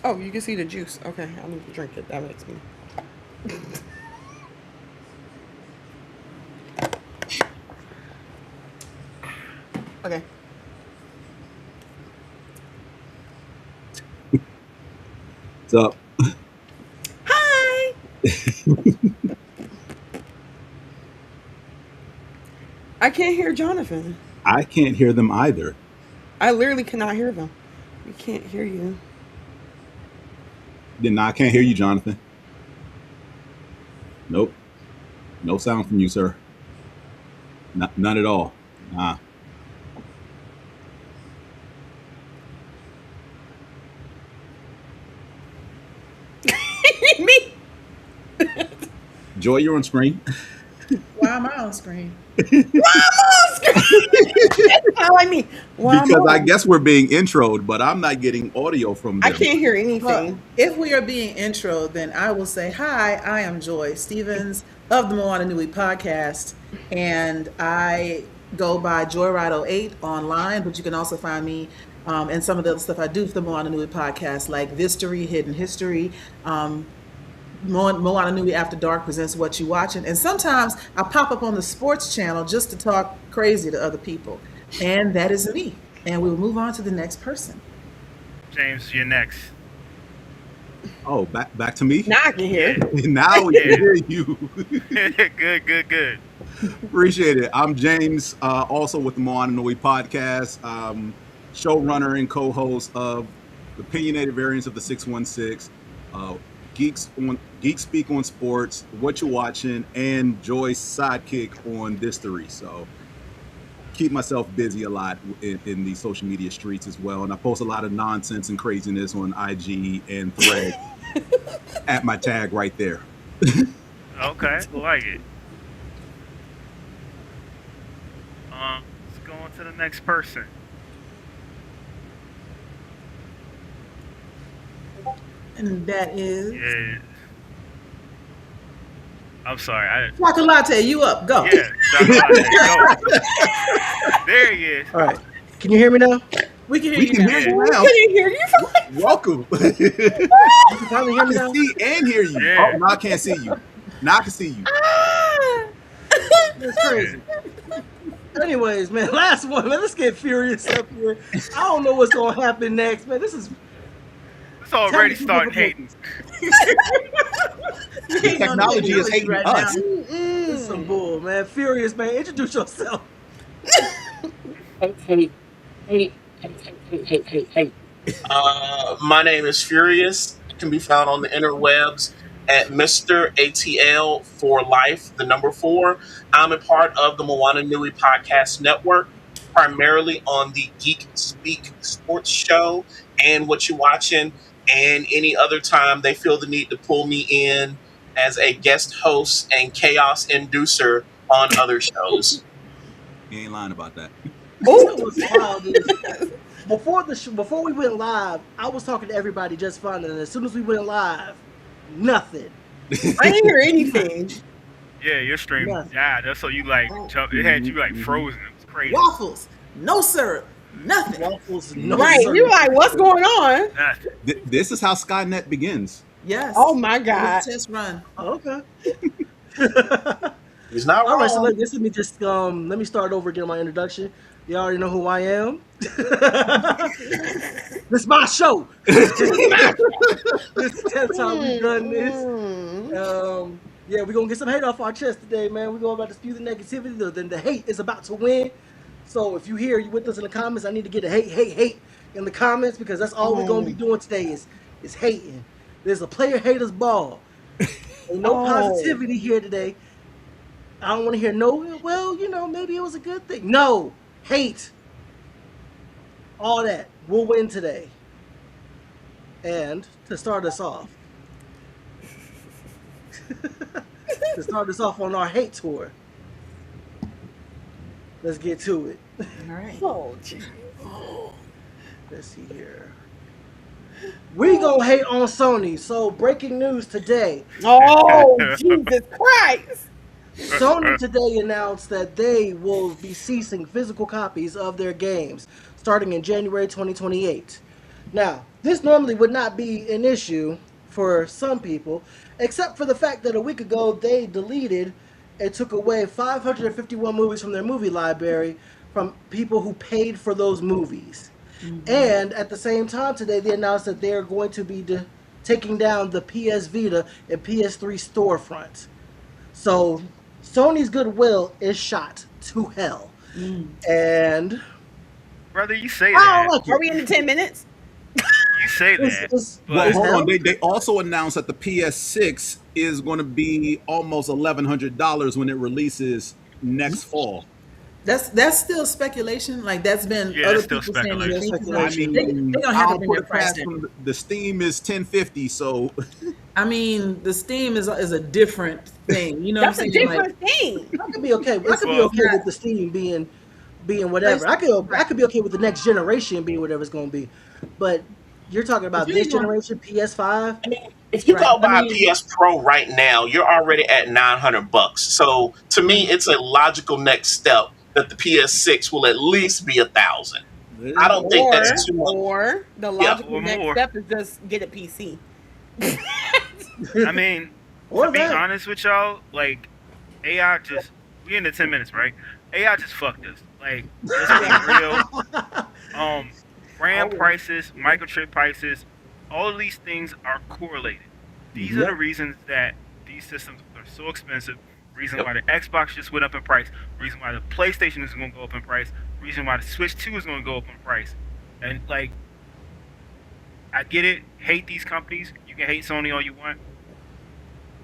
Oh, you can see the juice. Okay, I need to drink it. That makes me. Okay. So Hi. I can't hear Jonathan. I can't hear them either. I literally cannot hear them. We can't hear you. Then I can't hear you, Jonathan. Nope. No sound from you, sir. None at all. Nah. Me? Joy, you're on screen. Why am I on screen? Why am I on screen? That's how I mean. Why am I Because I on? guess we're being introed, but I'm not getting audio from I them. can't hear Well, anything. if we are being intro, then I will say, hi, I am Joy Stevens of the Moana Nui podcast, and I go by Joyride08 online, but you can also find me and some of the other stuff I do for the Moana Nui podcast, like Vistory, Hidden History, Moana Nui After Dark presents What You Watching, and sometimes I pop up on the sports channel just to talk crazy to other people, and that is me. And we will move on to the next person. James, you're next. Oh, back to me. Now I can hear. Now we can Yeah. hear you. Good. Appreciate it. I'm James, also with the Moana Nui podcast, showrunner and co-host of the opinionated variants of the 616, Geek Speak on Sports, What You Watching, and Joy's sidekick on Distory. So keep myself busy a lot in the social media streets as well, and I post a lot of nonsense and craziness on IG and Thread at my tag right there. Okay, like it. Let's go on to the next person. And that is Yeah. I'm sorry. Chocolate. You up? Go. Yeah. Go. There he is. All right. Can you hear me now? We can hear We you can now. hear you We now. couldn't hear you for like. Welcome. You can finally hear I me can now? see and hear you. Yeah. Oh, now I can't see you. Now I can see you. That's crazy. Anyways, man, last one, man. Let's get furious up here. I don't know what's gonna happen next, man. This is It's already starting hating. Technology is hating right us. now. this is some bull, man. Furious, man. Introduce yourself. Hey. My name is Furious. It can be found on the interwebs at Mr. ATL for life, the number 4. I'm a part of the Moana Nui podcast network, primarily on the Geek Speak sports show and What You Watching, and any other time they feel the need to pull me in as a guest host and chaos inducer on other shows. You ain't lying about that. You know what's wild is, before we went live, I was talking to everybody just fine, and as soon as we went live, nothing. I didn't hear anything. Yeah, your stream. Nothing. Yeah, that's so you like jump. It had you like frozen. It was crazy. Waffles, no syrup, nothing. Waffles, no Right. syrup. You're like, what's going on? Nothing. This is how Skynet begins. Yes. Oh my It God. was a test run. Okay. He's not All right, so wrong. let me just let me start over again my introduction. You already know who I am. This is my show. That's how we done this. Yeah, we're gonna get some hate off our chest today, man. We're going about to spew the negativity. Then the hate is about to win. So if you hear you with us in the comments, I need to get a hate in the comments, because that's all we're gonna be doing today is hating. There's a player haters ball. Ain't no positivity here today. I don't want to hear no, well, maybe it was a good thing. No, hate. All that. We'll win today. And to start us off, on our hate tour, let's get to it. All right. Oh, geez. Let's see here. We gonna hate on Sony. So breaking news today. Oh, Jesus Christ. Sony today announced that they will be ceasing physical copies of their games starting in January 2028. Now, this normally would not be an issue for some people, except for the fact that a week ago they deleted and took away 551 movies from their movie library from people who paid for those movies. And at the same time today, they announced that they are going to be taking down the PS Vita and PS3 storefronts. So Sony's goodwill is shot to hell. And Brother, you say I that. don't like Are it. we in the 10 minutes? You say that. It's- Well, it's hold hell. on. They also announced that the PS6 is going to be almost $1,100 when it releases next fall. That's still speculation. Like that's been Yeah, other it's still people saying that speculation. they're I thinking mean, they don't have to I'll bring put their it price past down. them. The Steam is $10.50, so I mean, the Steam is a different thing. You know That's what a I'm saying? Like, different thing. I could be okay. I could be Well- okay with the Steam being whatever. I could be okay with the next generation being whatever it's going to be. But you're talking about If this you're gonna- generation PS5. I mean, if you Right. go buy I a mean- PS Pro right now, you're already at $900. So to me, it's a logical next step that the PS6 will at least be 1,000. I don't think that's too much. Or the Yeah, logical or next more. step is just get a PC. I mean, Or to be that. honest with y'all, like AI just we in the 10 minutes, right? AI just fucked us. Like, let's be real. RAM prices, microchip prices, all of these things are correlated. These are the reasons that these systems are so expensive. Reason why the Xbox just went up in price. Reason why the PlayStation is going to go up in price. Reason why the Switch 2 is going to go up in price. And like, I get it. Hate these companies. You can hate Sony all you want.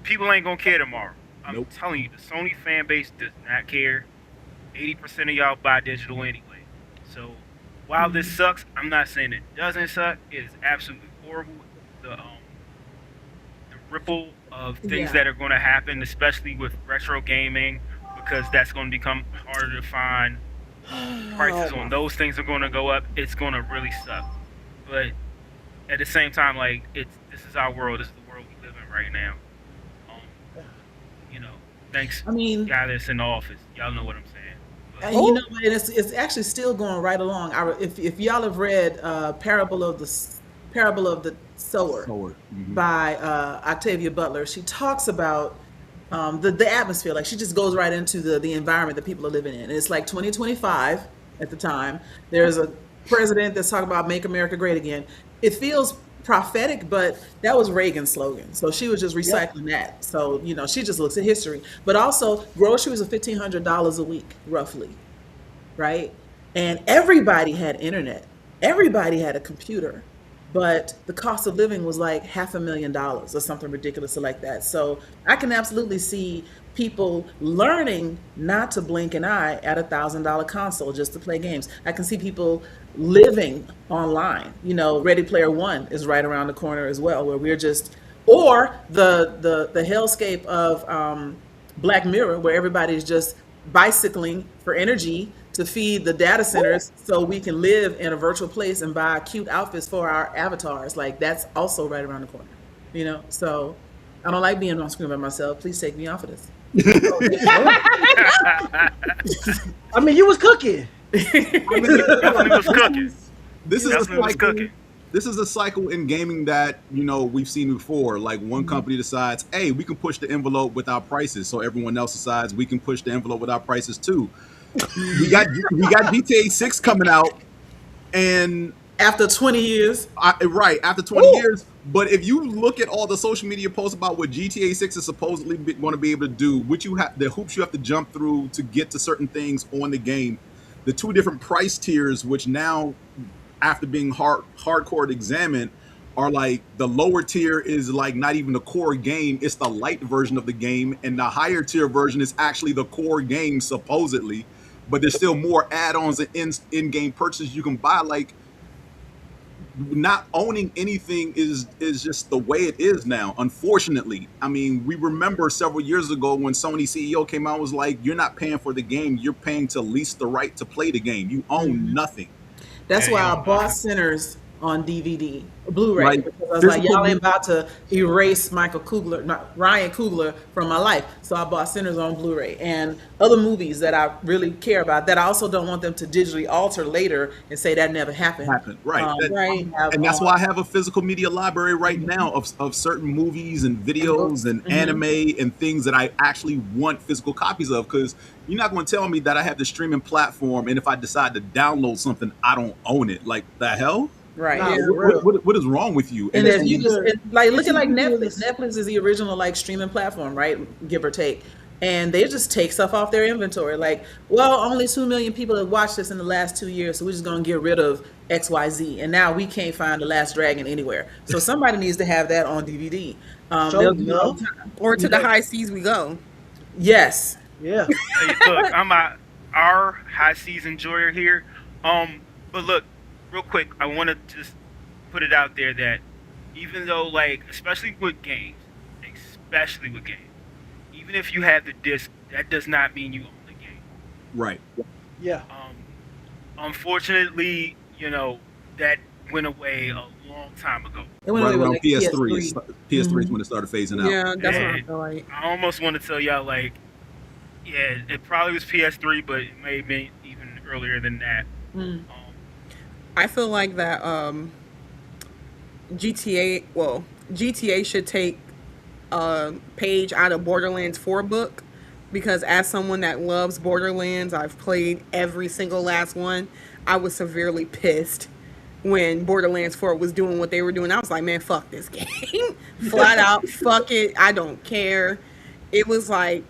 People ain't gonna care tomorrow. I'm Nope. telling you, the Sony fan base does not care. 80% of y'all buy digital anyway. So while this sucks, I'm not saying it doesn't suck. It is absolutely horrible. The ripple of things Yeah. that are going to happen, especially with retro gaming, because that's going to become harder to find. Prices on those things are going to go up. It's going to really suck. But at the same time, like this is our world. This is the world we live in right now. You know, thanks. I mean, Guy that's in the office. Y'all know what I'm saying. But, and you know, and it's actually still going right along. If y'all have read Parable of the Sower by Octavia Butler, she talks about the atmosphere. Like she just goes right into the environment that people are living in. And it's like 2025 at the time. There's a president that's talking about "Make America Great Again." It feels prophetic, but that was Reagan's slogan. So she was just recycling that. So you know, she just looks at history. But also, groceries are $1,500 a week, roughly, right? And everybody had internet. Everybody had a computer. But the cost of living was like $500,000 or something ridiculous like that. So I can absolutely see people learning not to blink an eye at $1,000 console just to play games. I can see people living online. You know, Ready Player One is right around the corner as well, where we're just, or the hellscape of Black Mirror, where everybody's just bicycling for energy to feed the data centers so we can live in a virtual place and buy cute outfits for our avatars. Like that's also right around the corner, you know? So I don't like being on screen by myself. Please take me off of this. I mean, you was cooking. definitely was cooking. This is Definitely was cooking. This is a cycle in gaming that we've seen before. Like one company decides, hey, we can push the envelope with our prices, so everyone else decides we can push the envelope with our prices too. we got GTA 6 coming out, and After 20 years, after 20 years. But if you look at all the social media posts about what GTA 6 is supposedly going to be able to do, the hoops you have to jump through to get to certain things on the game, the two different price tiers, which now, after being hardcore examined, are like the lower tier is like not even the core game, it's the light version of the game, and the higher tier version is actually the core game supposedly, but there's still more add-ons and in-game purchases you can buy. Like, not owning anything is just the way it is now, unfortunately. I mean, we remember several years ago when Sony CEO came out and was like, you're not paying for the game, you're paying to lease the right to play the game, you own nothing. that's Yeah, why you our know, boss centers on DVD, Blu-ray, Like, because I was like, physical y'all ain't about to erase Ryan Coogler from my life. So I bought Sinners on Blu-ray and other movies that I really care about that I also don't want them to digitally alter later and say that never happened. happen, right? Right. And that's why I have a physical media library right now of certain movies and videos and anime and things that I actually want physical copies of, because you're not going to tell me that I have the streaming platform and if I decide to download something, I don't own it. Like, the hell? Right. Nah, Yeah. for real. What is wrong with you? And it's- if you just like look at like Netflix. Netflix is the original like streaming platform, right? Give or take. And they just take stuff off their inventory. Like, well, only 2 million people have watched this in the last 2 years, so we're just gonna get rid of XYZ. And now we can't find The Last Dragon anywhere. So somebody needs to have that on DVD. They'll do it all the time. Or to the high seas we go. Yes. Yeah. Hey, look, I'm our high seas enjoyer here. But look, real quick, I want to just put it out there that even though, like, especially with games, even if you have the disc, that does not mean you own the game. right. Yeah. Unfortunately, that went away a long time ago. It went Right away with around like PS3. PS3. PS3 is when it started phasing out. Yeah, that's what I And feel like. I almost want to tell y'all, like, yeah, it probably was PS3, but it may have been even earlier than that. Mm. I feel like that GTA should take a page out of Borderlands 4 book, because as someone that loves Borderlands, I've played every single last one. I was severely pissed when Borderlands 4 was doing what they were doing. I was like, man, fuck this game. Flat out, fuck it. I don't care. It was like,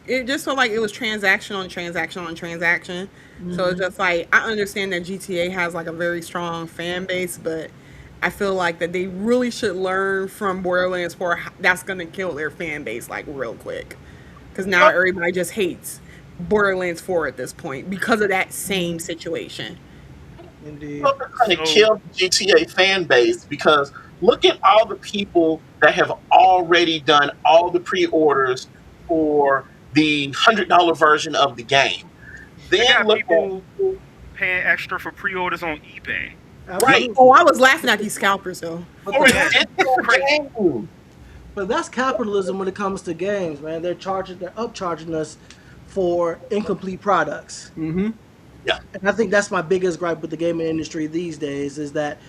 it just felt like it was transaction on transaction on transaction. So it's just like, I understand that GTA has like a very strong fan base, but I feel like that they really should learn from Borderlands 4. That's going to kill their fan base like real quick. Because now everybody just hates Borderlands 4 at this point because of that same situation. Indeed. Well, they're trying to kill the GTA fan base, because look at all the people that have already done all the pre-orders for the $100 version of the game. They Then got look people paying extra for pre-orders on eBay. Right. Oh, I was laughing at these scalpers though. But, for a that's, digital game. but that's capitalism when it comes to games, man. They're upcharging us for incomplete products. Mm-hmm. And I think that's my biggest gripe with the gaming industry these days, is that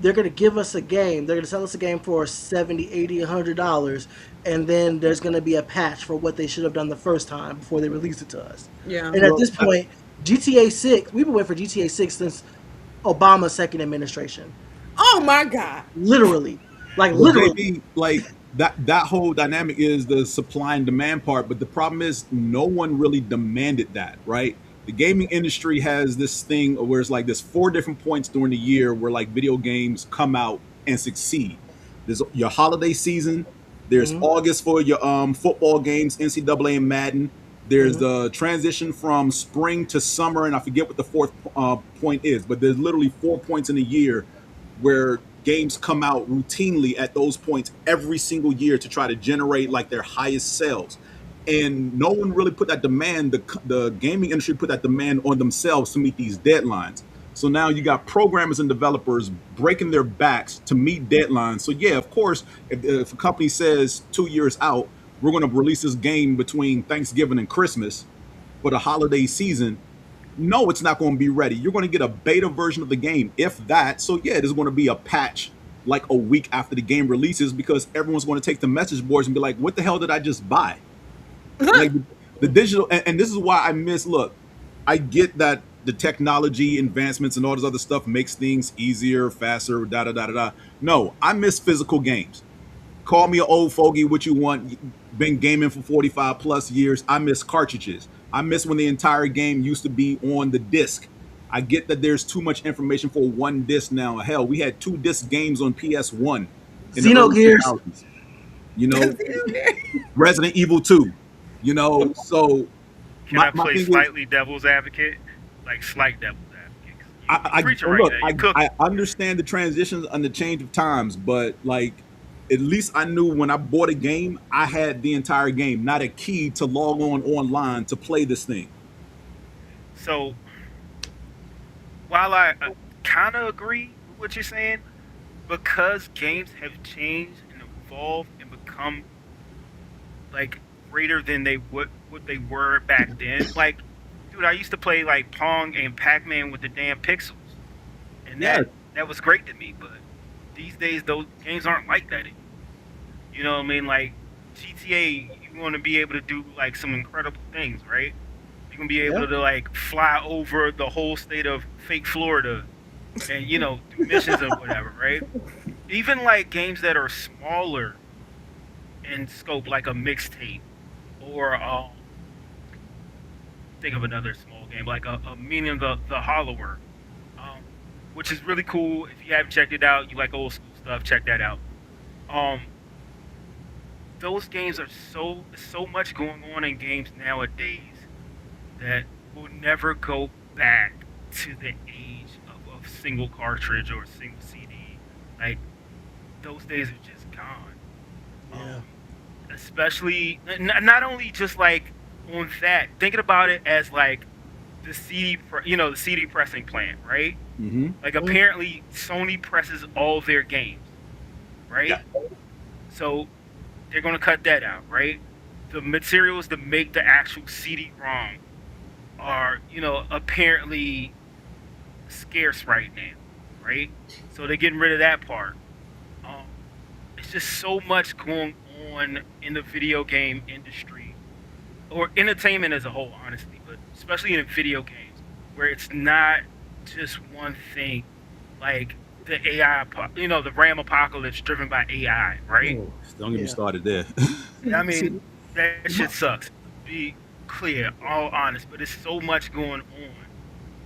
they're going to give us a game. They're going to sell us a game for $70, $80, $100, and then there's going to be a patch for what they should have done the first time before they release it to us. Yeah. And at this point, GTA 6, we've been waiting for GTA 6 since Obama's second administration. Oh my God. Literally. Like, Well, literally. JB, like that whole dynamic is the supply and demand part, but the problem is no one really demanded that, right? The gaming industry has this thing where it's like there's 4 different points during the year where like video games come out and succeed. There's your holiday season. There's August for your football games, NCAA and Madden. There's the transition from spring to summer, and I forget what the 4th point is, but there's literally 4 points in a year where games come out routinely at those points every single year to try to generate like their highest sales. And no one really put that demand, the gaming industry put that demand on themselves to meet these deadlines. So now you got programmers and developers breaking their backs to meet deadlines. So yeah, of course, if a company says 2 years out, we're going to release this game between Thanksgiving and Christmas for the holiday season, no, it's not going to be ready. You're going to get a beta version of the game, if that. So yeah, there's going to be a patch like a week after the game releases, because everyone's going to take the message boards and be like, what the hell did I just buy? Like the digital, and this is why I miss, look, I get that the technology advancements and all this other stuff makes things easier, faster, da da da da da. No, I miss physical games. Call me an old fogey, what you want. Been gaming for 45 plus years. I miss cartridges. I miss when the entire game used to be on the disc. I get that there's too much information for one disc now. Hell, we had 2 disc games on PS1 in the early Xenogears. 2000s. You know, Resident Evil 2. You know, so Can I play slightly devil's advocate? Like slight devil's advocate. I look, I understand the transitions and the change of times, but like at least I knew when I bought a game, I had the entire game, not a key to log on online to play this thing. So while I kind of agree with what you're saying because games have changed and evolved and become like greater than they what they were back then. Like, dude, I used to play like Pong and Pac-Man with the damn pixels, and Yeah, that was great to me. But these days, those games aren't like that anymore. You know what I mean? Like GTA, you want to be able to do like some incredible things, right? You're gonna be Yeah. able to like fly over the whole state of fake Florida, and do missions and whatever, right? Even like games that are smaller in scope, like a mixtape, or think of another small game like a Meaning the Hollower, um, which is really cool. If you haven't checked it out, you like old school stuff, check that out. Um, those games are so much going on in games nowadays that will never go back to the age of single cartridge or single CD. Like those days are just gone. Yeah. Um, Especially not only just like on that, thinking about it as like the CD pressing plant, right? hmm Like Mm. apparently Sony presses all their games, right? Yeah. So they're gonna cut that out, right? The materials to make the actual CD-ROM are, apparently scarce right now, right? So they're getting rid of that part. Um, it's just so much going on in the video game industry or entertainment as a whole, honestly, but especially in video games where it's not just one thing, like the the RAM apocalypse driven by AI, right? Oh, Don't get me yeah. started there. I See, mean, that shit sucks. Be clear, all honest, but it's so much going on,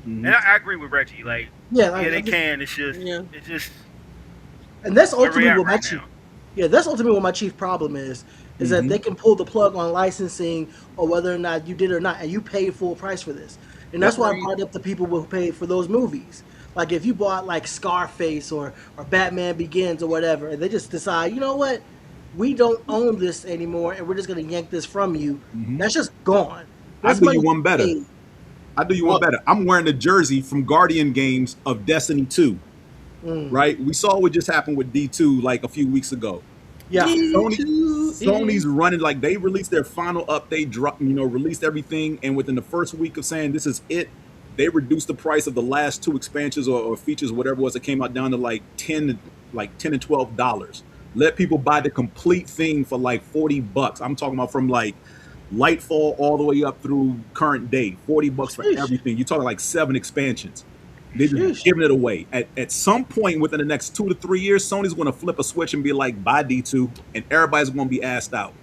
hmm and I agree with Reggie. Like, yeah, yeah, they I just, can. Yeah. It's just and that's where we're ultimately at what my right chief. now. Yeah, that's ultimately what my chief problem is that hmm they can pull the plug on licensing or whether or not you did or not, and you pay full price for this. And that's Yep. why I Agreed. brought up the people who paid for those movies. Like if you bought like Scarface or Batman Begins or whatever, and they just decide, you know what, we don't own this anymore, and we're just gonna yank this from you. hmm That's just gone. I That's do money you you one better. paid. I do you one Well, better. I'm wearing the jersey from Guardian Games of Destiny 2. Mm. Right? We saw what just happened with D2 like a few weeks ago. Yeah. D2 Sony's is running like they released their final update, released everything, and within the first week of saying this is it, they reduced the price of the last two expansions or features, whatever it was that came out, down to like 10 and $12. Let people buy the complete thing for like $40. I'm talking about from like Lightfall all the way up through current day. $40 for Sheesh. everything. You're talking like 7 expansions. They're just Sheesh. giving it away. At some point within the next 2 to 3 years, Sony's going to flip a switch and be like, buy D2, and everybody's going to be asked out.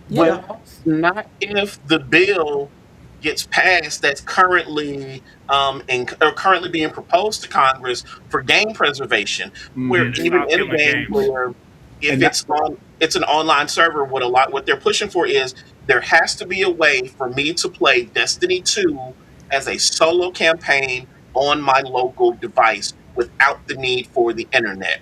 yeah. Yeah. well, not if the bill gets passed that's currently being proposed to Congress for game preservation, where hmm Yeah, to even stop in a killing game games. where if And that, it's an online server, what they're pushing for is there has to be a way for me to play Destiny 2 as a solo campaign on my local device without the need for the internet.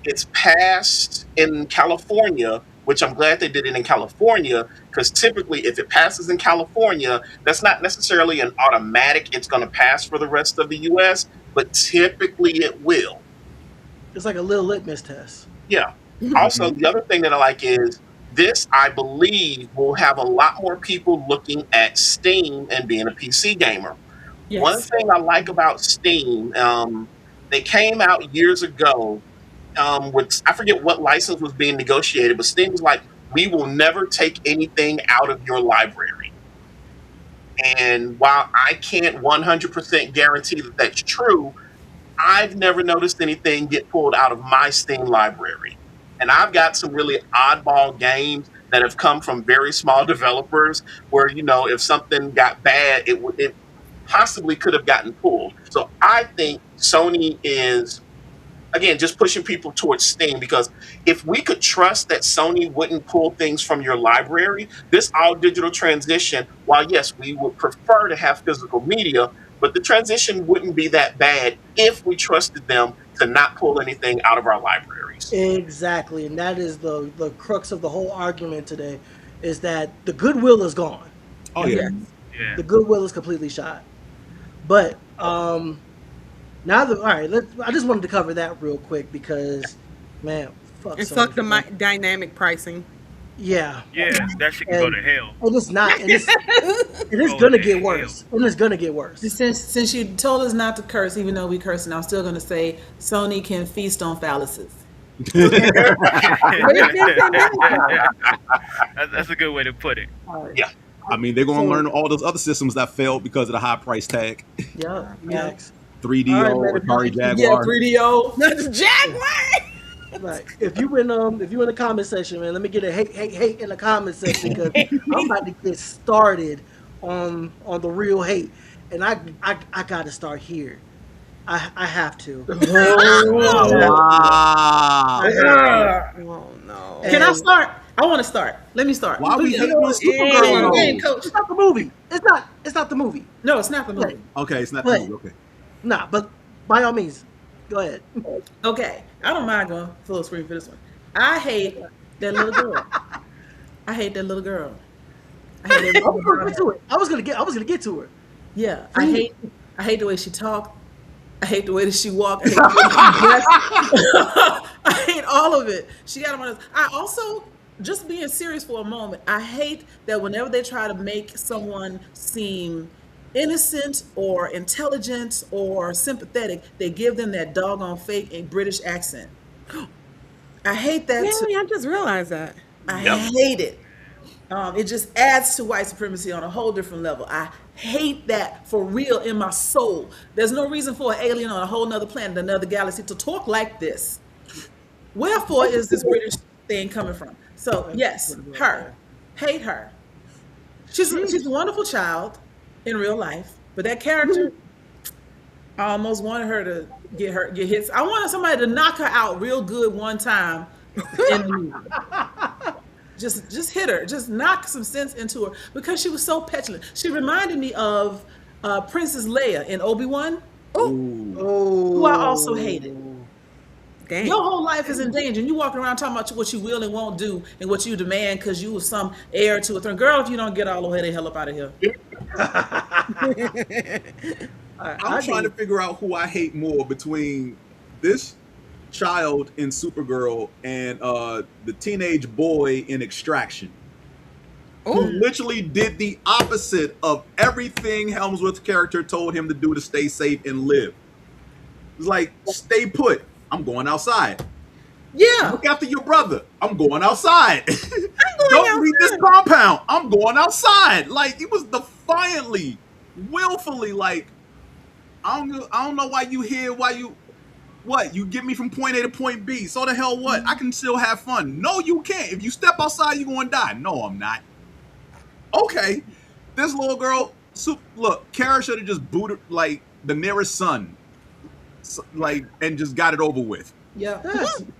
It's passed in California, which I'm glad they did it in California, because typically, if it passes in California, that's not necessarily an automatic, it's going to pass for the rest of the US, but typically it will. It's like a little litmus test. Yeah. Also, mhm. the other thing that I like is this, I believe, will have a lot more people looking at Steam and being a PC gamer. One Yes. thing I like about Steam, they came out years ago with I forget what license was being negotiated, but Steam was like, we will never take anything out of your library. And while I can't 100% guarantee that that's true, I've never noticed anything get pulled out of my Steam library. And I've got some really oddball games that have come from very small developers where, if something got bad, it possibly could have gotten pulled. So I think Sony is again just pushing people towards Steam because if we could trust that Sony wouldn't pull things from your library, this all digital transition, while yes, we would prefer to have physical media, but the transition wouldn't be that bad if we trusted them to not pull anything out of our libraries. Exactly, and that is the crux of the whole argument today, is that the goodwill is gone. Oh I yeah. Yes. mean, Yeah. the goodwill is completely shot. But Oh, All right, I just wanted to cover that real quick because, man, fuck And Sony fuck for the that. dynamic pricing. Yeah, Yeah, that shit can go and to hell. it's not, and it is Go gonna to get hell. worse. It is gonna get worse. Since you told us not to curse, even though we cursing, I'm still going to say Sony can feast on phalluses. That's a good way to put it. Yeah. I mean, they're gonna So- learn all those other systems that failed because of the high price tag. Yeah. Max. 3DO, All right, man, Atari Yeah, Jaguar. 3DO. Jaguar! Right. If you in the comment section, man, let me get a hate in the comment section because I'm about to get started on the real hate, and I got to start here. I have to. Wow. Oh no. Can I start? I want to start. Let me start. Why we hating on Play Supergirl? the game, though? coach. It's not the movie. It's not the movie. No, it's not the movie. Okay, it's not But- the movie. Okay. Nah, but by all means, go ahead. Okay, I don't mind going full screen for this one. I hate that little girl. I hate that little girl. I hate I was gonna everything get to it. I was gonna get to her. Yeah, I hate the way she talked. I hate the way that she walked. I hate, the way she dressed. I hate all of it. She got on. I also, just being serious for a moment, I hate that whenever they try to make someone seem innocent or intelligent or sympathetic, they give them that doggone fake and British accent. I hate that too. Really? I just realized that. I Yep. hate it. It just adds to white supremacy on a whole different level. I hate that for real in my soul. There's no reason for an alien on a whole nother planet, another galaxy to talk like this. Wherefore is this British thing coming from? So yes, her. Hate her. She's a wonderful child in real life, but that character, I almost wanted her to get hits. I wanted somebody to knock her out real good one time in the movie. Just hit her, just knock some sense into her because she was so petulant. She reminded me of Princess Leia in Obi-Wan, who I also hated. Dang. Your whole life is in danger, and you walking around talking about what you will and won't do and what you demand because you was some heir to a throne. Girl, if you don't get all the way the hell up out of here. I'm trying to figure out who I hate more between this child in Supergirl and the teenage boy in Extraction. Who literally did the opposite of everything Helmsworth's character told him to do to stay safe and live. It's like, stay put. I'm going outside. Yeah. Look after your brother. I'm going outside. Don't leave this compound. I'm going outside. Like, it was defiantly, willfully, like, I don't know why you here, what? You get me from point A to point B. So the hell what? I can still have fun. No, you can't. If you step outside, you're going to die. No, I'm not. Okay. This little girl, look, Kara should have just booted, like, the nearest son. Like, and just got it over with. Yeah.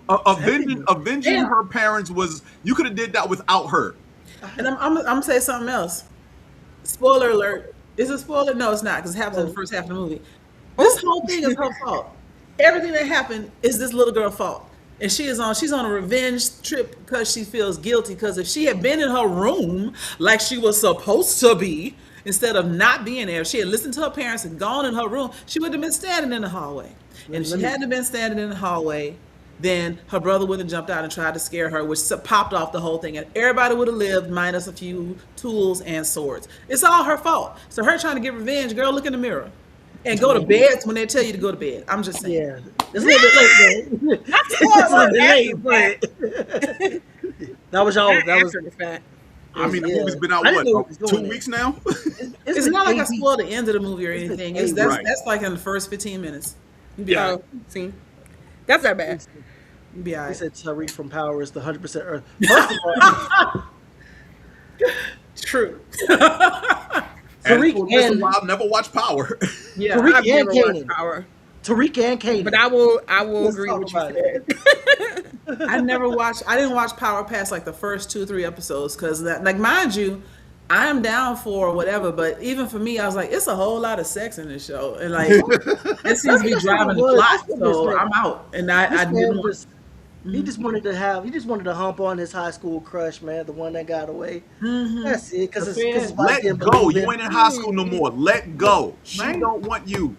Avenging her parents was, you could have did that without her. And I'm gonna say something else. Spoiler alert. Is it spoiler? No, it's not, because it happens in the first half of the movie. This whole thing is her fault. Everything that happened is this little girl's fault. And she's on a revenge trip because she feels guilty. Because if she had been in her room like she was supposed to be, instead of not being there, if she had listened to her parents and gone in her room, she would have been standing in the hallway. And if she hadn't been standing in the hallway, then her brother would have jumped out and tried to scare her, which popped off the whole thing. And everybody would have lived minus a few tools and swords. It's all her fault. So her trying to get revenge, girl, look in the mirror. And go to bed when they tell you to go to bed. I'm just saying. Yeah, it's a little bit late, man. It's a little bit late, but that was y'all. That was the fact. I mean, the movie's been out, I didn't know it was 2 going weeks now? It's not like I spoiled the end of the movie or anything. Right. That's like in the first 15 minutes. You be all right. See, that's not bad. You be all He right. said Tariq from Power is the 100% Earth. First of all, True. Tariq and I've never watched Power. Yeah. Tariq I've and never watched Kanan. Power, Tariq and Kanan. but I will Let's agree talk with you. about it. I didn't watch Power past like the first 2-3 episodes because like mind you, I'm down for whatever, but even for me, I was like, it's a whole lot of sex in this show, and like it seems to be driving the plot, so I'm out. And I This didn't man want. just, he just wanted to hump on his high school crush, man, the one that got away. That's it, because his wife Let didn't go. believe You him. ain't in high school no more. Let go. She Right. don't want you.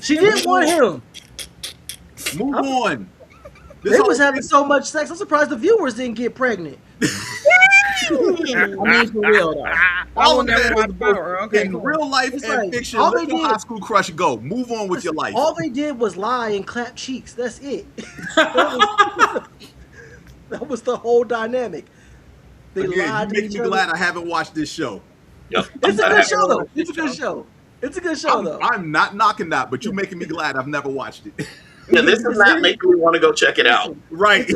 She didn't want him. Move on. They was having so much sex. I'm surprised the viewers didn't get pregnant. I mean, for real though. All will of never that watch was Power. Okay, in cool. real life It's and like, fiction. all Let they your did- high school crush go. Move on with your life. All they did was lie and clap cheeks. That's it. That was the whole dynamic. They Again, lied you to make each me other. glad I haven't watched this show. Yep. It's a I good haven't show though. watched It's a this good show. It's a good show though. I'm not knocking that, but you're making me glad I've never watched it. Yeah, this is not making me want to go check it out. Right.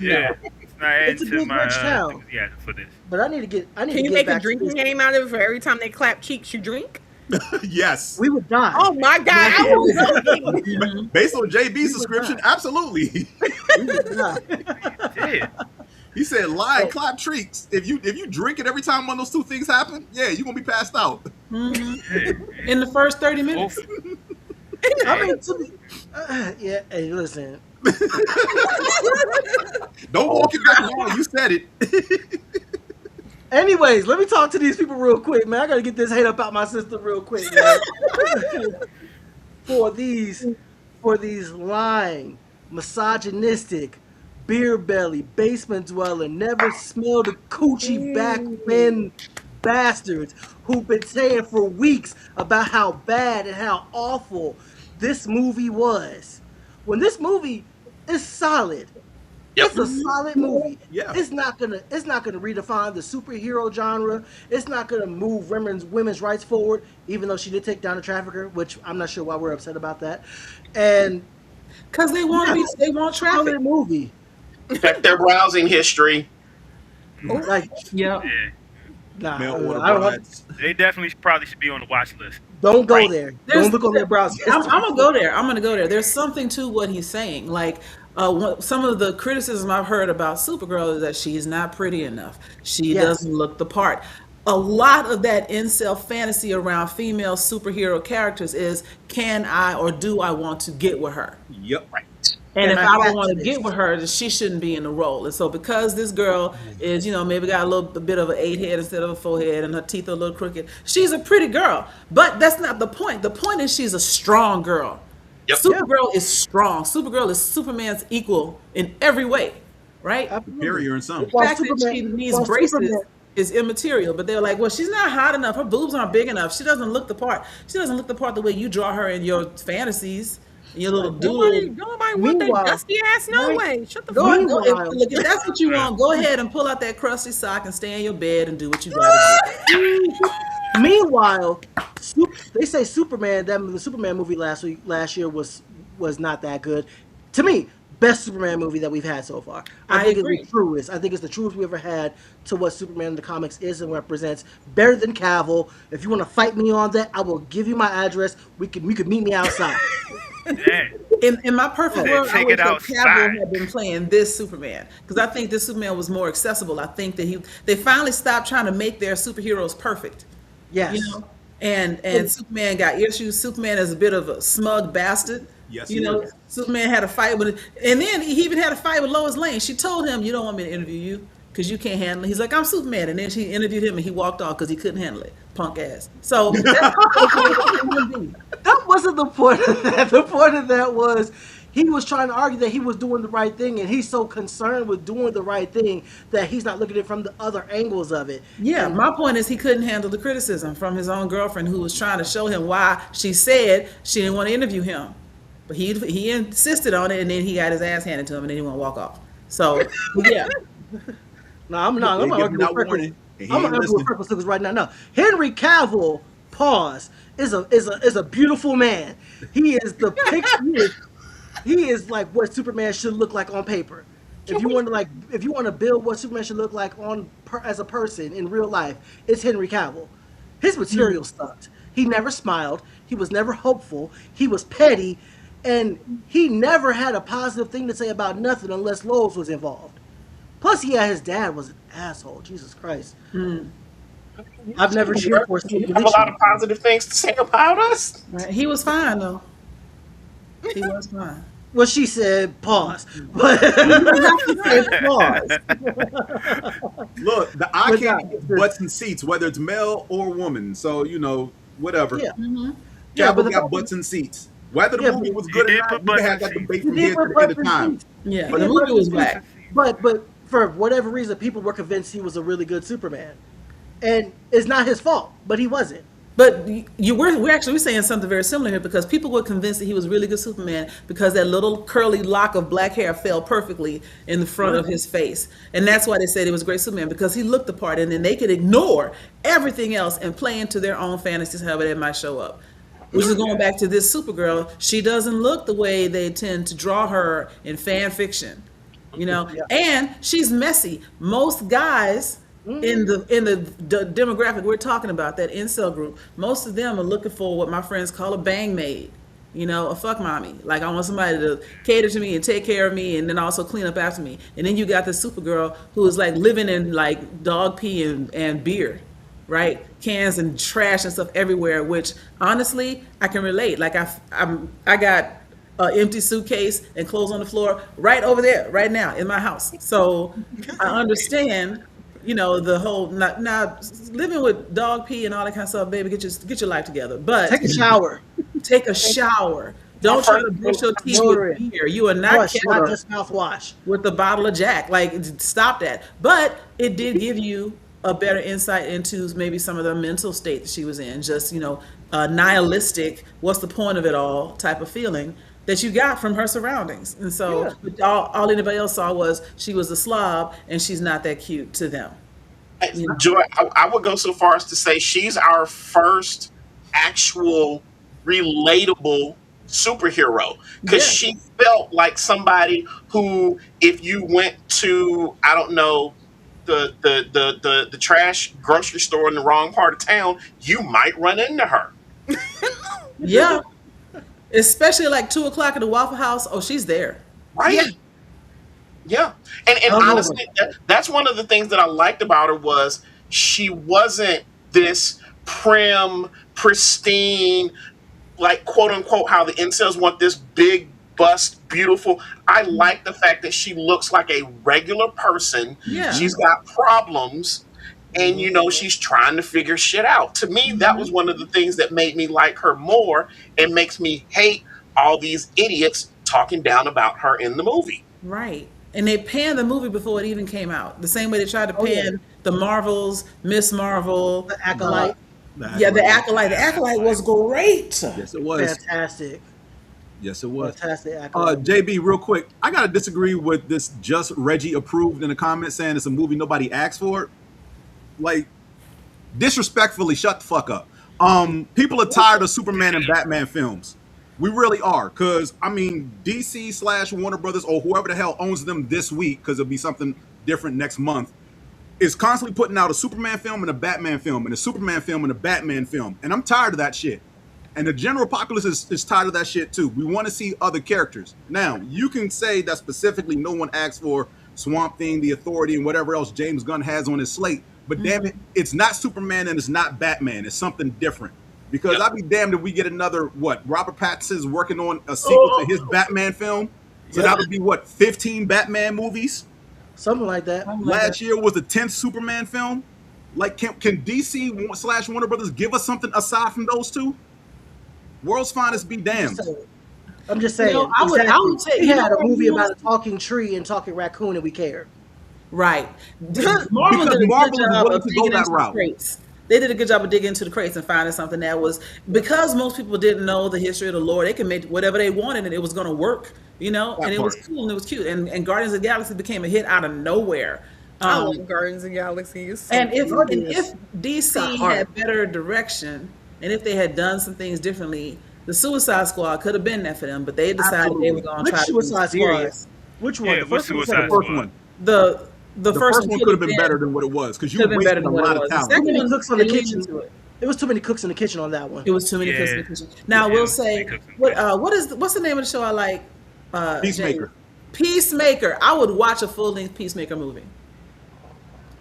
Yeah, it's not It's a into big my rich town. yeah for this. But I need to get. Can to you get make a back to drinking this. game out of it for every time they clap cheeks you drink? Yes. We would die. Oh my god! I was joking. Based on JB's description, absolutely. We would die. Yeah. He said lie and clap treats. If you drink it every time one of those two things happen, yeah, you're gonna be passed out. In the first 30 minutes. I mean, to me, yeah. Hey, listen. Don't walk it back on. You said it. Anyways, let me talk to these people real quick, man. I gotta get this hate up out my system real quick, man. for these lying, misogynistic, beer belly, basement dweller, never smelled a coochie back when bastards who've been saying for weeks about how bad and how awful this movie was. When this movie is solid. Yep. It's a solid movie. Yeah. It's not gonna redefine the superhero genre. It's not gonna move women's rights forward, even though she did take down a trafficker, which I'm not sure why we're upset about that. And Because they want traffic. solid movie. Check their browsing history. Like Yeah. Yeah, nah, Mail I order don't want, brides. they definitely probably should be on the watch list. don't go Right. there. There's- Don't look on their browser. I'm gonna go there. I'm gonna go there. There's something to what he's saying. Like some of the criticism I've heard about Supergirl is that she's not pretty enough. She Yes. doesn't look the part. A lot of that incel fantasy around female superhero characters is, can I or do I want to get with her? Yep. And And if I I got don't want to this. get with her, then she shouldn't be in the role. And so because this girl is, maybe got a bit of an 8 head instead of a 4 head and her teeth are a little crooked, she's a pretty girl. But that's not the point. The point is she's a strong girl. Yep. Supergirl is strong. Supergirl is Superman's equal in every way, right? Superior in some. The fact that she needs braces is immaterial, but they're like, well, she's not hot enough. Her boobs aren't big enough. She doesn't look the part. She doesn't look the part the way you draw her in your fantasies. Your little Nobody doodle. want that Meanwhile- dusty ass. No Right. way. Shut the Go fuck ahead, up. look, if that's what you want, go ahead and pull out that crusty sock and stay in your bed and do what you gotta do. Meanwhile, they say Superman. The Superman movie last year was not that good. To me, best Superman movie that we've had so far. I think agree. it's the truest. I think it's the truest we ever had to what Superman in the comics is and represents. Better than Cavill. If you want to fight me on that, I will give you my address. We could meet me outside. Yeah. In my perfect They world, I take wish it that outside. Cavill had been playing this Superman, because I think this Superman was more accessible. I think that they finally stopped trying to make their superheroes perfect. Yes. And Superman got issues. Superman is a bit of a smug bastard. Yes, you he know, is. Superman had a fight with, and then he even had a fight with Lois Lane. She told him, "You don't want me to interview you because you can't handle it." He's like, "I'm Superman," and then she interviewed him, and he walked off because he couldn't handle it. Punk ass. So That wasn't the point of that. The point of that was he was trying to argue that he was doing the right thing, and he's so concerned with doing the right thing that he's not looking at it from the other angles of it. yeah, my point is he couldn't handle the criticism from his own girlfriend, who was trying to show him why she said she didn't want to interview him, but he insisted on it, and then he got his ass handed to him, and then he went to walk off. So yeah. No, I'm not. They I'm give not him arguing that with warning, and he I'm ain't not arguing with listening. Freckles Stickers right now. No, Henry Cavill, pause, is a beautiful man. He is the picture. He is like what Superman should look like on paper. If you want to build what Superman should look like as a person in real life, it's Henry Cavill. His material sucked. He never smiled. He was never hopeful. He was petty, and he never had a positive thing to say about nothing unless Lois was involved. Plus, his dad was an asshole. Jesus Christ. I've never cheered for You have a lot of positive things to say about us. Right. He was fine though. He was fine. Well, she said pause. But Look, the eye But can't nah, get butts and seats, whether it's male or woman. So, whatever. yeah. Mm-hmm. Yeah, but Cavill the got problem- butts and seats. Whether the Yeah, movie but was He good or did not, put you can butts have in that seats. debate he from did here to put the end butts of in time. seats. Yeah, But the he movie put was butts in seats. whack. But for whatever reason, people were convinced he was a really good Superman, and it's not his fault. But he wasn't. But we're saying something very similar here because people were convinced that he was really good Superman because that little curly lock of black hair fell perfectly in the front of his face, and that's why they said he was a great Superman because he looked the part, and then they could ignore everything else and play into their own fantasies however they might show up. Which is going back to this Supergirl. She doesn't look the way they tend to draw her in fan fiction, and she's messy. Most guys in the demographic we're talking about, that incel group, most of them are looking for what my friends call a bang maid, a fuck mommy. Like I want somebody to cater to me and take care of me and then also clean up after me. And then you got the Supergirl who is like living in like dog pee and beer, right? Cans and trash and stuff everywhere, which honestly I can relate. Like I got an empty suitcase and clothes on the floor right over there right now in my house. So I understand, the whole now living with dog pee and all that kind of stuff, baby, get your life together. But Take a shower. take a shower. Don't try to brush your teeth with beer. You are not Wash, not Kendra just mouthwash. with a bottle of Jack. Like, stop that. But it did give you a better insight into maybe some of the mental state that she was in. Just, nihilistic, what's the point of it all type of feeling that you got from her surroundings. And so all anybody else saw was she was a slob and she's not that cute to them. Joy, I would go so far as to say she's our first actual relatable superhero because she felt like somebody who, if you went to, I don't know, the trash grocery store in the wrong part of town, you might run into her. Yeah. Especially like 2 o'clock at the Waffle House. Oh, she's there. Right? Yeah. And honestly, that's one of the things that I liked about her was she wasn't this prim, pristine, like quote unquote how the incels want this big bust, beautiful. I like the fact that she looks like a regular person. Yeah. She's got problems and she's trying to figure shit out. To me, that was one of the things that made me like her more and makes me hate all these idiots talking down about her in the movie. Right. And they panned the movie before it even came out. The same way they tried to pan the Marvels, Miss Marvel. The Acolyte. The Acolyte. The Acolyte was great. Yes, it was. Fantastic. Yes, it was. Fantastic Acolyte. JB, real quick, I gotta disagree with this. Just Reggie approved in the comments saying it's a movie nobody asked for. Like, disrespectfully, shut the fuck up. People are tired of Superman and Batman films. We really are, because DC / Warner Brothers or whoever the hell owns them this week, because it'll be something different next month, is constantly putting out a Superman film and a Batman film and a Superman film and a Batman film, and I'm tired of that shit. And the general populace is tired of that shit too. We want to see other characters. Now, you can say that specifically no one asked for Swamp Thing, The Authority, and whatever else James Gunn has on his slate, but damn it, it's not Superman and it's not Batman. It's something different. Because I'd be damned if we get another, Robert Pattinson's working on a sequel to his Batman film. So that would be 15 Batman movies? Something like that. Last year was the 10th Superman film. Like, can DC / Warner Brothers give us something aside from those two? World's Finest be damned. I'm just saying. I would say we had a movie about a talking tree and talking raccoon and we cared. Right. Marvel is willing to go that route. They did a good job of digging into the crates and finding something that was, because most people didn't know the history of the lore, they could make whatever they wanted and it was going to work, and it was cool and it was cute. And Guardians of the Galaxy became a hit out of nowhere. I love Guardians of the Galaxy. And if DC had better direction and if they had done some things differently, the Suicide Squad could have been that for them, but they decided they were going to try to be serious. Which one? Yeah, The first one? Suicide First Squad. one. The first one could have been better than what it was because you wasted a lot of talent. Too many cooks in the kitchen. It was too many cooks in the kitchen on that one. It was too many cooks in the kitchen. Now, we'll say, what's the name of the show I like? Peacemaker. Peacemaker. I would watch a full-length Peacemaker movie.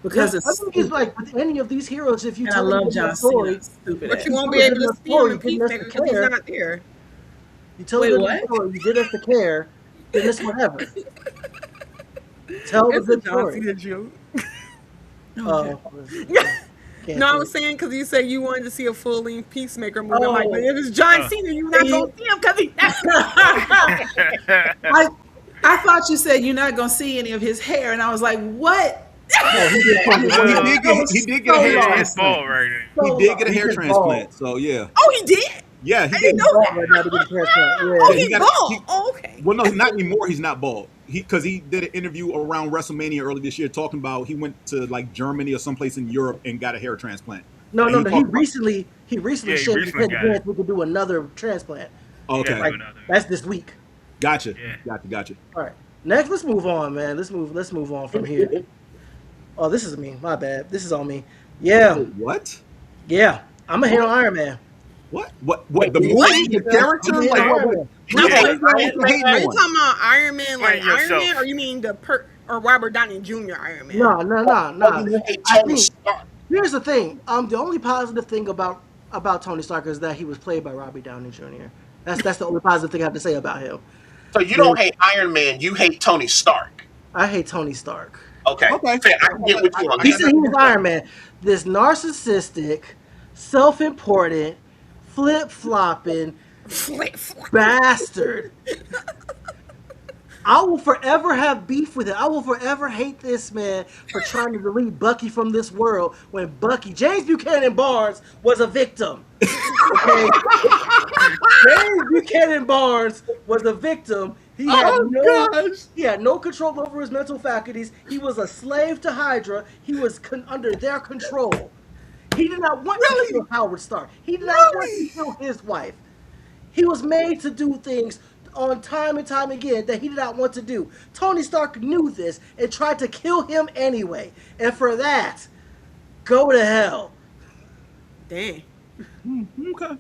Because I think it's like with any of these heroes, if you tell them the story, but you won't be able to see him in Peacemaker because he's not there. You tell them the story, you get us to care, then it's whatever. Tell the good story. Okay. Can't No, I do was it. saying because you said you wanted to see a full length Peacemaker movie. I'm like, Oh. but if it's John Uh. Cena, you're not gonna see him because he's not. I thought you said you're not gonna see any of his hair, and I was like, what? No, he did. Well, he did get a So hair long. It's ball transplant. right there. So He did get a long. hair He's transplant. So yeah, Oh, he did. yeah, he I did. didn't know that. Right now to get a transplant. Oh, Yeah. he he's got- bald. he- Oh, okay. Well, no, not anymore. He's not bald. Because he did an interview around WrestleMania early this year talking about he went to like Germany or someplace in Europe and got a hair transplant. No, And no, he no. talked about- He Yeah, recently he shaved his recently head got again. We could do another transplant. Okay, Yeah. Like another. that's this week. gotcha, Yeah. gotcha. All right. Next, let's move on, man. Let's move on from here. Oh, this is me. My bad. This is on me. Yeah, Wait, what? yeah. I'm a hate on Iron Man. What? The movie, What? the character, I'm a hate like on what? Iron Man. What Yeah. the hell is Iron the hating Are you on? talking about Iron Man, like Explain Iron yourself. Man, or you mean or Robert Downey Jr. Iron Man? No, no, no, no. You hate I Tony think Stark. here's the thing. The only positive thing about Tony Stark is that he was played by Robbie Downey Jr. That's the only positive thing I have to say about him. So you don't hate Iron Man, you hate Tony Stark. I hate Tony Stark. Okay. Okay. Fair. I can get with you on He that. said he was Iron Man. This narcissistic, self-important, flip-flopping Flip, flop. bastard. I will forever have beef with it. I will forever hate this man for trying to delete Bucky from this world when James Buchanan Barnes was a victim. Okay? James Buchanan Barnes was a victim. He had no control over his mental faculties. He was a slave to Hydra. He was under their control. He did not want to kill Howard Stark. He did not want to kill his wife. He was made to do things on time and time again that he did not want to do. Tony Stark knew this and tried to kill him anyway. And for that, go to hell. Dang. Okay.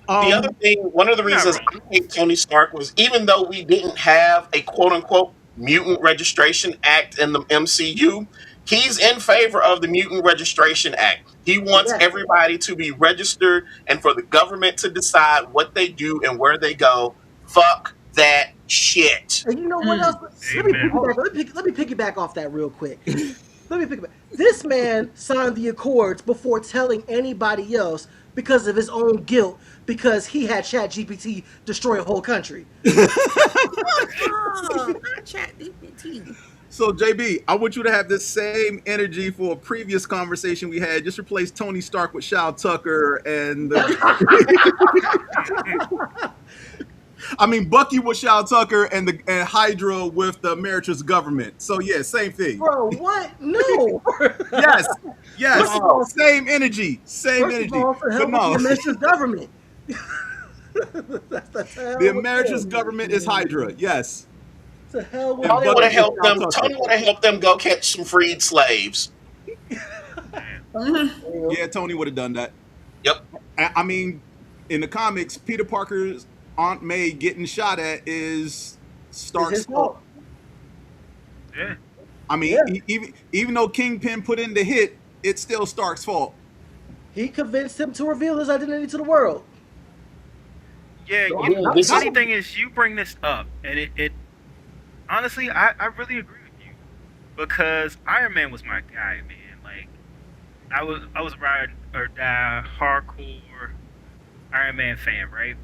The other thing, one of the reasons I hate Tony Stark was even though we didn't have a quote unquote Mutant Registration Act in the MCU, he's in favor of the Mutant Registration Act. He wants Yes. everybody to be registered and for the government to decide what they do and where they go. Fuck that shit. And you know what else? Amen. Let me piggyback off that real quick. Let me piggyback. This man signed the Accords before telling anybody else because of his own guilt, because he had ChatGPT destroy a whole country. Oh, not ChatGPT. So JB, I want you to have the same energy for a previous conversation we had. Just replace Tony Stark with Shao Tucker and I mean Bucky with Shao Tucker and Hydra with the America's government. So yeah, same thing. Bro, what? No. Yes, First of all- same energy, same First energy. of all, for help But with no, the America's government. That's the America's government is Hydra. Yes. To hell with Tony Bucky would have helped with Shao them. Tucker. Tony would have helped them go catch some freed slaves. Yeah, Tony would have done that. Yep. I mean, in the comics, Peter Parker's Aunt May getting shot at is Stark's his fault. fault. Yeah. I mean, Yeah. even though Kingpin put in the hit, it's still Stark's fault. He convinced him to reveal his identity to the world. Yeah, So you, this the funny is- thing is, you bring this up, and it honestly, I really agree with you because Iron Man was my guy, man. Like, I was a ride or die hardcore Iron Man fan, right?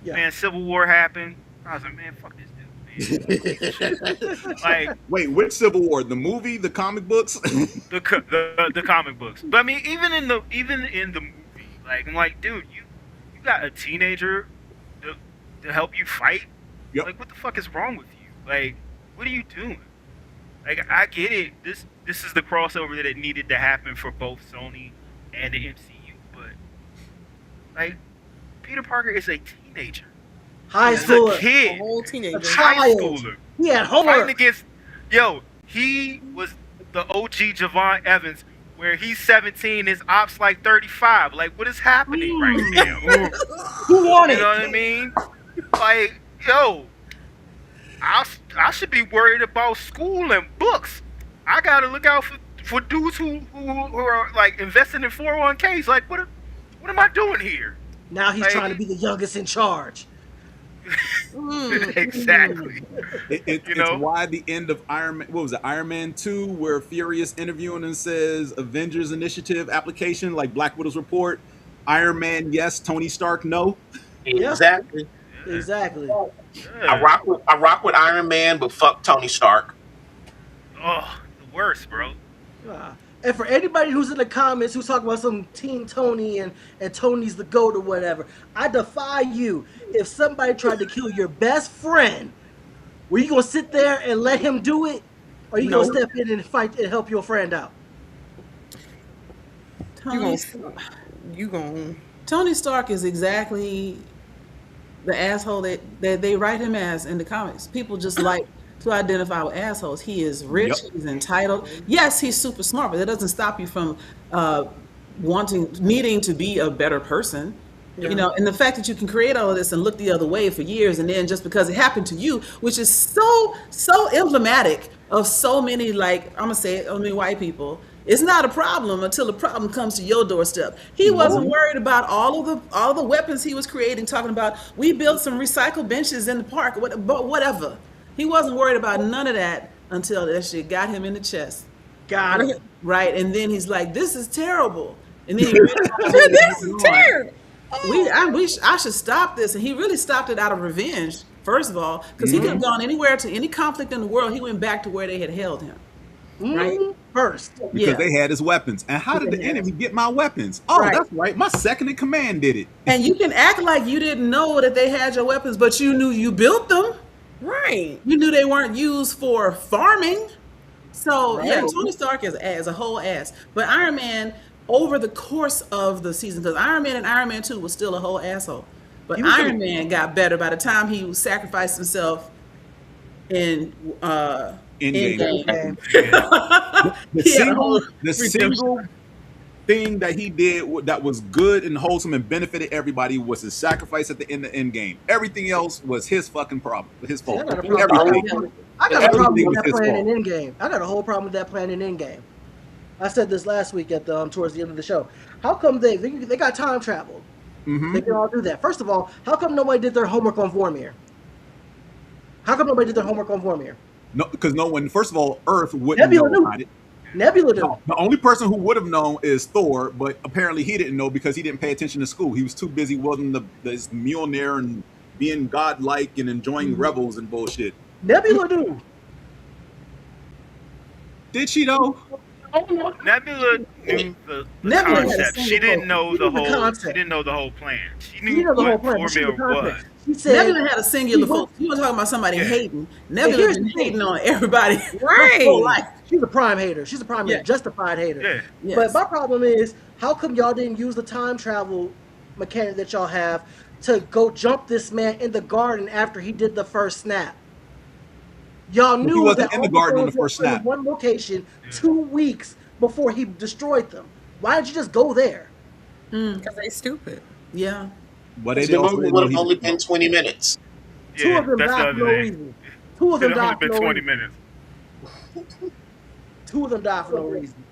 Yeah. Man, Civil War happened. I was like, man, fuck this dude, man. Like Wait, which Civil War? The movie, the comic books? the comic books. But I mean, even in the movie, like I'm like, dude, you got a teenager to help you fight. Yep. Like, what the fuck is wrong with you? Like, what are you doing? Like, I get it. This is the crossover that it needed to happen for both Sony and the MCU. But like, Peter Parker is a teenager. High He's a schooler. A kid. whole teenager. A High child. schooler. He had Fighting homework. against, he was the OG Javon Evans, where he's 17, his ops like 35. Like, what is happening right now? Who won You it? know what I mean? Like, yo, I should be worried about school and books. I gotta look out for dudes who are like investing in 401ks. Like, what am I doing here? Now he's Like- trying to be the youngest in charge. Exactly. You It's know. why the end of Iron Man, what was it, Iron Man 2, where Furious interviewing and says Avengers Initiative application, like Black Widow's report. Iron Man, yes. Tony Stark, no. Yeah, Exactly. Yeah. exactly. Yeah. I rock with Iron Man, but fuck Tony Stark. Oh, the worst, bro. And for anybody who's in the comments who's talking about some Team Tony and Tony's the GOAT or whatever, I defy you. If somebody tried to kill your best friend, were you gonna sit there and let him do it? Or are you No. gonna step in and fight and help your friend out? You Tony, gonna Tony Stark is exactly the asshole that they write him as in the comics. People just like to identify with assholes. He is rich, Yep. he's entitled. Yes, he's super smart, but that doesn't stop you from needing to be a better person. You know, and the fact that you can create all of this and look the other way for years, and then just because it happened to you, which is so emblematic of so many, like I'm gonna say it, I mean white people. It's not a problem until the problem comes to your doorstep. He wasn't worried about all the weapons he was creating, talking about we built some recycled benches in the park, but whatever. He wasn't worried about none of that until that shit got him in the chest. Got him. Right, and then he's like, "This is terrible," and then he realized this is terrible. I wish I should stop this, and he really stopped it out of revenge. First of all, because he could have gone anywhere to any conflict in the world, he went back to where they had held him. Right. First. Because Yeah. they had his weapons. And how did the enemy get my weapons? Oh, Right. that's right. My second in command did it. And you can act like you didn't know that they had your weapons, but you knew you built them. Right. You knew they weren't used for farming. So yeah, Tony Stark is a whole ass. But Iron Man, over the course of the season, because Iron Man and Iron Man 2 was still a whole asshole. But He was Iron a- Man got better by the time he sacrificed himself in Endgame. Endgame. The He had a whole single thing that he did that was good and wholesome and benefited everybody was his sacrifice at the end of Endgame. Everything else was his fucking problem, his fault. I got a problem. Everything. I got a problem Everything with was that his plan in fault. Endgame. I got a whole problem with that plan in Endgame. I said this last week at the towards the end of the show. How come they got time travel? They can all do that. First of all, how come nobody did their homework on Vormir? How come nobody did their homework on Vormir? No, because no one. First of all, Earth wouldn't Nebula know knew. about it. Nebula did. No, the only person who would have known is Thor, but apparently he didn't know because he didn't pay attention to school. He was too busy wielding this Mjolnir and being godlike and enjoying rebels and bullshit. Nebula knew. Did she though? Nebula knew the Nebula had a concept. single She didn't focus. know She the knew the whole. She concept. didn't know the whole plan. She She knew didn't know the whole what plan, but she knew the Vormir was. concept. She said, Nebula had a singular She focus. You were talking about somebody Yeah. hating. Nebula here's been the thing. hating on everybody Right. her whole life. she's a prime hater. She's a prime Yeah. hater, justified hater. Yeah. Yes. But my problem is, how come y'all didn't use the time travel mechanic that y'all have to go jump this man in the garden after he did the first snap? Y'all He knew wasn't that in the all garden on the Thrones first were in snap. one location 2 weeks before he destroyed them. Why didn't you just go there? Because they stupid. Yeah. But they The also movie didn't would know have he only was been 20 minutes. Two Yeah, of them that's the died for other no thing. reason. Two of them Should have only died for been no 20 reason. minutes. Two of them died for no reason.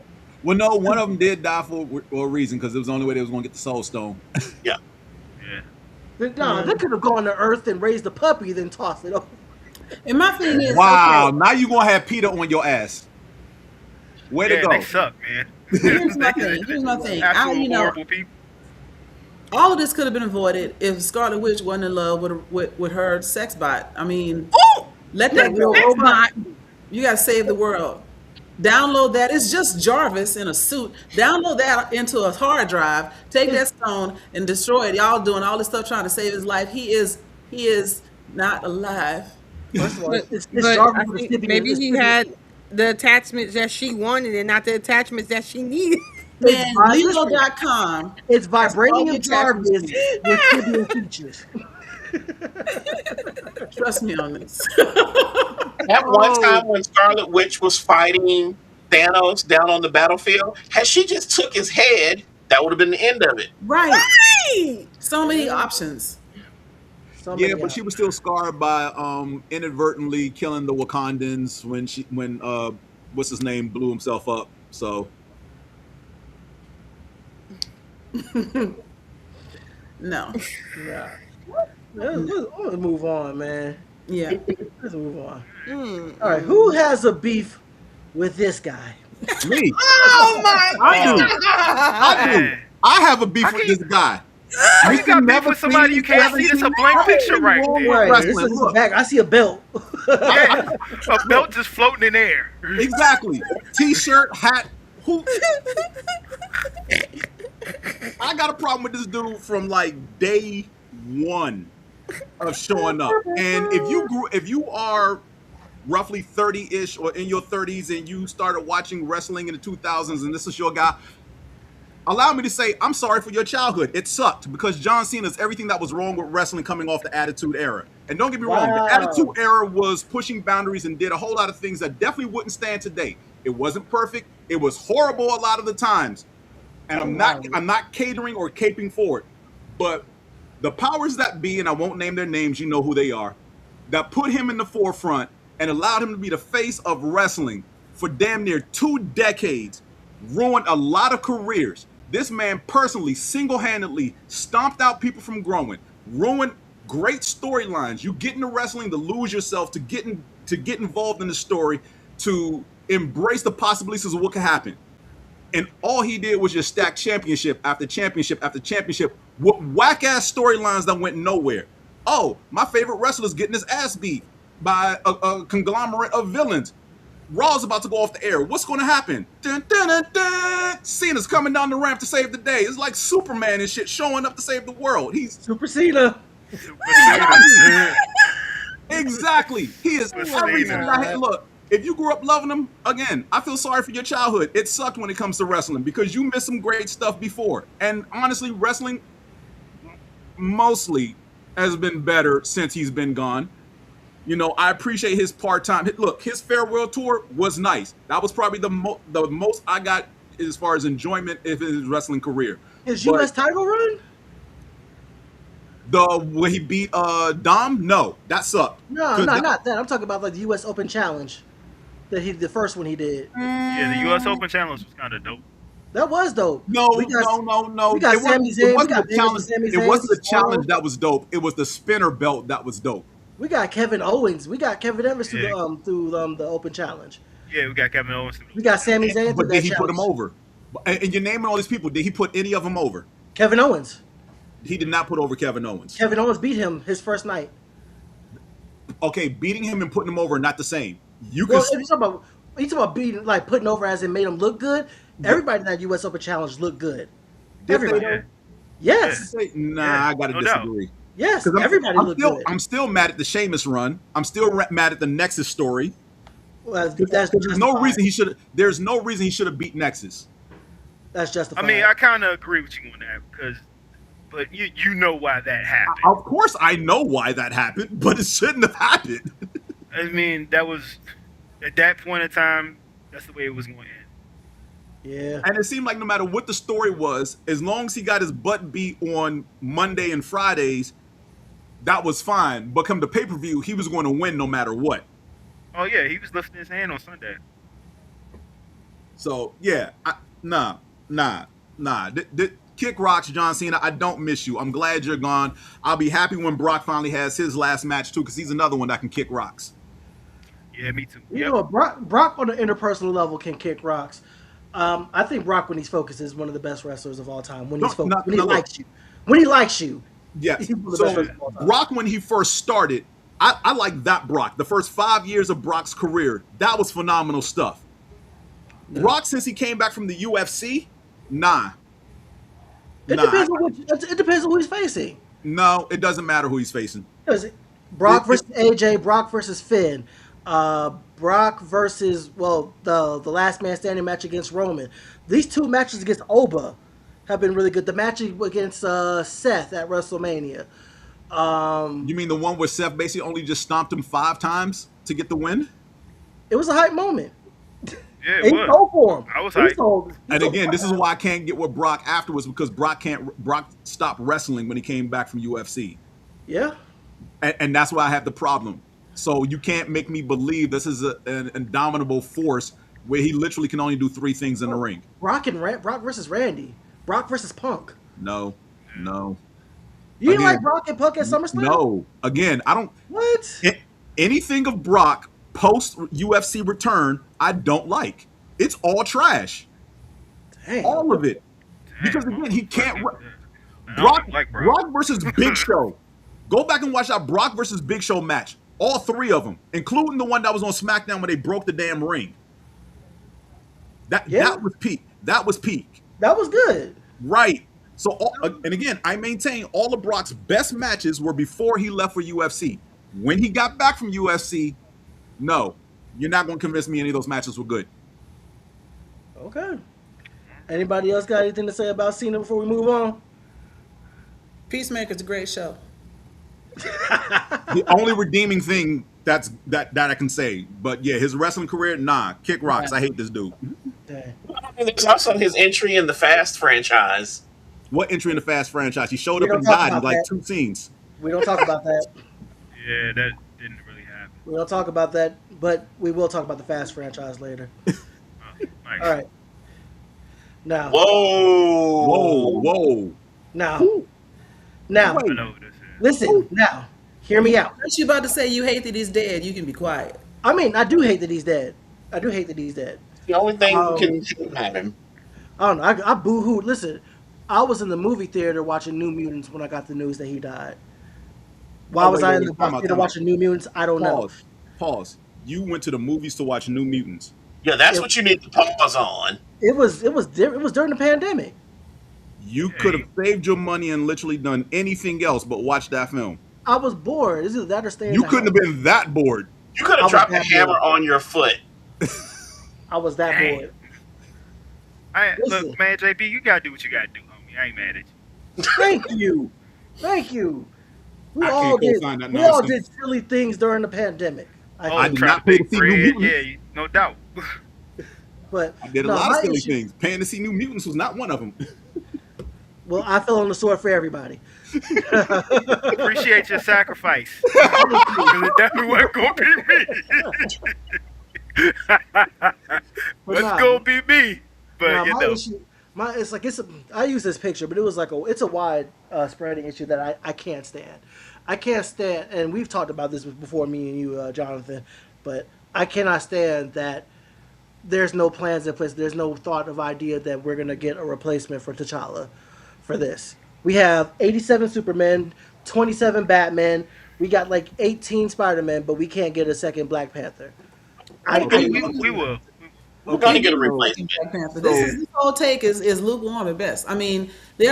Well, no, one of them did die for a reason because it was the only way they was going to get the Soul Stone. Yeah. Nah, they could have gone to Earth and raised the puppy, then tossed it over. And my thing is, Wow, okay, now you gonna have Peter on your ass. Way to Yeah, go. they suck, man. Here's my thing. Here's my thing. Absolute horrible people. all of this could have been avoided if Scarlet Witch wasn't in love with her sex bot. I mean, let that go. Sex bot. You gotta save the world. Download that. It's just Jarvis in a suit. Download that into a hard drive. Take that stone and destroy it. Y'all doing all this stuff trying to save his life. He is not alive. First of all, it's But Jarvis I with a think stiffy- maybe it's he stiffy- had the attachments that she wanted and not the attachments that she needed. Man, It's Lilo.com. It's all vibranium the Jarvis attachments with Tibian features. Trust me on this. At one time when Scarlet Witch was fighting Thanos down on the battlefield, had she just took his head, that would have been the end of it. Right. Hey! So many options. So Yeah, many but she was still scarred by inadvertently killing the Wakandans when what's his name blew himself up. So No. Yeah. Let's move on, man. Yeah. Let's move on. Mm. All right, who has a beef with this guy? Me. Oh my I do. Oh, I do. man. I have a beef How with can this guy. How you Mr. got beef Never with somebody you Please, can't never see? This a seen blank picture nothing right wrong there. with Right, this wrestling. is Look, back. I see a belt. Yeah, a belt just floating in air. exactly. T-shirt, hat. Who? I got a problem with this dude from like day one of showing up. And if you are roughly 30-ish or in your 30s and you started watching wrestling in the 2000s and this is your guy, allow me to say I'm sorry for your childhood. It sucked because John Cena is everything that was wrong with wrestling coming off the Attitude Era. And don't get me wrong, the Attitude Wow. Era was pushing boundaries and did a whole lot of things that definitely wouldn't stand today. It wasn't perfect. It was horrible a lot of the times. And I'm not catering or caping for it. But the powers that be, and I won't name their names, you know who they are, that put him in the forefront and allowed him to be the face of wrestling for damn near 2 decades, ruined a lot of careers. This man personally, single-handedly stomped out people from growing, ruined great storylines. You get into wrestling to lose yourself, to get involved in the story, to embrace the possibilities of what could happen. And all he did was just stack championship after championship after championship with whack-ass storylines that went nowhere. Oh, my favorite wrestler's getting his ass beat by a conglomerate of villains. Raw's about to go off the air. What's going to happen? Dun, dun, dun, dun. Cena's coming down the ramp to save the day. It's like Superman and shit showing up to save the world. He's Super Cena. exactly. He is everything. Look, if you grew up loving him, again, I feel sorry for your childhood. It sucked when it comes to wrestling because you missed some great stuff before. And honestly, wrestling mostly has been better since he's been gone. You know, I appreciate his part-time. Look, his farewell tour was nice. That was probably the most I got as far as enjoyment of his wrestling career. His But U.S. title run? when he beat Dom, no, that sucked. No, not that. I'm talking about like the U.S. Open Challenge. The first one he did. Yeah, the U.S. Open Challenge was kind of dope. That was dope. No. We got It wasn't- Sami Zayn. It wasn't We got the challenge. Sami It Zayn, wasn't the Cesaro. challenge that was dope. It was the spinner belt that was dope. We got Kevin Owens. We got Kevin Evans Yeah. through the Open Challenge. Yeah, we got Kevin Owens. We got Sami Zayn through But that did he put challenge. him over? And you're naming all these people. Did he put any of them over? Kevin Owens. He did not put over Kevin Owens. Kevin Owens beat him his first night. Okay, beating him and putting him over, not the same. You Well, can if you're talking about beating, like putting over as in made him look good, everybody in that U.S. Open Challenge looked good. Everybody. Yeah. Yes. Nah, Yeah, I gotta no doubt. disagree. Yes. 'Cause Everybody looked good. I'm still mad at the Sheamus run. I'm still mad at the Nexus story. Well, that's There's no justified. reason he should. There's no reason he should have beat Nexus. That's justified. I mean, I kind of agree with you on that but you know why that happened. Of course, I know why that happened, but it shouldn't have happened. I mean, that was at that point in time. That's the way it was going to end. Yeah. And it seemed like no matter what the story was, as long as he got his butt beat on Monday and Fridays, that was fine. But come to pay-per-view, he was going to win no matter what. Oh yeah, he was lifting his hand on Sunday. So yeah, nah. Kick rocks, John Cena. I don't miss you. I'm glad you're gone. I'll be happy when Brock finally has his last match too, because he's another one that can kick rocks. Yeah, me too. You Yep. know, Brock on the interpersonal level can kick rocks. I think Brock, when he's focused, is one of the best wrestlers of all time. When he's focused, when he likes you, Yeah. he's one of the So best wrestlers of all time. Brock, when he first started, I like that Brock. The first 5 years of Brock's career, that was phenomenal stuff. Brock, since he came back from the UFC, nah. It depends on who he's facing. No, it doesn't matter who he's facing. Because Brock versus AJ, Brock versus Finn, Brock versus the last man standing match against Roman. These two matches against Oba have been really good. The match against Seth at WrestleMania. You mean the one where Seth basically only just stomped him 5 times to get the win? It was a hype moment. Yeah, He it was. sold for him. I was He hyped. sold- he And sold again, for this is him. why I can't get with Brock afterwards, because Brock stopped wrestling when he came back from UFC. Yeah. And that's why I have the problem. So you can't make me believe this is an indomitable force where he literally can only do 3 things in the ring. Brock versus Randy. Brock versus Punk. No. You didn't like Again, Brock and Punk at SummerSlam? no. Again, I don't. What? Anything of Brock post UFC return, I don't like. It's all trash. Dang. All of it. Damn, Because again, he can't. Man, I don't Brock, even like Brock versus Big Show. Go back and watch that Brock versus Big Show match. All three of them, including the one that was on SmackDown when they broke the damn ring. That was peak. That was peak. That was good. Right. So, and again, I maintain all of Brock's best matches were before he left for UFC. When he got back from UFC, no, you're not going to convince me any of those matches were good. Okay. Anybody else got anything to say about Cena before we move on? Peacemaker's a great show. The only redeeming thing that I can say, but yeah, his wrestling career, nah, kick rocks. I hate this dude. Dang. There's also his entry in the Fast franchise. What entry in the Fast franchise? He showed We up and don't talk died in about like that. 2 scenes. We don't talk about that. Yeah, that didn't really happen. We don't talk about that, but we will talk about the Fast franchise later. Oh, nice. All right. Now, Whoa. now, now, I know what this is. listen, now, hear me out. Aren't you about to say you hate that he's dead? You can be quiet. I mean, I do hate that he's dead. I do hate that he's dead. The only thing can happen. I don't know. I boo-hooed. Listen, I was in the movie theater watching New Mutants when I got the news that he died. Why was I in the theater watching New Mutants? I don't know. Pause. You went to the movies to watch New Mutants. Yeah, that's what you need to pause on. It was during the pandemic. You could have saved your money and literally done anything else but watch that film. I was bored. Is it that or staying? You couldn't have been that bored. You could I have was dropped the that hammer bored. on your foot. I was that Dang. bored. Listen. Look, man, JB, you gotta do what you gotta do, homie. I ain't mad at you. Thank you. Thank you. We I all can't did. co-sign that We all nonsense. did silly things during the pandemic. I did try not to pay to make see New bread. Mutants. Yeah, no doubt. But I did a no, lot of my silly issue- things. Paying to see New Mutants was not one of them. Well, I fell on the sword for everybody. Appreciate your sacrifice. Because it definitely wasn't gonna be me. It's nah. gonna be me. But Now, you my know. issue, I use this picture, but it's a wide spreading issue that I can't stand. I can't stand, and we've talked about this before, me and you, Jonathan, but I cannot stand that there's no plans in place. There's no thought of idea that we're gonna get a replacement for T'Challa for this. We have 87 Supermen, 27 Batman. We got like 18 Spider-Men, but we can't get a second Black Panther. We will. We're going to get a replacement. Black Panther. This whole take is lukewarm at best. I mean, they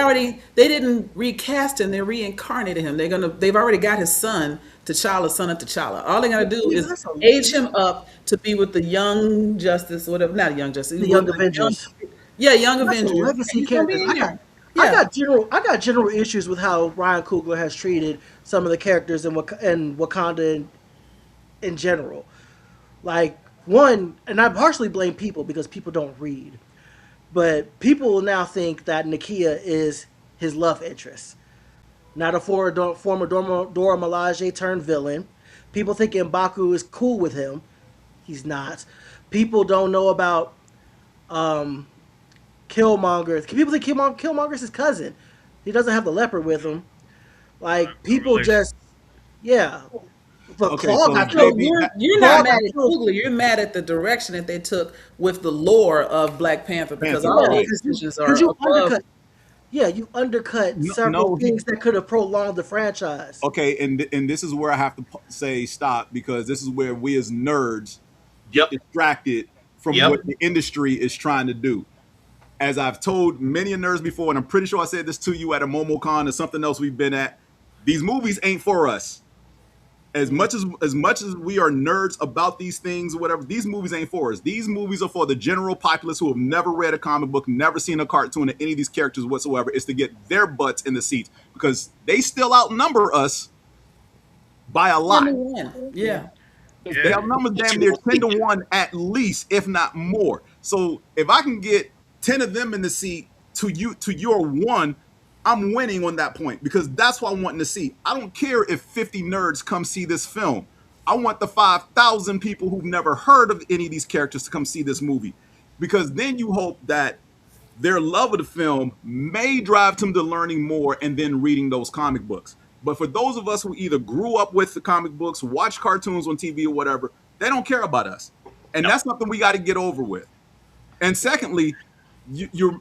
didn't recast him; they reincarnated him. They've already got his son, T'Challa, son of T'Challa. All they gotta do is age him up to be with the Young Justice, whatever. Not Young Justice, The Young Avengers. Young That's a Avengers. legacy He's gonna be character. in there. I got general issues with how Ryan Coogler has treated some of the characters in Wakanda in general. Like one, and I partially blame people because people don't read, but people now think that Nakia is his love interest, not a former Dora Milaje turned villain. People think M'Baku is cool with him. He's not. People don't know about Killmonger. People think Killmonger's his cousin. He doesn't have the leopard with him. Like people just, yeah. But Okay, Claw so got JB killed. You're Claw not mad got at killed. Coogler. You're mad at the direction that they took with the lore of Black Panther because Panther, all right. those decisions are Because you above. undercut. Yeah, you undercut several things that could have prolonged the franchise. Okay, and this is where I have to say stop because this is where we as nerds Yep. distracted from Yep. what the industry is trying to do. As I've told many nerds before, and I'm pretty sure I said this to you at a MomoCon or something else we've been at, these movies ain't for us. As much as we are nerds about these things or whatever, these movies ain't for us. These movies are for the general populace who have never read a comic book, never seen a cartoon of any of these characters whatsoever. It's to get their butts in the seats because they still outnumber us by a lot. Yeah. They outnumber damn near 10-1 at least, if not more. So if I can get 10 of them in the seat to your one, I'm winning on that point because that's what I'm wanting to see. I don't care if 50 nerds come see this film. I want the 5,000 people who've never heard of any of these characters to come see this movie because then you hope that their love of the film may drive them to learning more and then reading those comic books. But for those of us who either grew up with the comic books, watch cartoons on TV or whatever, they don't care about us. And that's something we got to get over with. And secondly, you're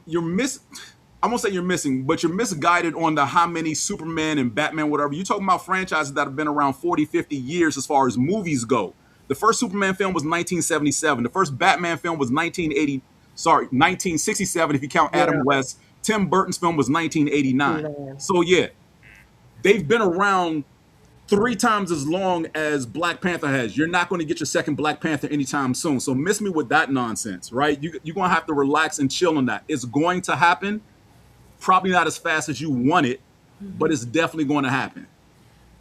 I won't say you're missing, but you're misguided on the how many Superman and Batman, whatever. You're talking about franchises that have been around 40, 50 years as far as movies go. The first Superman film was 1977. The first Batman film was 1967 if you count Adam West. Tim Burton's film was 1989. So yeah, they've been around 3 times as long as Black Panther has. You're not going to get your second Black Panther anytime soon. So miss me with that nonsense, right? You're going to have to relax and chill on that. It's going to happen. Probably not as fast as you want it, but it's definitely going to happen.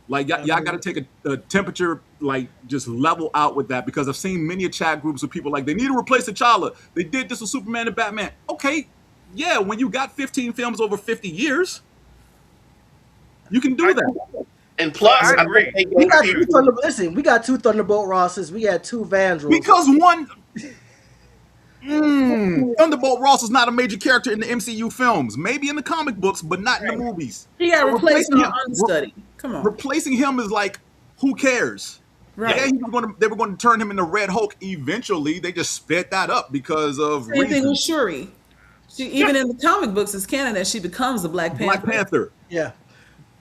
Like, y'all got to take a temperature, like, just level out with that, because I've seen many chat groups with people like, they need to replace T'Challa. They did this with Superman and Batman. Okay, yeah, when you got 15 films over 50 years, you can do that. And plus, I agree. We got 2 Thunderbolt Rosses. We had 2 Vandals. Because one... Thunderbolt Ross is not a major character in the MCU films. Maybe in the comic books, but not in the movies. He got replaced with an understudy. Come on. Replacing him is like, who cares? Right. Yeah, they were going to turn him into Red Hulk eventually. They just sped that up because of Same thing with reasons. Shuri. Even in the comic books, it's canon that she becomes the Black Panther. Black Panther. Yeah.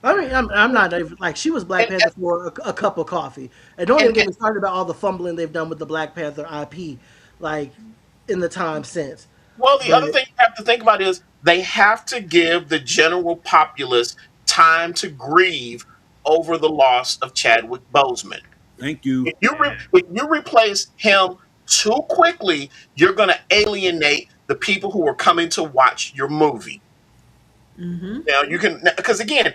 I mean, I'm not even, like, she was Black Panther for a cup of coffee. And don't even get me started about all the fumbling they've done with the Black Panther IP, like, in the time since. Well, the other thing you have to think about is they have to give the general populace time to grieve over the loss of Chadwick Boseman. Thank you. If you replace him too quickly, you're going to alienate the people who are coming to watch your movie. Now you can, because again,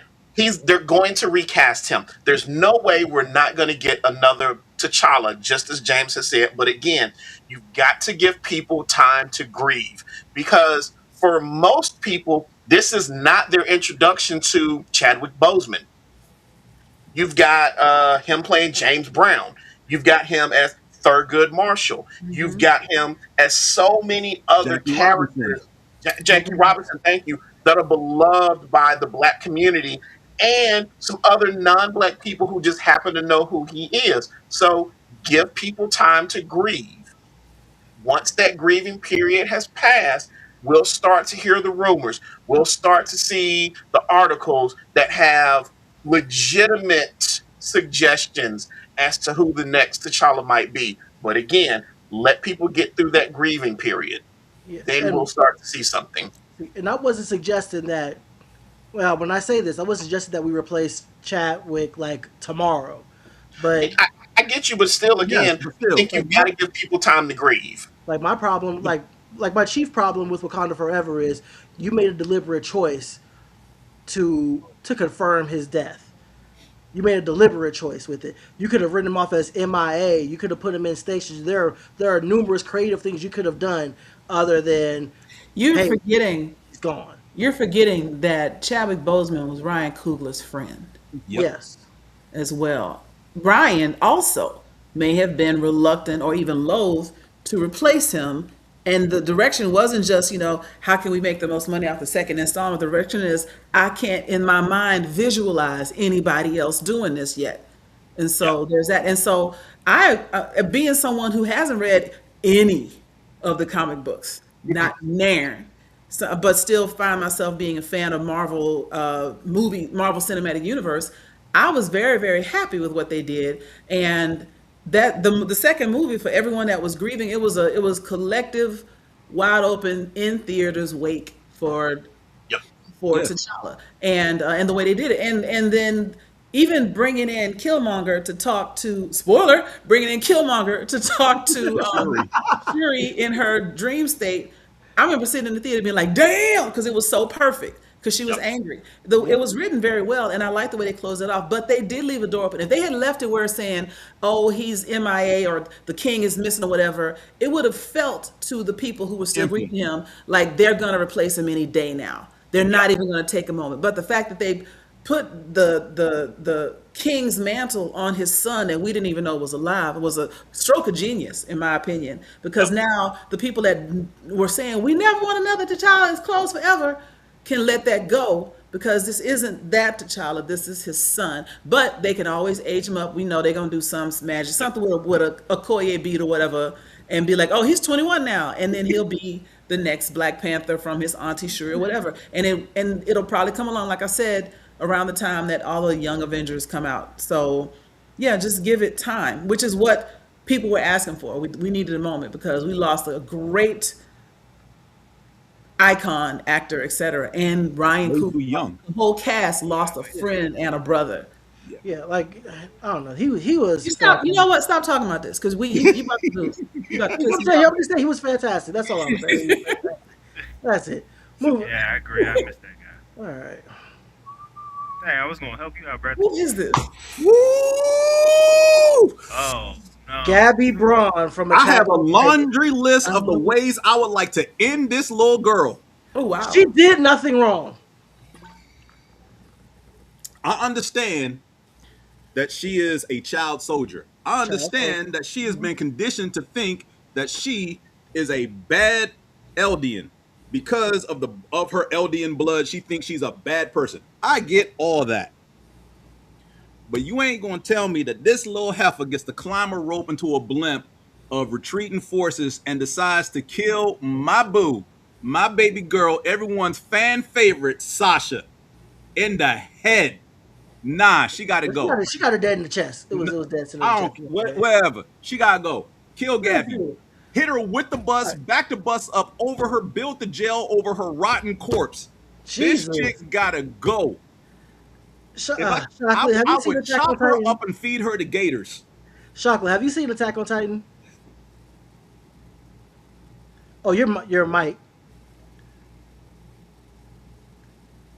they're going to recast him. There's no way we're not going to get another T'Challa, just as James has said. But again, you've got to give people time to grieve, because for most people, this is not their introduction to Chadwick Boseman. You've got him playing James Brown. You've got him as Thurgood Marshall. You've got him as so many other characters. Jackie Robinson, thank you, that are beloved by the Black community and some other non-Black people who just happen to know who he is. So give people time to grieve. Once that grieving period has passed, we'll start to hear the rumors. We'll start to see the articles that have legitimate suggestions as to who the next T'Challa might be. But again, let people get through that grieving period. Yeah. Then we'll start to see something. And I wasn't suggesting that, well, when I say this, I wasn't suggesting that we replace Chadwick, like, tomorrow. But I get you, but still, again, Yes, but still. I think you've got to give people time to grieve. like, my problem, like my chief problem with Wakanda Forever is you made a deliberate choice to confirm his death. You made a deliberate choice with it. You could have written him off as MIA. You could have put him in stations. There are numerous creative things you could have done other than, You're hey, forgetting. he's gone. You're forgetting that Chadwick Boseman was Ryan Coogler's friend Yes. as well. Ryan also may have been reluctant or even loath to replace him. And the direction wasn't just, how can we make the most money off the second installment? The direction is, I can't, in my mind, visualize anybody else doing this yet. And so there's that. And so being someone who hasn't read any of the comic books, not nair, so, but still find myself being a fan of Marvel Marvel Cinematic Universe, I was very, very happy with what they did. And that the second movie, for everyone that was grieving, it was collective, wide open in theaters wake for T'Challa, and the way they did it, and then even bringing in Killmonger to talk to bringing in Killmonger to talk to Shuri in her dream state. I remember sitting in the theater being like, damn, because it was so perfect, because she was angry. It was written very well, and I like the way they closed it off, but they did leave a door open. If they had left it where it's saying, oh, he's MIA or the king is missing or whatever, it would have felt to the people who were still reading him like they're going to replace him any day now. They're not even going to take a moment. But the fact that they put the king's mantle on his son and we didn't even know was alive. It was a stroke of genius, in my opinion, because now the people that were saying we never want another T'Challa is close forever can let that go because this isn't that T'Challa, this is his son. But they can always age him up. We know they're gonna do some magic, something with a Okoye bead or whatever, and be like, oh, he's 21 now, and then he'll be the next Black Panther from his auntie Shuri or whatever. And it'll probably come along, like I said, around the time that all the young Avengers come out. So yeah, just give it time, which is what people were asking for. We needed a moment because we lost a great icon, actor, etc. And Ryan Way Coogler, too young. the whole cast lost a friend and a brother. Yeah, like I don't know. He was. You know what? Stop talking about this because you about to lose. You about to piss me I'm off. just saying he was fantastic. That's all I'm saying. That's it. Move. Yeah, I agree. I missed that guy. All right. Dang, I was gonna help you out, brother. Who is this? Woo! Oh no. Gabby Braun from I Attack have a on Titan. laundry list of the ways I would like to end this little girl. Oh wow. She did nothing wrong. I understand that she is a child soldier. I understand that she has been conditioned to think that she is a bad Eldian. Because of her Eldian blood, she thinks she's a bad person. I get all that. But you ain't gonna tell me that this little heifer gets to climb a rope into a blimp of retreating forces and decides to kill my boo, my baby girl, everyone's fan favorite, Sasha, in the head. Nah, she gotta go. She got her dead in the chest. It was dead in the I chest. don't, wherever. She gotta go. Kill Gabby. Hit her with the bus, back the bus up over her, build the jail over her rotten corpse. Jesus. This chick gotta go. Chocolate, I have you seen would Attack on chop her Titan? up and feed her to gators. Chocolate, have you seen Attack on Titan? Oh, your mic.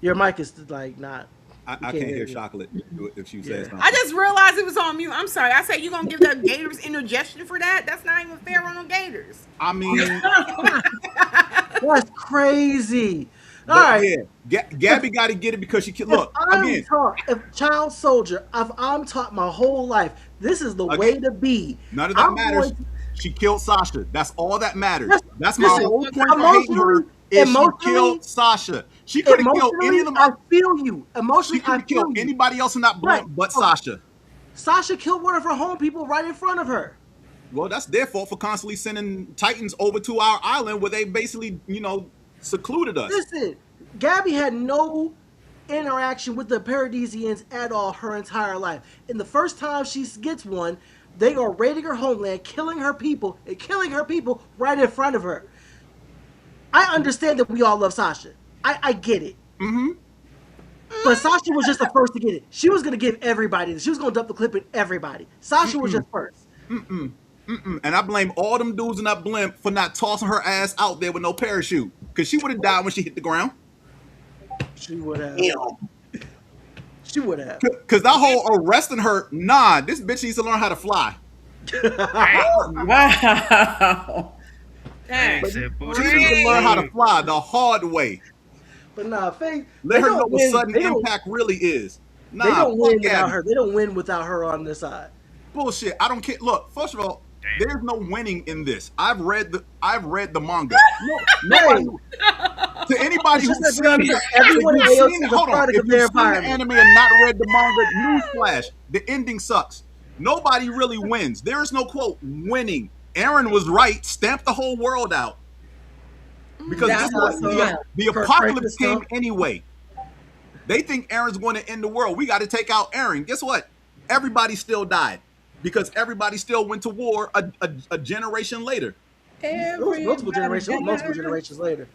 Your mic is like not. I can't hear Chocolate if she says something. I just realized it was on mute. I'm sorry. I said you gonna give the Gators indigestion for that? That's not even fair on the Gators. I mean, That's crazy. All but right. yeah, Gabby got to get it because she can. Look, again, if child soldier, if I'm taught my whole life, this is the way to be. none of that matters. She killed Sasha. That's all that matters. That's my whole point for hating her. Is she killed Sasha? She could have killed any of them. I feel you. Emotionally, She could have killed anybody else in that blimp but Sasha. Sasha killed one of her home people right in front of her. Well, that's their fault for constantly sending Titans over to our island where they basically, secluded us. Listen, Gabby had no interaction with the Paradisians at all her entire life. And the first time she gets one, they are raiding her homeland, killing her people right in front of her. I understand that we all love Sasha. I get it. Mm-hmm. But Sasha was just the first to get it. She was going to give everybody this. She was going to dump the clip in everybody. Sasha was just first. And I blame all them dudes in that blimp for not tossing her ass out there with no parachute. Because she would have died when she hit the ground. She would have. Yeah. She would have. Because that whole arresting her, nah, this bitch needs to learn how to fly. Wow. Dang, said She bullshit. needs to learn how to fly the hard way. But nah, Faith. Let her know what sudden impact really is. Nah, They don't win fuck without Gabby. her. They don't win without her on this side. Bullshit. I don't care. Look, first of all, there's no winning in this. I've read the manga. Nobody, to anybody who's Just seen that it, everyone if else you've is seen, a hold on, product if of you've their seen the environment. anime and not read the manga, newsflash, the ending sucks. Nobody really wins. There is no quote winning. Aaron was right. Stamp the whole world out. Because That's the apocalypse came anyway. They think Aaron's going to end the world. We got to take out Aaron. Guess what? Everybody still died because everybody still went to war a generation later. It was multiple generations later.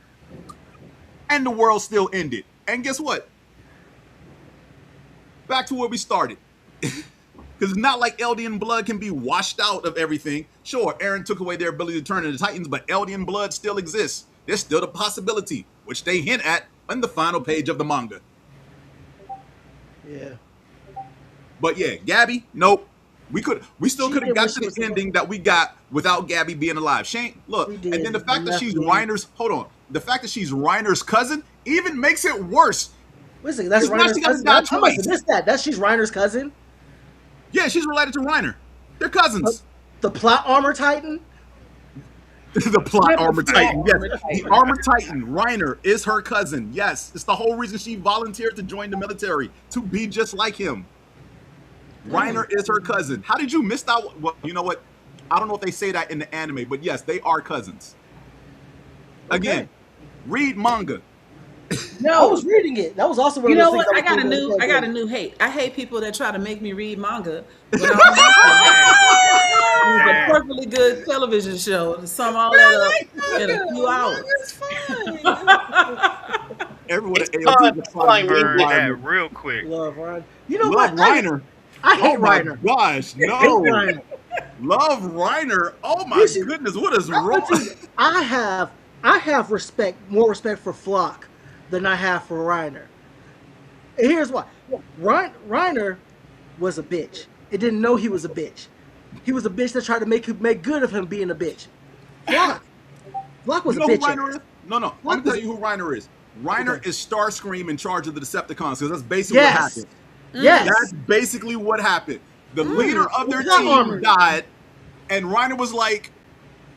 And the world still ended. And guess what? Back to where we started. Because it's not like Eldian blood can be washed out of everything. Sure, Aaron took away their ability to turn into Titans, but Eldian blood still exists. There's still the possibility, which they hint at on the final page of the manga. Yeah. But yeah, Gabby, nope. We still could have got to the ending that we got without Gabby being alive. Shane, look, and then the fact that she's Reiner's cousin even makes it worse. Listen, that's It's why Reiner's she gotta cousin. die I must have twice. missed that. She's Reiner's cousin. Yeah, she's related to Reiner. They're cousins. The plot armor titan. The plot armor titan. Yes, Armor the Titan. armor titan Reiner is her cousin. Yes, it's the whole reason she volunteered to join the military, to be just like him. Reiner is her cousin. How did you miss that? Well, you know what? I don't know if they say that in the anime, but yes, they are cousins. Again, read manga. I No, was reading it. That was also one you of know those what? things I got a was new. really I got a good. new hate. I hate people that try to make me read manga. When I'm it's a perfectly good television show to sum all that up in a few hours. It's fine. Everyone at It's AOT fun. is It's a fun. product Heard that environment. real quick. Love Reiner. You know Love what? Reiner. I hate Oh my Reiner. gosh, I hate no. Reiner. Love Reiner. Oh my Listen, goodness, what is I'm wrong? gonna tell you, I have more respect for Flock than I have for Reiner. And here's why. Reiner was a bitch. It didn't know he was a bitch. He was a bitch that tried to make good of him being a bitch. Flock was You know a who bitch. Reiner is? No. I'm gonna tell you who Reiner is. Reiner Okay. is Starscream in charge of the Decepticons, because that's basically Yes. what happened. Yes. That's basically what happened. The leader of their Plot team armor. died, and Reiner was like,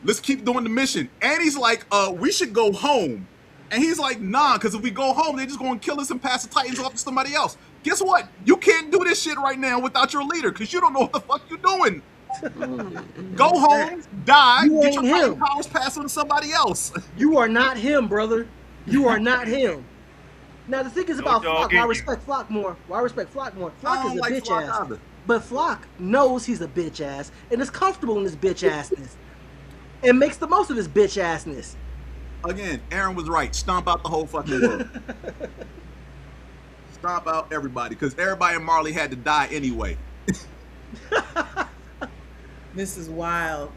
let's keep doing the mission. And he's like, we should go home. And he's like, nah, because if we go home, they're just going to kill us and pass the Titans off to somebody else. Guess what? You can't do this shit right now without your leader, because you don't know what the fuck you're doing. Go home, die, You get your ain't Titan him. powers passed on to somebody else. You are not him, brother. You are not him. Now the thing is No about dog Flock. in Why I you. respect Flock more? Flock I is don't a like bitch Flock ass. either. But Flock knows he's a bitch ass and is comfortable in his bitch assness and makes the most of his bitch assness. Again, Aaron was right. Stomp out the whole fucking world. Stomp out everybody, because everybody in Marley had to die anyway. This is wild.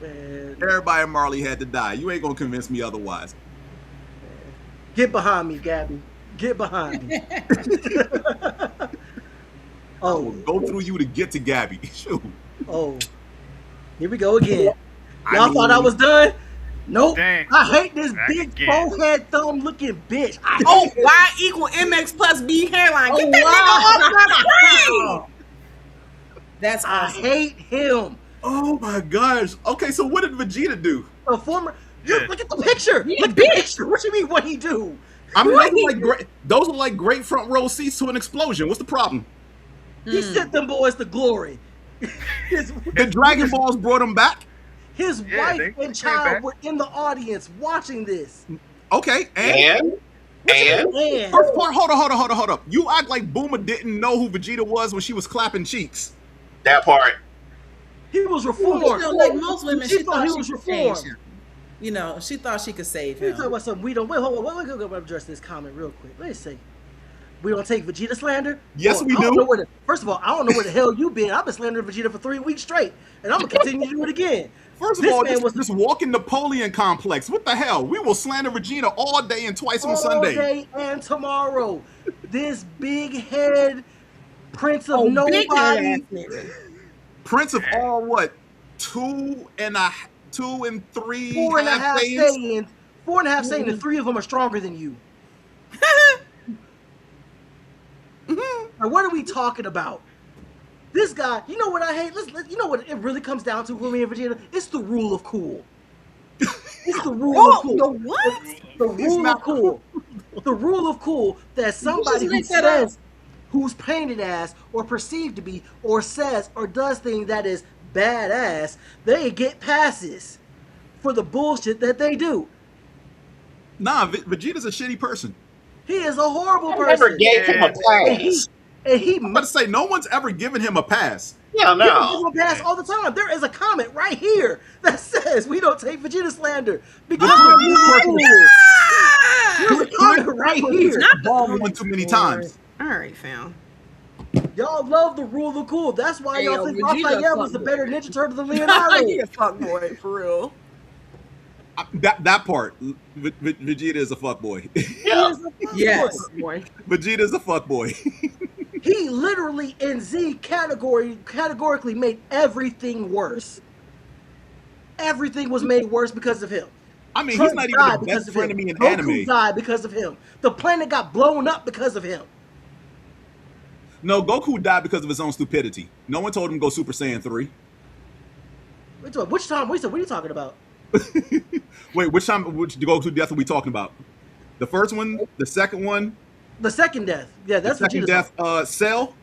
Man, Everybody in Marley had to die. You ain't gonna convince me otherwise. get behind me, Gabby. Get behind me. I will Oh, go through you to get to Gabby. Shoot. oh. Here we go again. I Y'all thought I mean- was done? Nope. Dang. I hate this Back big again. forehead thumb looking bitch. I hate Oh, it. Y equal MX plus B hairline. Get Oh, that nigga off my screen. That's I awesome. hate him. Oh my gosh. Okay, so what did Vegeta do? A former. Yeah. Look at the picture. Look at the picture. What you mean? What he do? I mean, those are like great front row seats to an explosion. What's the problem? He sent them boys to glory. His, The Dragon Balls brought him back. his Yeah, wife they and came child back. were in the audience watching this. Okay, and And Man, first part, hold up. You act like Boomer didn't know who Vegeta was when she was clapping cheeks. that part. he was You reformed. know, like most women, She she thought thought he she was could reformed. save him. You know, she thought she could save Let me talk him. about something we don't. Wait, hold on. We're gonna address this comment real quick. Let me see. We don't take Vegeta slander. Yes, we I don't do. know first of all, I don't know where the hell you been. I've been slandering Vegeta for 3 weeks straight, and I'm gonna continue to do it again. First of This all, man was this walking Napoleon complex. What the hell? We will slander Vegeta all day and twice on all Sunday. day and tomorrow. This big head prince of Oh, big nobody. ass nigga. Prince of all what? 2 and 3 Four and a half Saiyans? Saiyans. 4.5 Saiyans, and 3 of them are stronger than you. Now, what are we talking about? This guy, you know what I hate? You know what it really comes down to for me and Vegeta? It's the rule of cool. It's the rule of Oh, cool. the what? The rule of not cool. The rule of cool that somebody who make that up? says, who's painted as, or perceived to be, or says, or does things that is badass, they get passes for the bullshit that they do. Nah, Vegeta's a shitty person. He is a horrible I never person. gave him a And he, pass. and he I'm about to say, no one's ever given him a pass. Yeah, People no. give him pass all the time. There is a comment right here that says we don't take Vegeta slander because Oh, we're cool. Ah! There's a comment right here. Ball one too many times. All right, fam. Y'all love the rule of cool. That's why Hey, y'all yo, think Vegeta Raphael was the fuckboy. better Ninja Turtle than Leonardo. He a fuckboy, for real. That part, Vegeta is a fuckboy. Yeah. Yes, boy. Vegeta is a fuckboy. He literally in Z categorically made everything worse. Everything was made worse because of him. I mean, he's Trunks not even died the because best of friend him. of me in Goku anime. died because of him. The planet got blown up because of him. No, Goku died because of his own stupidity. No one told him to go Super Saiyan 3. Which time? What are you talking about? Wait, which Goku death are we talking about? The first one? The second one? The second death. Yeah, that's the second Vegeta's death, fault. Cell?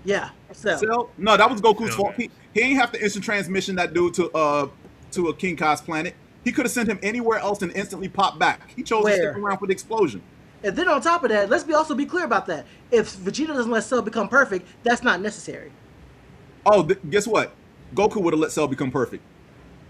Yeah, Cell. Cell? No, that was Goku's Cell, fault. man. He ain't have to instant transmission that dude to a King Kai's planet. He could have sent him anywhere else and instantly popped back. He chose to Where? stick around for the explosion. And then on top of that, let's also be clear about that. If Vegeta doesn't let Cell become perfect, that's not necessary. Oh, guess what? Goku would have let Cell become perfect.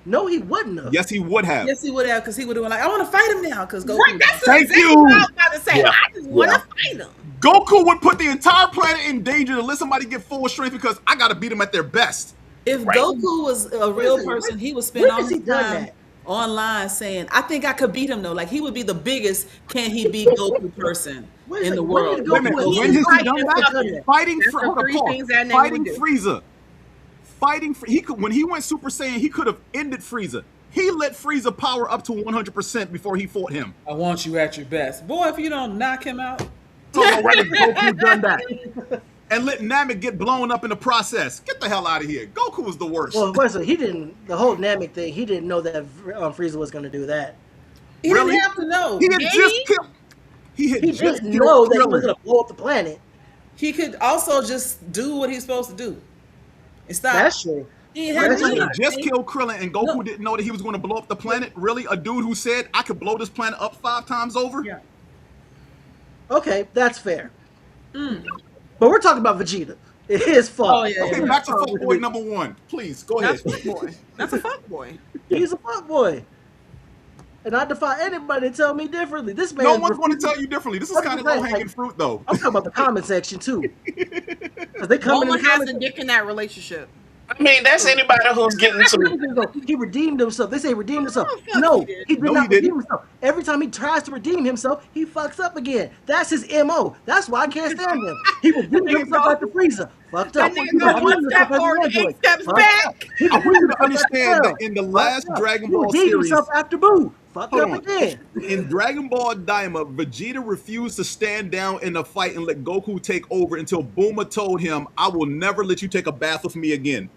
No, he wouldn't have. Yes, he would have. Yes, he would have, because he would have been like, I want to fight him now, because Goku. Right, that's Thank exactly you. what I was about to say. Yeah. I just want to Yeah. fight him. Goku would put the entire planet in danger to let somebody get full strength because I got to beat them at their best. If Right. Goku was a real Listen, person, he would spend when all has he his done time that? online saying, I think I could beat him, though. Like, he would be the biggest can he beat Goku person Wait a in the second, when world. did Wait a minute, Goku when has he Right, done that's that? fucking- Fighting that's for the hold on, three pause. things that nigga Fighting would do. Frieza. He could when he went Super Saiyan, he could have ended Frieza. He let Frieza power up to 100% before he fought him. I want you at your best. Boy, if you don't knock him out. So when has Goku done that? And let Namek get blown up in the process. Get the hell out of here. Goku was the worst. Well, first of all, he didn't. The whole Namek thing, he didn't know that Frieza was going to do that. He Really? didn't have to know. he had did just he? killed. He had He just didn't killed know that he was Krillin. going to blow up the planet. He could also just do what he's supposed to do. And stop. That's true. He had That's to He do had it. just killed Krillin, and Goku No. didn't know that he was going to blow up the planet. Really, a dude who said I could blow this planet up 5 times over. Yeah. Okay, that's fair. But we're talking about Vegeta. It is fault. Oh, yeah, Okay, yeah. back to fuckboy number 1. Please go ahead. That's a fuckboy. That's a fuckboy. He's a fuckboy. And I defy anybody to tell me differently. This man. No one's going to tell you differently. This is That's kind of what I'm low saying, hanging like- fruit, though. I'm talking about the comment section too. Because they No come in one the has a comment dick in that relationship. I mean, that's anybody who's getting some. section. He redeemed himself. They say he redeemed himself. Oh, fuck, No, he did. he did No, not he didn't. redeem himself. Every time he tries to redeem himself, he fucks up again. That's his MO. That's why I can't stand him. He redeemed himself after Frieza. Fucked up. That nigga He go redeemed one himself step as forward, Android. 8 steps Fucked back. up. He I want redeemed you to himself understand after that in the Cell. last Fucked up. Dragon He Ball redeemed series, himself after Boo. Fucked hold up on. again. In Dragon Ball Daima, Vegeta refused to stand down in a fight and let Goku take over until Bulma told him, I will never let you take a bath with me again.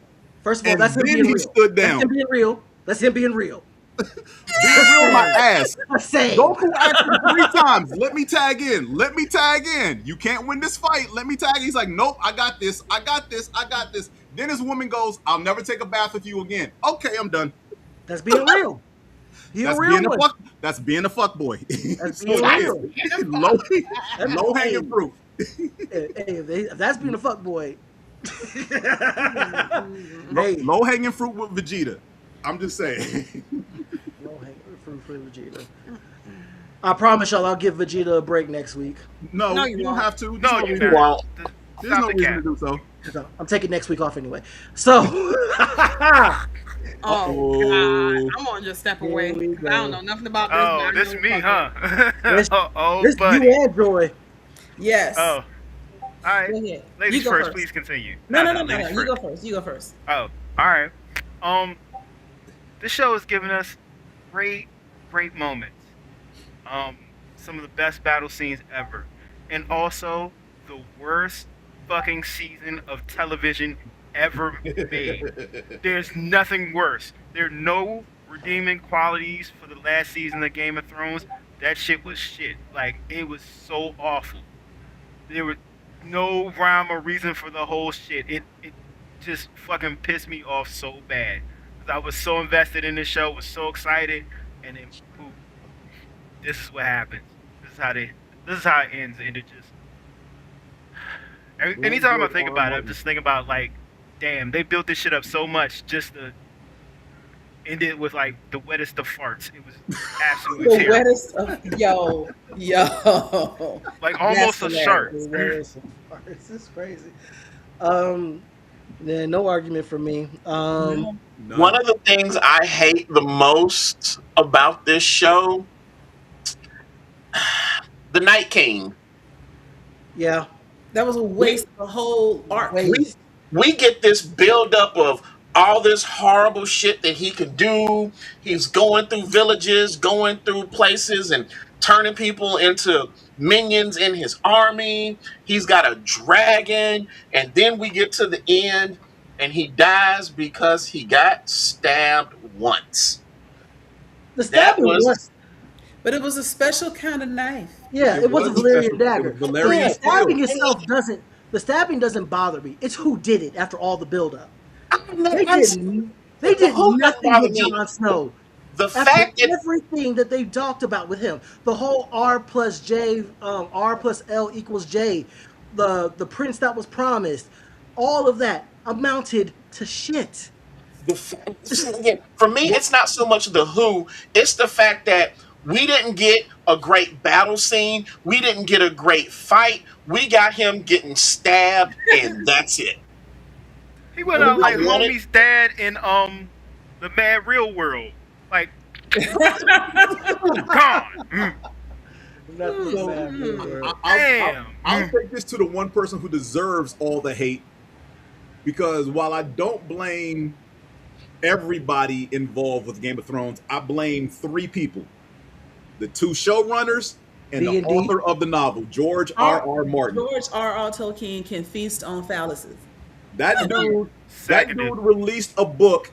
First of all, And that's him then being he real. stood down. That's him being real. That's him being real. Being real my ass. I'm saying. Goku asked him 3 times, let me tag in. Let me tag in. You can't win this fight. Let me tag in. He's like, nope, I got this. I got this. I got this. Then his woman goes, I'll never take a bath with you again. Okay, I'm done. That's being real. He a That's real being a one. fuck. That's being a fuck boy. That's So being it real. is. Low hanging fruit. Hey, if that's being a fuck boy. Hey, Low hanging fruit with Vegeta. I'm just saying. low hanging fruit for Vegeta. I promise y'all, I'll give Vegeta a break next week. No, No, you you don't won't. have to. There's No, no you reason- Well, There's no Stop the reason cap. to do so. So, I'm taking next week off anyway. So, Oh, Uh-oh. God. I'm going to just step away. Here we 'Cause I don't go. know nothing about this. Oh, but I this know me, fucking- huh? This- Oh, this buddy. you and Joy. Yes. Oh, all right. Go ahead. Ladies You go first, please continue. No. ladies You first. go first. You go first. Oh, all right. This show has given us great moments. Some of the best battle scenes ever, and also the worst fucking season of television ever made. There's nothing worse. There are no redeeming qualities for the last season of Game of Thrones. That shit was shit. Like, it was so awful. There was no rhyme or reason for the whole shit. It just fucking pissed me off so bad. 'Cause I was so invested in this show, was so excited, and then poof. This is what happens. This is how it ends, and it just anytime I think about it, I'm just thinking about, like, damn, they built this shit up so much just to end it with, like, the wettest of farts. It was absolutely The terrible. wettest of yo. Like, almost a That's shark. hilarious. This is crazy. Yeah, no argument for me. None. one of the things I hate the most about this show, the Night King. Yeah. That was a waste of the whole arc. We get this buildup of, all this horrible shit that he could do. He's going through villages, going through places, and turning people into minions in his army. He's got a dragon, and then we get to the end, and he dies because he got stabbed once. The stabbing was- was. But it was a special kind of knife. Yeah, it was a Valerian dagger. It was Valerian The stabbing steel. itself doesn't. The stabbing doesn't bother me. It's who did it after all the buildup. They That's- did. They did whole nothing thing with bothered me. Jon Snow. The After fact that everything that they talked about with him, the whole R plus J, R plus L equals J, the prince that was promised, all of that amounted to shit. again, for me, it's not so much the who, it's the fact that we didn't get a great battle scene, we didn't get a great fight, we got him getting stabbed, and that's it. He went out like I wanted- homie's dad in the Mad Real World. Like gone. Nothing So, bad, man. Damn. I'll take this to the one person who deserves all the hate, because while I don't blame everybody involved with Game of Thrones, I blame three people: the two showrunners and the D&D. author of the novel, George R.R. Martin. George R.R. Tolkien can feast on phalluses. That dude Seconded. released a book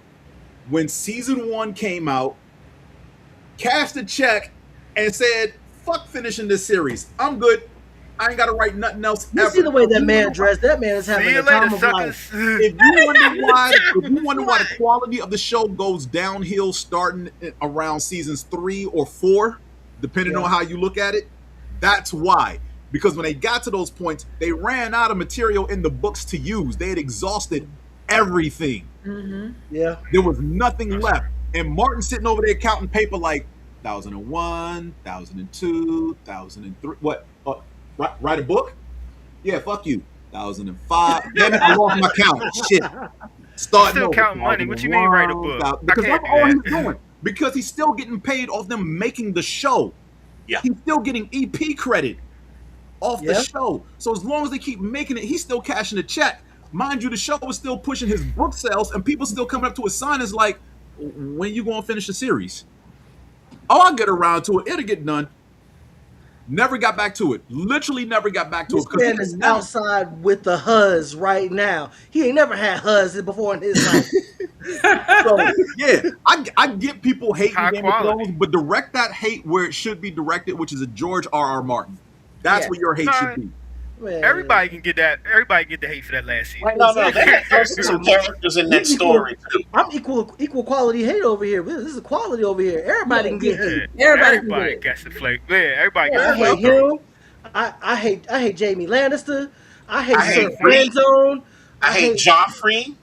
when season 1 came out, cashed a check, and said, "Fuck finishing this series. I'm good. I ain't got to write nothing else." You ever." see the way that man dressed? That man is See having you a time later, of suckers. life. If you wonder why the quality of the show goes downhill starting around seasons 3 or 4, depending on how you look at it, that's why. Because when they got to those points, they ran out of material in the books to use. They had exhausted everything. Yeah. There was nothing left. And Martin sitting over there counting paper like 1001, 1002, 1003. What? Write a book? Yeah, fuck you. 1005. Damn it, I lost my count. Shit. Starting Still over. counting money. What you mean write a book? 1001, I because can't that's do all that. he's doing. Because he's still getting paid off them making the show. Yeah. He's still getting EP credit off the Yeah. show. So as long as they keep making it, he's still cashing a check. Mind you, the show is still pushing his book sales, and people still coming up to his signings like, "When you going to finish the series?" "Oh, I'll get around to it. It'll get done." Never got back to it. Literally never got back to This it. 'Cause he man is was never- outside with the huzz right now. He ain't never had huzz before in his life. So, yeah, I get people hating High Game of quality. Thrones, but direct that hate where it should be directed, which is a George R.R. Martin. That's Yeah. where your hate Nah, should be. Man. Everybody can get that. Everybody get the hate for that last season. No, there's some characters in that story too. I'm equal quality hate over here. This is quality over here. Everybody can get hate. Everybody can get it. gets the flake. Yeah, everybody I gets the hate flake. him. I hate Jamie Lannister. I hate I Sir hate Reed. Friendzone. I hate Joffrey.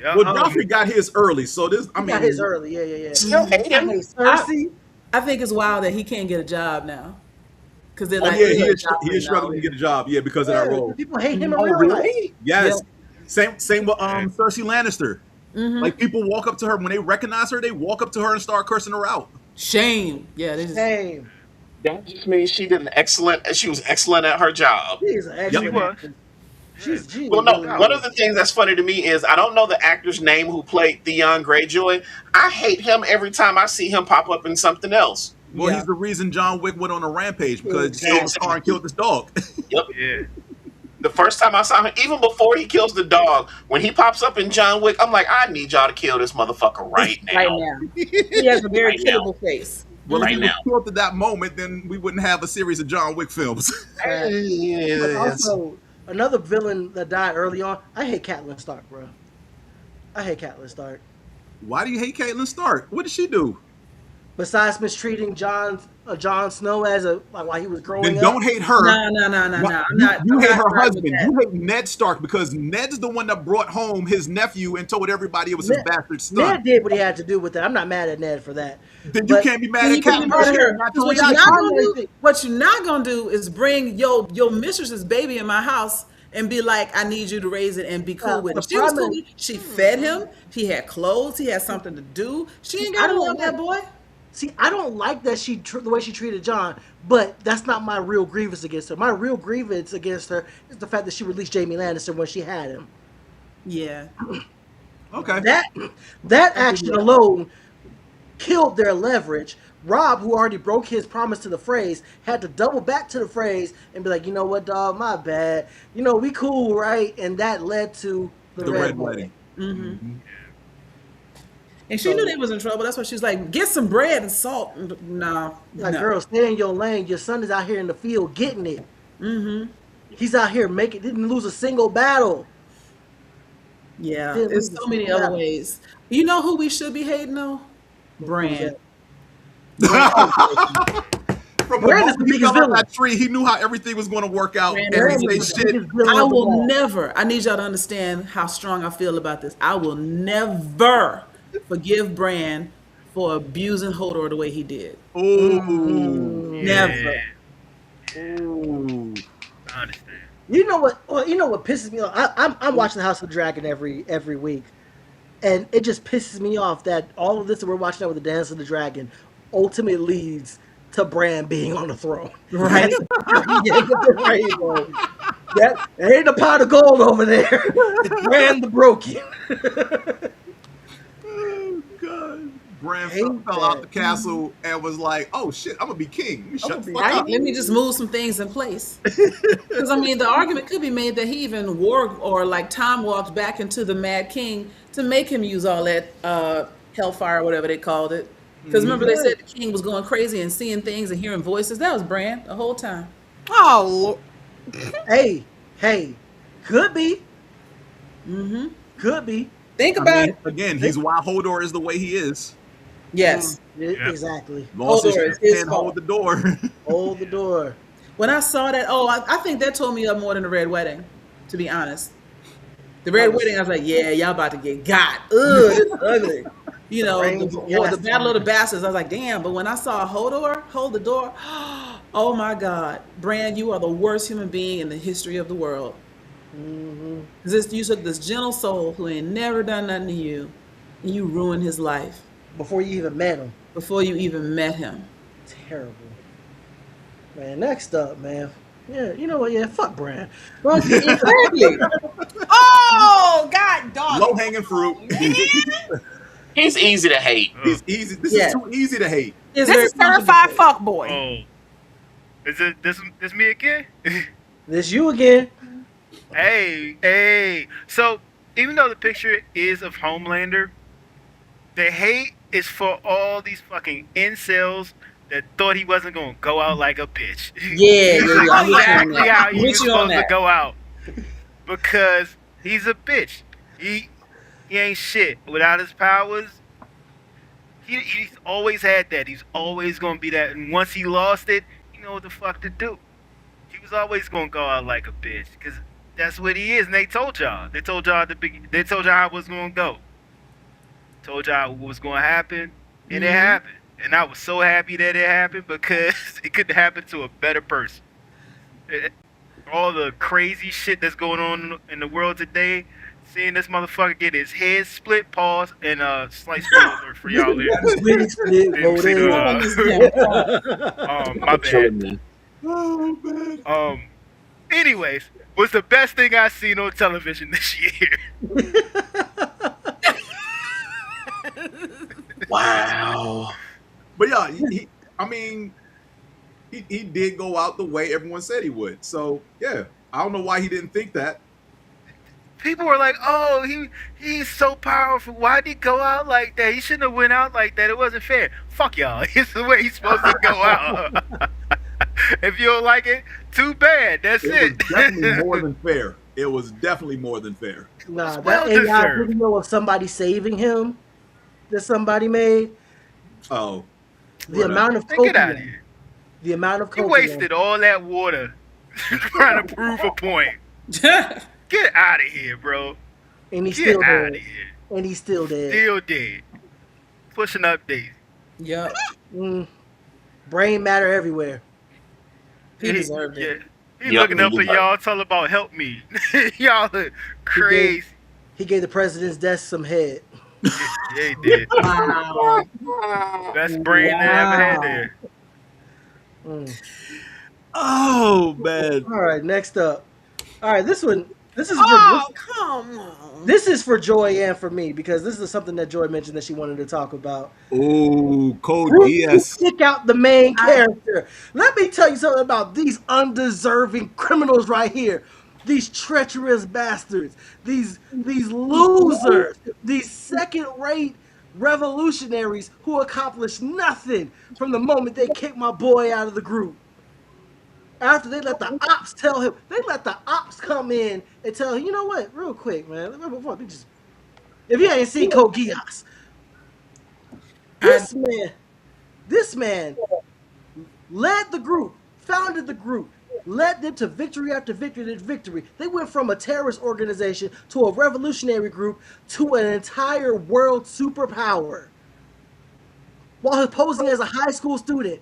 Yeah. Well, Joffrey got his early, so this, I He mean, got his early. Yeah. Still hate I him. hate Cersei. I think it's wild that he can't get a job now. Because they're oh, like, yeah, "Hey, he is Joffrey struggling now." to get a job, yeah, because of that Yeah, role. people hate him in Oh, real life. really? Yes. Same with Cersei Lannister. Mm-hmm. Like, people walk up to her when they recognize her, they walk up to her and start cursing her out. Shame. Yeah, they just, Same. That just means she did an excellent. She was excellent at her job. She's an excellent She was. actress. She's Well, no. really One of the things that's funny to me is I don't know the actor's name who played Theon Greyjoy. I hate him every time I see him pop up in something else. Well, Yeah. he's the reason John Wick went on a rampage, because he Yeah. stole his car and killed his dog. Yep. Yeah. The first time I saw him, even before he kills the dog, when he pops up in John Wick, I'm like, I need y'all to kill this motherfucker right now. Right now. He has a very Right now. killable face. Well, Right if he was now. killed at that moment, then we wouldn't have a series of John Wick films. But Yes. also, another villain that died early on. I hate Catelyn Stark, bro. I hate Catelyn Stark. Why do you hate Catelyn Stark? What did she do? Besides mistreating Jon Snow as while he was growing Then up. don't hate her. no. I'm You, not. you I'm hate not her right with husband. that. You hate Ned Stark because Ned's the one that brought home his nephew and told everybody it was his Ned- bastard son. Ned did what he had to do with it. I'm not mad at Ned for that. Then you But- can't be mad You at can't be Catelyn. mad at her. She not 'Cause doing What you're that. not gonna do? What you're not gonna do is bring your mistress's baby in my house and be like, I need you to raise it and be cool with the it. She was cool. problem- with it. She fed him. He had clothes. He had something to do. She ain't got to I don't love that boy. See, I don't like that the way she treated John, but that's not my real grievance against her. My real grievance against her is the fact that she released Jamie Lannister when she had him. Yeah. Okay. That action alone killed their leverage. Rob, who already broke his promise to the phrase, had to double back to the phrase and be like, you know what, dog, my bad. You know, we cool, right? And that led to the red wedding. Mm-hmm. So- And she knew they was in trouble. That's why she was like, get some bread and salt. Nah, Like, no. girl, stay in your lane. Your son is out here in the field getting it. Mm-hmm. He's out here didn't lose a single battle. Yeah, Didn't there's lose a so many single other battle. ways. You know who we should be hating though? Brand. From the Brand is moment the he biggest fell off villain. that tree, he knew how everything was going to work out. Brand And is he the say shit. Biggest villain I of them will all. never, I need y'all to understand how strong I feel about this. I will never forgive Brand for abusing Hodor the way he did. Ooh. Never. Ooh. I understand. You know what? Well, you know what pisses me off? I'm watching House of the Dragon every week, and it just pisses me off that all of this that we're watching now with the Dance of the Dragon ultimately leads to Bran being on the throne. Right. That ain't a pot of gold over there. It's Bran the Broken. Oh, God. Bran Hate fell out that. the castle and was like, oh, shit, I'm going to be king. Let me shut the fuck Right? up. Let me just move some things in place. Because I mean, the argument could be made that he even wore or like time walked back into the Mad King to make him use all that hellfire, or whatever they called it. Because remember, they said the king was going crazy and seeing things and hearing voices. That was Bran the whole time. Oh, Hey, could be. Mm-hmm. Could be. Think I about mean, it. again, he's why Hodor is the way he is. Yes. Yeah. Exactly. Lost his Hodor is shit, his can't fault. hold the door. Hold the door. When I saw that, I think that tore me up more than the Red Wedding, to be honest. The Red Wedding, I was like, yeah, y'all about to get got. Ugh, it's ugly. You know, the Battle of the Bastards, I was like, damn. But when I saw Hodor hold the door, oh my God. Bran, you are the worst human being in the history of the world. You took this gentle soul who ain't never done nothing to you, and you ruined his life Before you even met him. before you even met him. Terrible. Man, next up, man. Yeah, you know what? Yeah, fuck Bran. Well, exactly. oh, God, dog. Low hanging fruit. He's easy to hate. He's easy. This Yeah. is too easy to hate. It's This very is certified complicated. fuck boy. Oh, is it this me again? This you again. Hey. So even though the picture is of Homelander, the hate is for all these fucking incels that thought he wasn't gonna go out like a bitch. Yeah. I'm with you on Exactly that. how I'm he with was you on supposed to that. go out. Because he's a bitch. He ain't shit. Without his powers, he's always had that. He's always gonna be that. And once he lost it, you know what the fuck to do. He was always gonna go out like a bitch. Because that's what he is. And they told y'all. They told y'all they told y'all how it was gonna go. Told y'all what was gonna happen. And it happened. And I was so happy that it happened because it could happen to a better person. All the crazy shit that's going on in the world today, seeing this motherfucker get his head split, pause, and slice spoiler for y'all here. Really split, Didn't see voted. my Killing bad. me. Oh, man. Anyways, was the best thing I've seen on television this year. Wow. But yeah, he did go out the way everyone said he would. So yeah, I don't know why he didn't think that. People were like, "Oh, he's so powerful. Why'd he go out like that? He shouldn't have went out like that. It wasn't fair." Fuck y'all. It's the way he's supposed to go out. If you don't like it, too bad. That's It it. was definitely more than fair. It was definitely more than fair. Nah, well that AI deserved. video of somebody saving him that somebody made. Oh, The amount of Get out of cocaine. here. The amount of He cocaine. wasted all that water trying to prove a point. Get out of here, bro. And he's Get still out of dead. here. And he's still dead. Still dead. Pushing up Daisy. Yep. Brain matter everywhere. He deserved it. He Yep, looking up he at deserved y'all, talking about help me. Y'all look crazy. He gave the president's desk some head. Yeah, he did. Wow. Best brain they ever had there. oh man. All right, next up. All right, this one This is Oh, come on. this is for Joy and for me because this is something that Joy mentioned that she wanted to talk about. Oh, Code Groups who Geass. kick out the main character. Let me tell you something about these undeserving criminals right here. These treacherous bastards. These losers. These second-rate revolutionaries who accomplished nothing from the moment they kicked my boy out of the group. After they let the ops tell him, they let the ops come in and tell him, you know what, real quick, man. If you ain't seen Code Geass, this man, this man led the group, founded the group, led them to victory after victory after victory. They went from a terrorist organization to a revolutionary group to an entire world superpower. While posing as a high school student,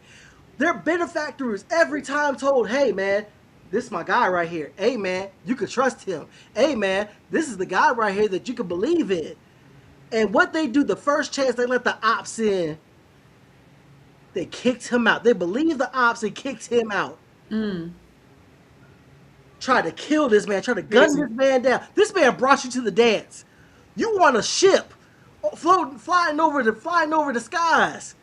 their benefactors every time told, hey man, this is my guy right here. Hey man, you can trust him. Hey man, this is the guy right here that you can believe in. And what they do, the first chance they let the ops in, they kicked him out. They believed the ops and kicked him out. Tried to kill this man, tried to gun this man down. This man brought you to the dance. You on a ship, flying over the skies.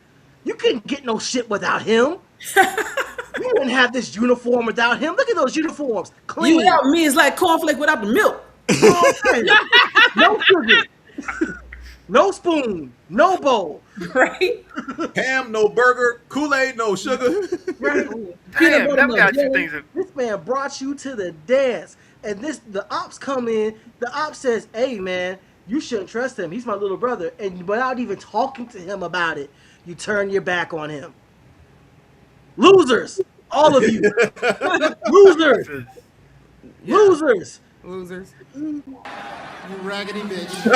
You couldn't get no shit without him. You wouldn't have this uniform without him. Look at those uniforms, clean. You without me is like cornflake without the milk. No sugar, no spoon, no bowl. Right? Ham, no burger. Kool-Aid, no sugar. Right? Damn, that got you things. This man brought you to the dance, and the ops come in. The ops says, "Hey man, you shouldn't trust him. He's my little brother." And without even talking to him about it, you turn your back on him. Losers, all of you. Losers, losers. Losers. You raggedy bitch. You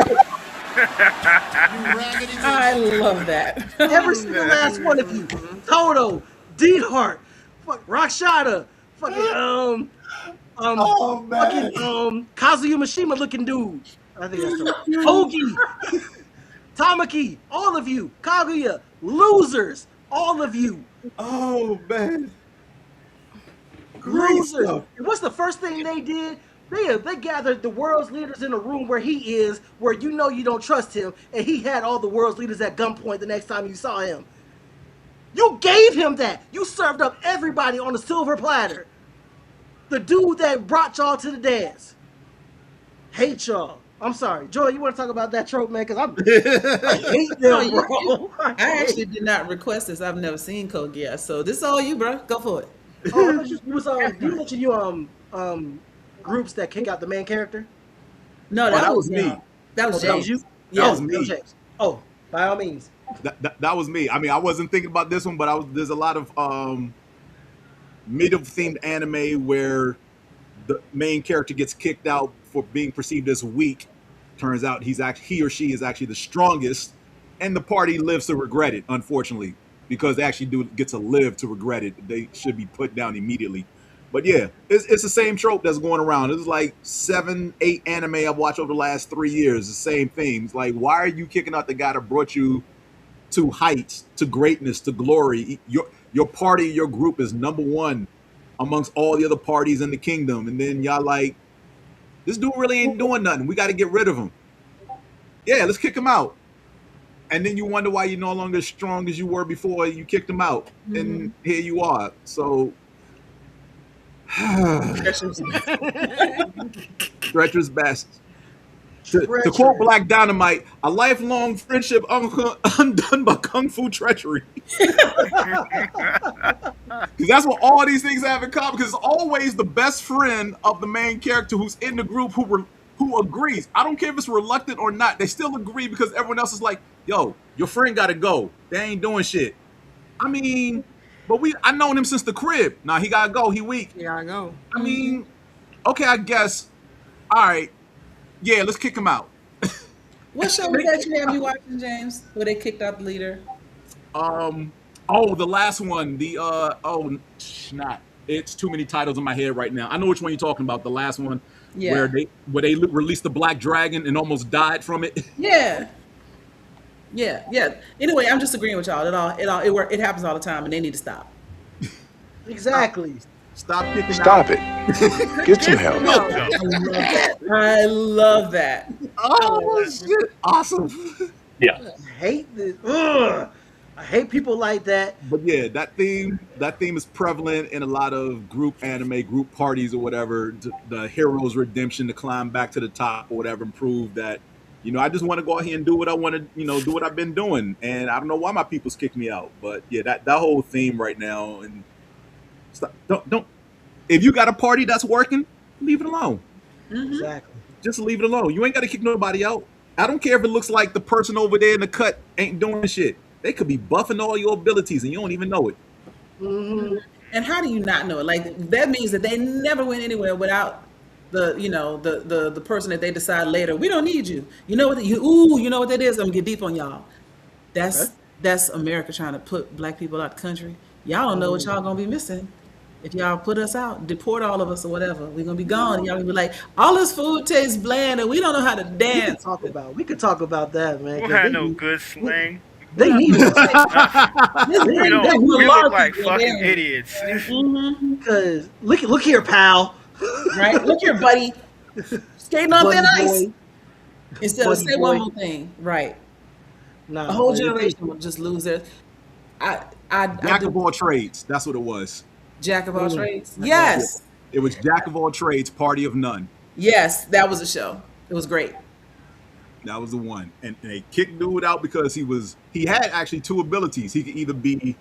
raggedy bitch. I love that. Every single last one of you. Toto, Deedhart, Rakshada, fucking Kazuya Mishima looking dude. I think that's the Hoagie, Tamaki, all of you, Kaguya, losers, all of you. Oh man. Losers. And what's the first thing they did? They gathered the world's leaders in a room where he is, where you know you don't trust him, and he had all the world's leaders at gunpoint the next time you saw him. You gave him that. You served up everybody on a silver platter. The dude that brought y'all to the dance. Hate y'all. I'm sorry. Joy, you want to talk about that trope, man? Because I hate them, bro. I actually did not request this. I've never seen Code Geass, so this is all you, bro. Go for it. Oh, I thought you mentioned you groups that kick out the main character? No, that was me. That was That was James. you? That was me. James. Oh, by all means. That was me. I mean, I wasn't thinking about this one, but there's a lot of middle themed anime where the main character gets kicked out for being perceived as weak. Turns out he or she is actually the strongest, and the party lives to regret it, unfortunately, because they actually get to live to regret it. They should be put down immediately. But yeah, it's the same trope that's going around. It's like 7, 8 anime I've watched over the last 3 years. The same thing. It's like, why are you kicking out the guy that brought you to heights, to greatness, to glory? Your party, your group is number one amongst all the other parties in the kingdom, and then y'all like, this dude really ain't doing nothing. We got to get rid of him. Yeah, let's kick him out. And then you wonder why you're no longer as strong as you were before you kicked him out. Mm-hmm. And here you are. So treacherous bastards. To quote Black Dynamite, a lifelong friendship undone by kung fu treachery. Because that's what all these things have in common. Because it's always the best friend of the main character who's in the group who agrees. I don't care if it's reluctant or not. They still agree because everyone else is like, yo, your friend got to go. They ain't doing shit. I mean, but I known him since the crib. Nah, he got to go. He weak. He got to go. I mean, okay, I guess. All right. Yeah, let's kick him out. What show was that you have you watching, James? Where they kicked out the leader? The last one. Snot. It's too many titles in my head right now. I know which one you're talking about. The last one, where they released the black dragon and almost died from it. Yeah. Anyway, I'm just agreeing with y'all. It happens all the time, and they need to stop. Exactly. Stop kicking Stop out. it. Get some help. No. I love that. Oh shit! Awesome. Yeah. I hate this. Ugh. I hate people like that. But yeah, that theme is prevalent in a lot of group anime, group parties or whatever. The hero's redemption to climb back to the top or whatever, and prove that, I just want to go out here and do what I want to, do what I've been doing. And I don't know why my people's kicked me out. But yeah, that whole theme right now, and stop, don't if you got a party that's working, leave it alone. Exactly. Just leave it alone. You ain't got to kick nobody out. I don't care if it looks like the person over there in the cut ain't doing shit. They could be buffing all your abilities and you don't even know it. Mm-hmm. And how do you not know it? Like, that means that they never went anywhere without the person that they decide later, we don't need you. You know what? You know what that is? I'm gonna get deep on y'all. That's America trying to put black people out the country. Y'all don't know what y'all gonna be missing. If y'all put us out, deport all of us or whatever, we're gonna be gone. And y'all gonna be like, all this food tastes bland and we don't know how to dance. We could talk about that, man. We don't have no good slang. They need us. We look like fucking idiots. Because look here, pal. Right? Look here, buddy. Skating on thin ice. Instead of say one more thing. Right. Nah, a whole generation will just lose their Jack of all trades. That's what it was. Jack of all trades. Yes. It was Jack of all trades, party of none. Yes, that was a show. It was great. That was the one. And they kicked dude out because he had actually two abilities. He could either be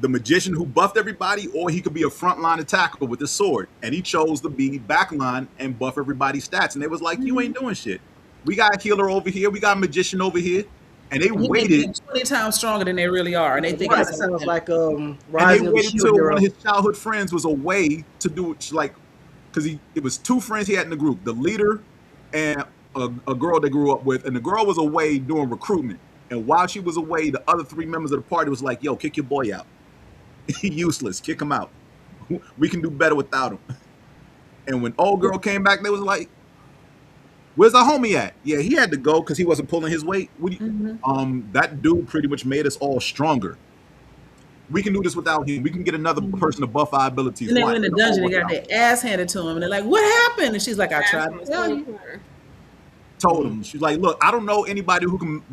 the magician who buffed everybody, or he could be a frontline attacker with his sword. And he chose to be backline and buff everybody's stats. And they was like, you ain't doing shit. We got a healer over here. We got a magician over here. And they waited 20 times stronger than they really are. And they think that sounds like Rising and they waited until one of his childhood friends was away to do it, like, because it was two friends he had in the group, the leader and a girl they grew up with, and the girl was away doing recruitment. And while she was away, the other three members of the party was like, yo, kick your boy out. Useless, kick him out. We can do better without him. And when old girl came back, they was like, where's our homie at? Yeah, he had to go because he wasn't pulling his weight. That dude pretty much made us all stronger. We can do this without him. We can get another person to buff our abilities. And then when in the dungeon, they got their ass handed to him, and they're like, "What happened?" And she's like, "I tried to tell you." Told him, she's like, "Look, I don't know anybody who can,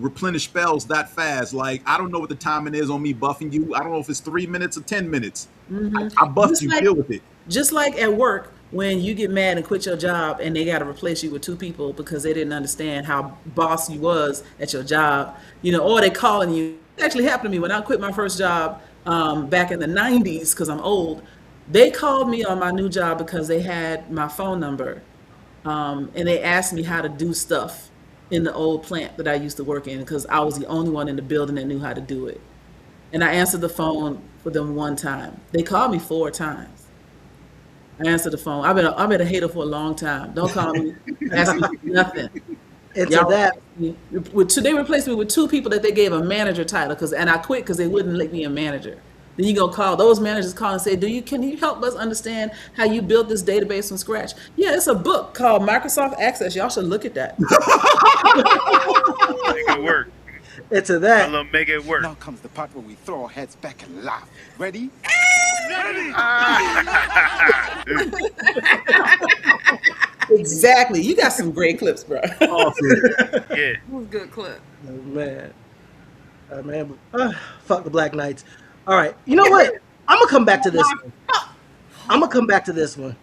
replenish spells that fast. Like, I don't know what the timing is on me buffing you. I don't know if it's 3 minutes or 10 minutes. I buffed you. Deal with it." Just like at work, when you get mad and quit your job and they got to replace you with two people because they didn't understand how boss you was at your job, or they calling you. It actually happened to me when I quit my first job back in the 90s because I'm old. They called me on my new job because they had my phone number and they asked me how to do stuff in the old plant that I used to work in because I was the only one in the building that knew how to do it. And I answered the phone for them one time. They called me 4 times. I answered the phone. I've been a hater for a long time. Don't call me. Ask me nothing. It's that. They replaced me with 2 people that they gave a manager title and I quit because they wouldn't let me a manager. Then you go call those managers, call and say, can you help us understand how you built this database from scratch? Yeah, it's a book called Microsoft Access. Y'all should look at that. Make it work. It's a that. I'll make it work. Now comes the part where we throw our heads back and laugh. Ready? Exactly. You got some great clips, bro. Awesome. Yeah. It was a good clip. Oh, man. Fuck the Black Knights. All right. You know what? I'm going to come back to this one.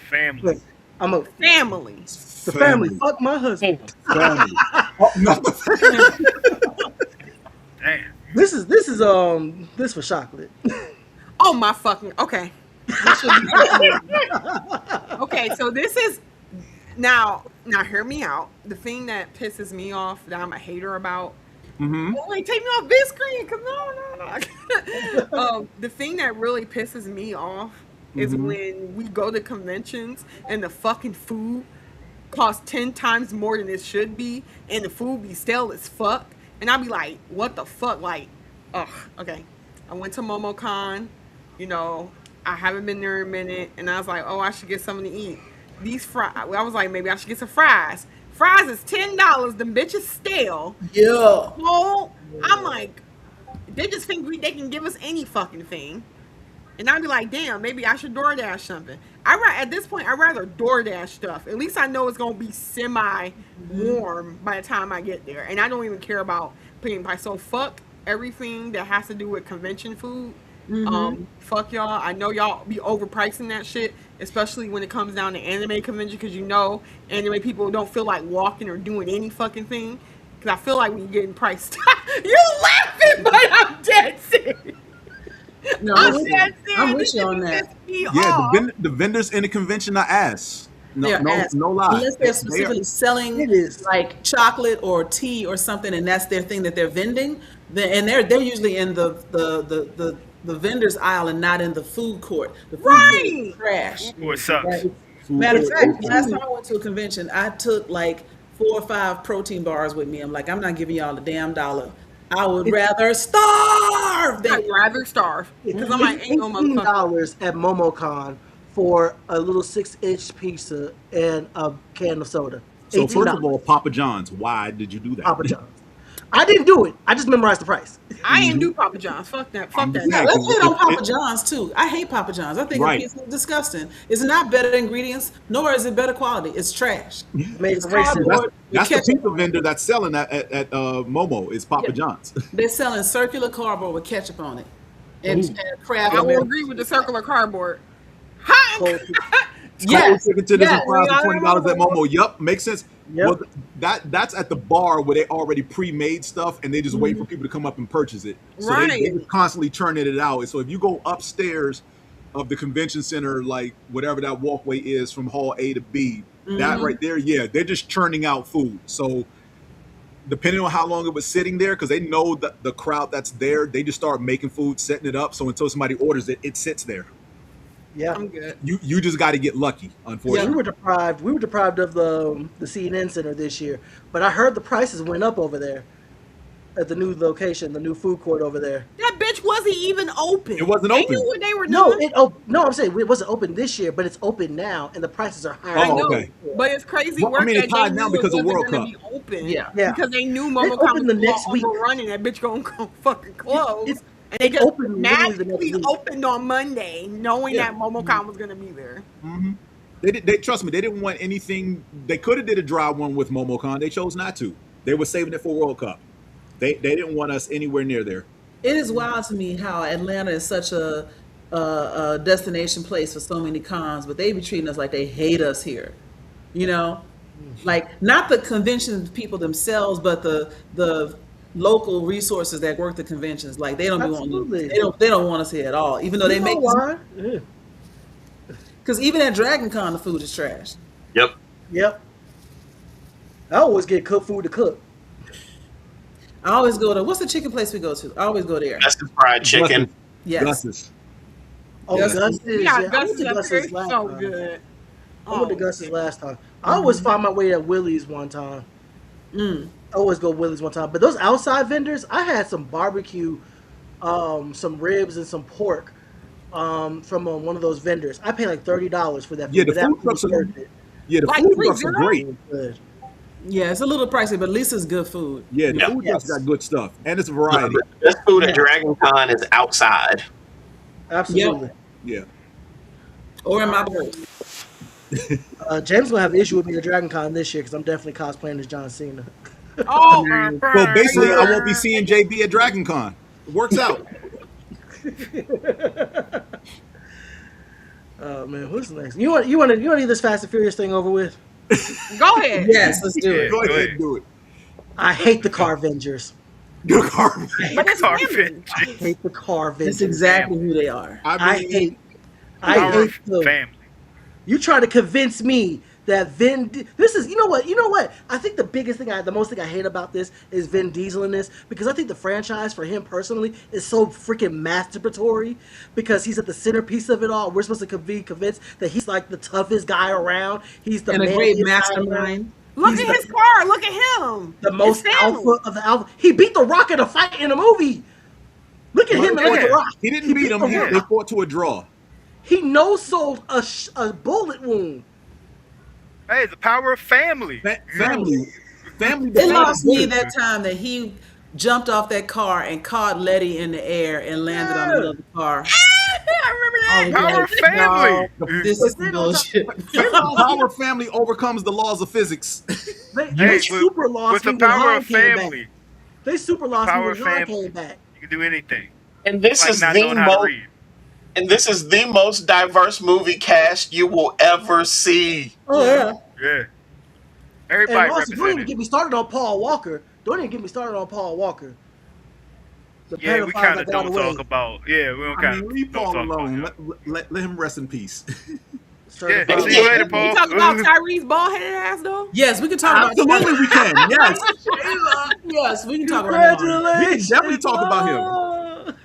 Family. Family. The family. Fuck my husband. Family. Damn. This is for chocolate. Oh my fucking okay. Okay, so this is now hear me out. The thing that pisses me off that I'm a hater about. Wait, take me off big screen, cause no. The thing that really pisses me off is when we go to conventions and the fucking food costs 10 times more than it should be, and the food be stale as fuck, and I'll be like, what the fuck, like, okay. I went to MomoCon, I haven't been there in a minute, and I was like, I should get something to eat. These fries, I was like, maybe I should get some fries. Fries is $10. Them bitches stale. Yeah. So I'm like, they just think they can give us any fucking thing. And I'd be like, damn, maybe I should DoorDash something. At this point, I'd rather DoorDash stuff. At least I know it's gonna be semi warm by the time I get there, and I don't even care about paying price. So fuck everything that has to do with convention food. Fuck y'all. I know y'all be overpricing that shit, especially when it comes down to anime convention, because anime people don't feel like walking or doing any fucking thing. Because I feel like when you're getting priced, you laughing, but I'm dead serious. No, I'm with you on that. Yeah, the vendors in the convention are ass. No lie. Unless they're specifically selling like chocolate or tea or something, and that's their thing that they're vending. And they're usually in the vendors aisle and not in the food court. The food court is trash. Or sucks. Matter of fact, last time I went to a convention, I took like 4 or 5 protein bars with me. I'm like, I'm not giving y'all a damn dollar. I would rather starve. I'd rather starve. Because I'm like, ain't no motherfucker. $18 at MomoCon for a little 6-inch pizza and a can of soda. So first of all, Papa John's, why did you do that? Papa John's. I didn't do it. I just memorized the price. I didn't do Papa John's. Fuck that. Fuck that. Yeah, let's hit on Papa John's too. I hate Papa John's. I think the pizza is disgusting. It's not better ingredients, nor is it better quality. It's trash. It's cardboard. That's the pizza vendor that's selling that at Momo is Papa John's. They're selling circular cardboard with ketchup on it. And crab. I will agree with the circular cardboard. Yes. $20 at Momo. Yup, makes sense. Yep. Well, that's at the bar where they already pre-made stuff and they just wait for people to come up and purchase it. So they just constantly churning it out. And so if you go upstairs of the convention center, like whatever that walkway is from hall A to B, that right there, they're just churning out food. So depending on how long it was sitting there, because they know that the crowd that's there, they just start making food, setting it up. So until somebody orders it, it sits there. Yeah, I'm good. You just got to get lucky. Unfortunately, we were deprived of the CNN Center this year, but I heard the prices went up over there at the new location, the new food court over there. That bitch wasn't even open. It wasn't open. They knew what they were doing. No, I'm saying it wasn't open this year, but it's open now, and the prices are higher. Oh, okay. But it's crazy. Well, I mean, it's high now because of World Cup. Be open. Yeah, because they knew MomoCon was the next week. Running. That bitch gonna fucking close. And they just magically opened on Monday, knowing that MomoCon was going to be there. Mm-hmm. They trust me. They didn't want anything. They could have did a dry one with MomoCon. They chose not to. They were saving it for World Cup. They didn't want us anywhere near there. It is wild to me how Atlanta is such a destination place for so many cons, but they be treating us like they hate us here. You know, like not the convention people themselves, but the local resources that work the conventions, like they don't be wanting, they don't want us here at all, even though they make. Because even at Dragon Con, the food is trash. Yep. I always get cooked food to cook. I always go to, what's the chicken place we go to? I always go there. That's the fried chicken. Yes. Gus's. Oh, Gus's. Yeah, Gus's so good. I went to Gus's last time. I always find my way at Willie's one time. I always go Willie's one time. But those outside vendors, I had some barbecue, some ribs and some pork from one of those vendors. I paid like $30 for that. Yeah, the food trucks are food trucks are great. Yeah, it's a little pricey, but at least it's good food. Yeah, the food trucks got good stuff, and it's a variety. The best food at Dragon Con is outside. Absolutely. Yeah. Or in my boat. James gonna have an issue with me at Dragon Con this year because I'm definitely cosplaying as John Cena. Oh my god. So basically, I won't be seeing JB at Dragon Con. It works out. Oh man, who's next? You want to do this Fast and Furious thing over with? Go ahead. Yes, let's do it. Go ahead and do it. I hate the Carvengers. The Carvengers. I hate the Carvengers. That's exactly who they are. I hate them. Family. You try to convince me that this is, you know what? I think the most thing I hate about this is Vin Diesel in this, because I think the franchise for him personally is so freaking masturbatory because he's at the centerpiece of it all. We're supposed to be convinced that he's like the toughest guy around. He's the a great mastermind. Look at his car. Look at him. The most alpha of the alpha. He beat The Rock in a fight in a movie. Look at him and look at The Rock. He didn't beat him. They fought to a draw. He no-sold a bullet wound. Hey, the power of family. Family. It lost me that time that he jumped off that car and caught Letty in the air and landed on another car. I it. Power family. This is bullshit. Power family overcomes the laws of physics. Hey, super lost with the me when power Han of came family, back. They super lost me power when Han family. came back. You can do anything. And this Like is not the knowing how to most read. and this is the most diverse movie cast you will ever see. Oh yeah. Yeah. And Everybody also, don't even represented. get me started on Paul Walker. Don't even get me started on Paul Walker. The Yeah, we pedophile kind that of got don't away. talk about. Yeah, we don't I kind mean, of leave don't Paul talk alone. about. Let him rest in peace. Yeah. Certified. See you later, Paul. You talk about Tyrese bald-headed ass though? Yes, we can talk about Absolutely, we can. Yes, Yes, we can talk about him. we can definitely talk about him.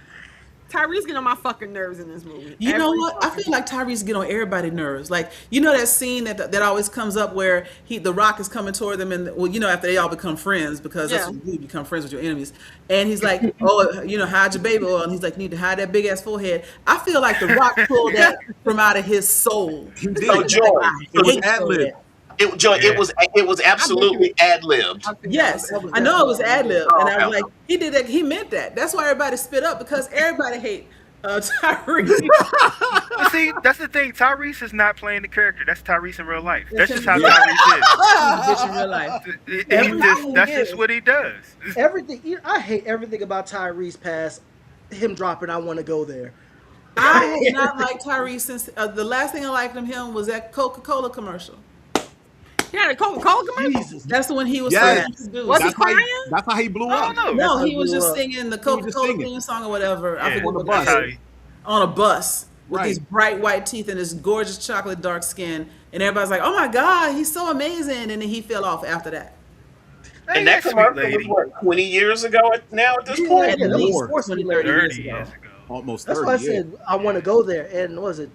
Tyrese get on my fucking nerves in this movie. You know Every what? I fucking feel like Tyrese get on everybody's nerves. Like, you know that scene that always comes up where the Rock is coming toward them, and well, you know, after they all become friends, because that's Yeah. what you do, you become friends with your enemies. And he's like, "Oh, you know, hide your baby oil," and he's like, "You need to hide that big ass forehead." I feel like the Rock pulled that from out of his soul. He did. So, Joy, It was hate ad-lib. that. it was absolutely ad libbed. Yes, I know it was ad lib, and I was like, he did that. He meant that. That's why everybody spit up, because everybody hate Tyrese. But see, that's the thing. Tyrese is not playing the character. That's Tyrese in real life. That's just how Yeah. Tyrese Bitch in real life. is. That's just what he does. Everything. I hate everything about Tyrese past him dropping "I Want to Go There." I have not liked Tyrese since the last thing I liked of him was that Coca-Cola commercial. He had a Coca-Cola commercial. Jesus. That's the one he was Yes. first introduced. Was he That's how crying? that's how he blew I up. don't know. No, That's he was how just blew up. singing the was just Coca-Cola singing. theme song or whatever. I Yeah, forget what on the it bus. was. On a bus with Right. these bright white teeth and this gorgeous chocolate dark skin, and everybody's like, "Oh my God, he's so amazing!" And then he fell off after that. Hey, And that sweet commercial was lady. what, 20 years ago now at this point? Yeah, that was More. forced to be 30 30 years years ago. ago. Almost That's 30. why I yeah. said I want to go there. And was it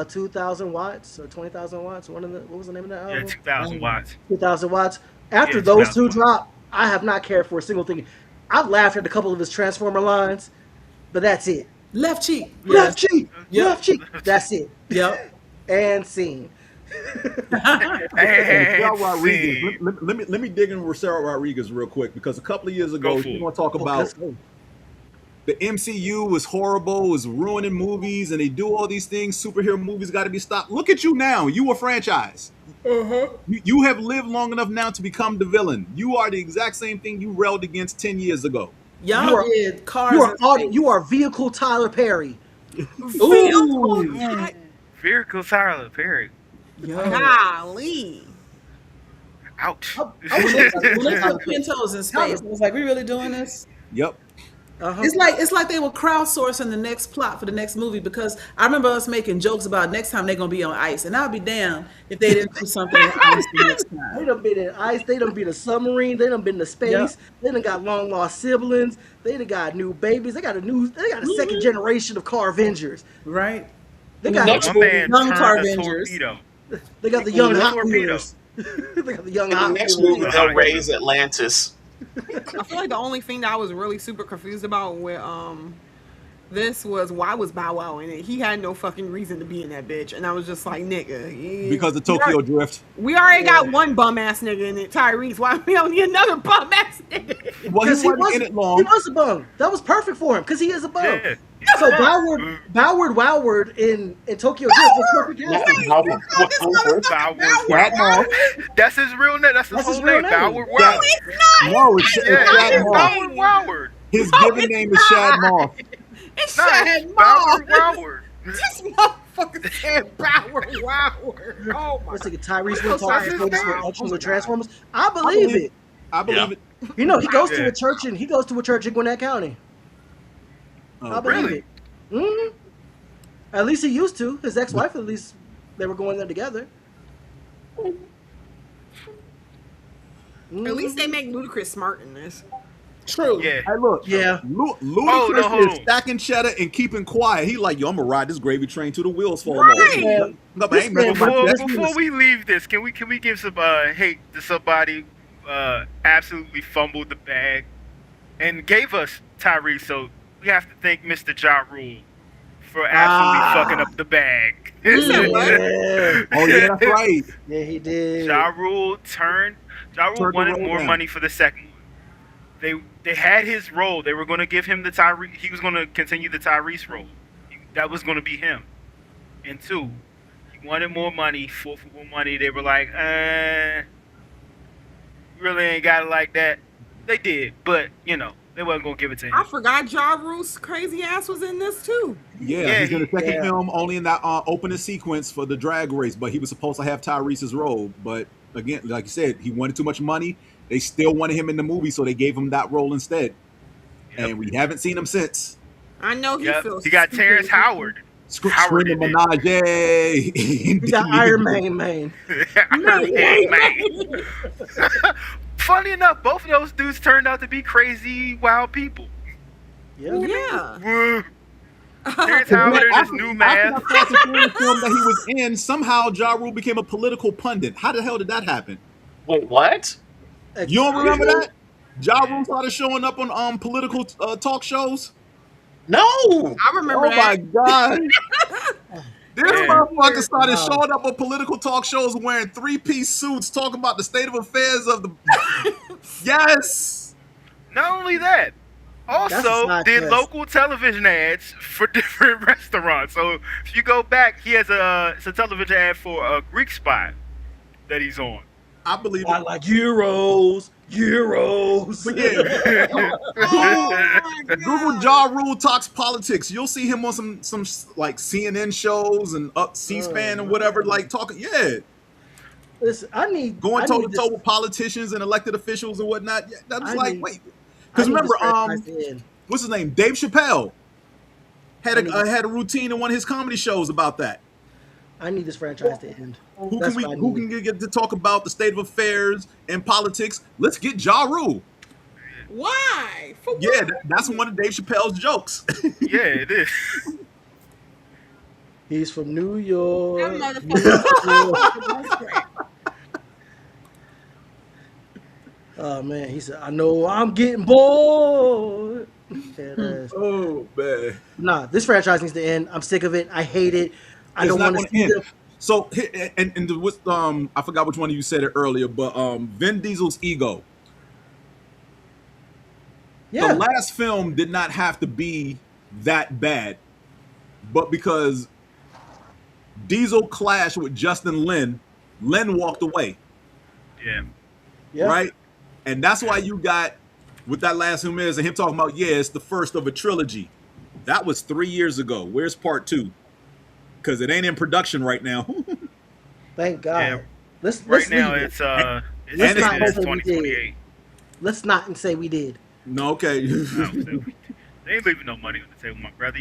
2,000 watts or 20,000 watts? What was the name of that Yeah, album? 2,000 watts. 2,000 watts. After Yeah, those 2,000 two watts. drop, I have not cared for a single thing. I've laughed at a couple of his Transformer lines, but that's it. Left cheek. Left cheek, Yep. left cheek. That's it. Yep. And scene. Hey, Sarah Rodriguez. Let me dig in with Sarah Rodriguez real quick, because a couple of years ago, Go for we it. want to talk about the MCU was horrible, was ruining movies, and they do all these things. Superhero movies got to be stopped. Look at you now. You a franchise. You have lived long enough now to become the villain. You are the exact same thing you railed against 10 years ago. Y'all You are- did cars. You are vehicle Tyler Perry. Ooh. Vehicle Tyler Perry. Golly. Ouch. When they put Pintos in space, I was like, "We really doing this?" Yep. Uh-huh. It's like they were crowdsourcing the next plot for the next movie, because I remember us making jokes about next time they're gonna be on ice, and I'll be damned if they didn't do something on ice the next They time. done been in ice. They done been a submarine. They done been to space. Yep. They done got long lost siblings. They done got new babies. They got a second generation of car Avengers. Right? They got Next My movie, man Young turned car a Avengers. torpedo. They got the young Ooh, Hot torpedo. Wheels. They got the young in the Hot next Wheels. movie, they'll raise Atlantis. I feel like the only thing that I was really super confused about with this was why was Bow Wow in it? He had no fucking reason to be in that bitch, and I was just like, nigga, Because of Tokyo Drift. we already got one bum ass nigga in it, Tyrese. Why we don't need another bum ass nigga? Well, Because he wasn't in it he long. was a bum. That was perfect for him because he is a bum. Yeah. So Boward Woward in Tokyo Drift was perfect casting. Shad Moss. That's his real name. That's his That's his whole real name. name. Boward Yeah. Woward. No, it's Yeah, Shad it's Moss. Boward Woward. His given name is Shad Moss. It's No, Shad it's Moss. Boward Woward. This motherfucker said Boward Woward. Oh my Let's take Tyrese so went sorry. talking with extras with Transformers. I believe it. I believe it. You know, he goes to Yeah. a church in Gwinnett County. I believe really? it. Mm-hmm. At least he used to. His ex-wife, at least, they were going there together. At least they make Ludacris smart in this. True. Yeah. Hey, look. Yeah. Ludacris hold is on. stacking cheddar and keeping quiet. He like, yo, I'm gonna ride this gravy train till the wheels fall Right. off. Yeah. No, but I This ain't man messing with was- that. Before we leave this, can we give some hate to somebody absolutely fumbled the bag and gave us Tyrese? So we have to thank Mr. Ja Rule for absolutely fucking up the bag. Yeah. Oh yeah, that's right. Yeah, he did. Ja Rule Turned the wanted roll more down. money for the second one. They had his role. They were going to give him the Tyrese. He was going to continue the Tyrese role. That was going to be him. and 2, he wanted more money, fought for more money. They were like, really ain't got it like that. They did, but they wasn't gonna give it to him. I forgot Ja Rule's crazy ass was in this too. Yeah, he's in the second film, only in that opening sequence for the drag race, but he was supposed to have Tyrese's role. But again, like you said, he wanted too much money. They still wanted him in the movie, so they gave him that role instead. Yep. And we haven't seen him since. I know he feels. He got Terrence Howard. Screaming Menage. He got Iron Man. Funny enough, both of those dudes turned out to be crazy, wild people. Yeah. Terrence Howard and his new mask. After the film that he was in, somehow Ja Rule became a political pundit. How the hell did that happen? Wait, what? You don't remember that? Ja Rule started showing up on political talk shows. No, I remember that. Oh my god! This motherfucker started showing up on political talk shows wearing 3-piece suits, talking about the state of affairs of the. Yes. Not only that, also did local television ads for different restaurants. So if you go back, he has it's a television ad for a Greek spot that he's on. I believe I like Euros. But yeah. Google Ja Rule talks politics. You'll see him on some like CNN shows and C-SPAN and whatever, like talking. Yeah. Listen, going toe to toe with politicians and elected officials and whatnot. Yeah, that's wait. Because remember, what's his name? Dave Chappelle had a routine in one of his comedy shows about that. I need this franchise to end. Who can get to talk about the state of affairs and politics? Let's get Ja Rule. Why? For what? Yeah, that's one of Dave Chappelle's jokes. Yeah, it is. He's from New York. That motherfucker. Oh man, he said, "I know I'm getting bored." Oh man, nah, this franchise needs to end. I'm sick of it. I hate it. I don't want to see it. So, I forgot which one of you said it earlier, but Vin Diesel's ego. Yeah. The last film did not have to be that bad, but because Diesel clashed with Justin Lin walked away. Yeah. Right? And that's why you got, what that last film is, and him talking about, it's the first of a trilogy. That was 3 years ago. Where's part 2? Because it ain't in production right now. Thank God. Yeah. Let's now it's 2028. Let's not say we did. No, okay. They ain't leaving no money on the table, my brother.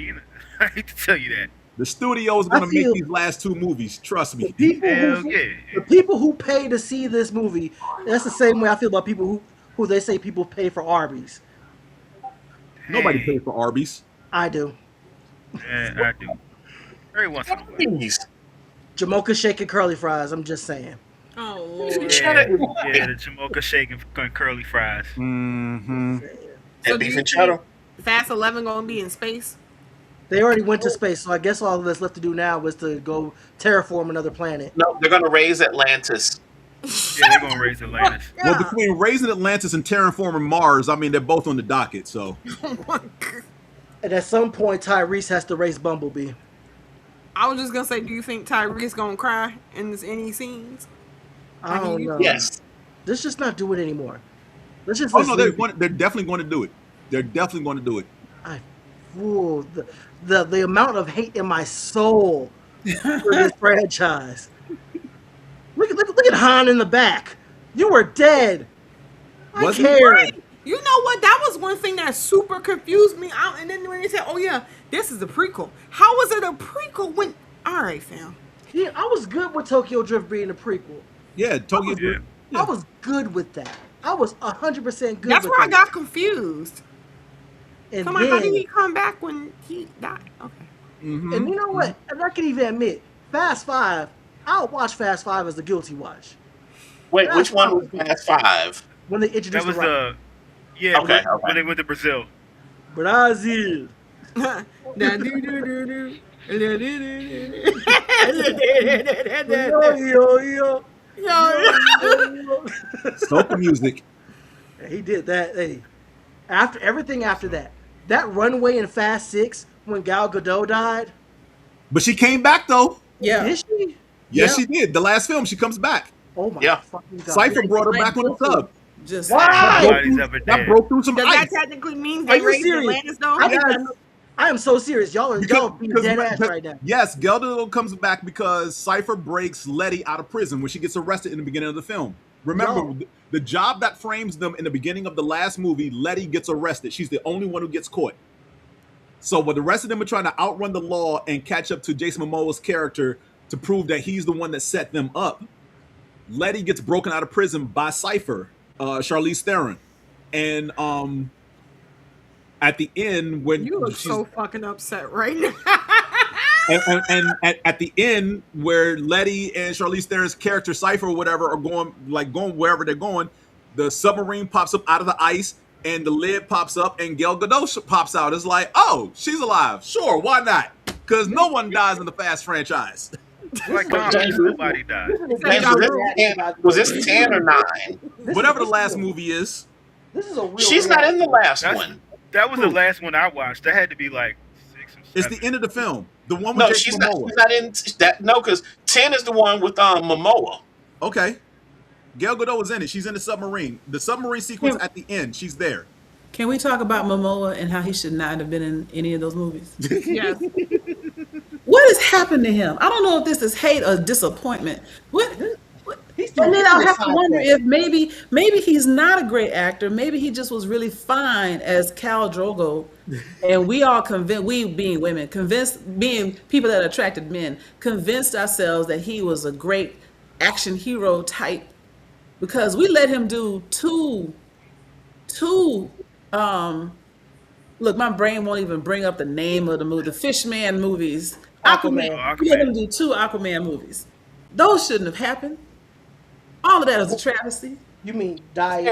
I hate to tell you that. The studio is going to make these last 2 movies. Trust me. The people who pay to see this movie, that's the same way I feel about people who they say people pay for Arby's. Nobody pays for Arby's. I do. Yeah, I do. Very once in a while. Jamocha shake and curly fries. I'm just saying. Oh Lord. Yeah, the Jamocha shake and curly fries. Mm-hmm. And beef and cheddar. Fast 11 gonna be in space? They already went to space, so I guess all that's left to do now is to go terraform another planet. No, they're going to raise Atlantis. Yeah, they're going to raise Atlantis. Well, between raising Atlantis and terraforming Mars, I mean, they're both on the docket, so. And at some point, Tyrese has to race Bumblebee. I was just gonna say, do you think Tyrese gonna cry in any scenes? I don't know. Yes. Let's just not do it anymore. Let's just. They're definitely going to do it. They're definitely going to do it. The amount of hate in my soul for this franchise. Look at Han in the back. You were dead. I cared. Right. You know what? That was one thing that super confused me. And then when they said, "Oh yeah, this is a prequel," how was it a prequel when? All right, fam. Yeah, I was good with Tokyo Drift being a prequel. Yeah, Tokyo Drift. I was good with that. I was 100% good. That's where I got confused. And come on, how did he come back when he died? Okay. Mm-hmm. And you know what? And I can even admit, Fast 5. I'll watch Fast 5 as a guilty watch. Wait, which one was Fast 5? When they introduced that was the yeah, okay, when they went to Brazil. Brazil. Yo. Soca music. He did that. Hey, after everything after that, that runway in Fast 6 when Gal Gadot died. But she came back though. Yeah. Did she? Yes, she did. The last film, she comes back. Oh my Yeah. fucking god! Cypher brought her back on the tub. Just Why? Nobody's ever That dead. broke through some Does that ice. technically mean Are they you raised serious? Atlantis though? I am so serious. Y'all are being dead ass right now. Yes, Geldo comes back because Cypher breaks Letty out of prison when she gets arrested in the beginning of the film. Remember, the job that frames them in the beginning of the last movie, Letty gets arrested. She's the only one who gets caught. So when the rest of them are trying to outrun the law and catch up to Jason Momoa's character to prove that he's the one that set them up, Letty gets broken out of prison by Cypher, Charlize Theron. And at the end, when You look so fucking upset right now. and at the end, where Letty and Charlize Theron's character Cypher or whatever are going wherever they're going, the submarine pops up out of the ice and the lid pops up and Gal Gadot pops out. It's like, oh, she's alive. Sure, why not? Because no one dies in the Fast franchise. Like comics, nobody died. Was this 10 or 9? Whatever the last movie is. This is a real. She's not in the last one. That was the last one I watched. That had to be like 6 or 7. It's the end of the film. The one with No, Jason she's Momoa. not in that. No, because 10 is the one with Momoa. Okay. Gal Gadot was in it. She's in the submarine. The submarine sequence at the end. She's there. Can we talk about Momoa and how he should not have been in any of those movies? Yes. What has happened to him? I don't know if this is hate or disappointment. What? And then I'll have to wonder if maybe he's not a great actor. Maybe he just was really fine as Khal Drogo, and we all convinced, we being women, being people that attracted men, convinced ourselves that he was a great action hero type because we let him do two. Look, my brain won't even bring up the name of the movie. The Fishman movies. Aquaman. We let him do 2 Aquaman movies. Those shouldn't have happened. All of that is a travesty. You mean die?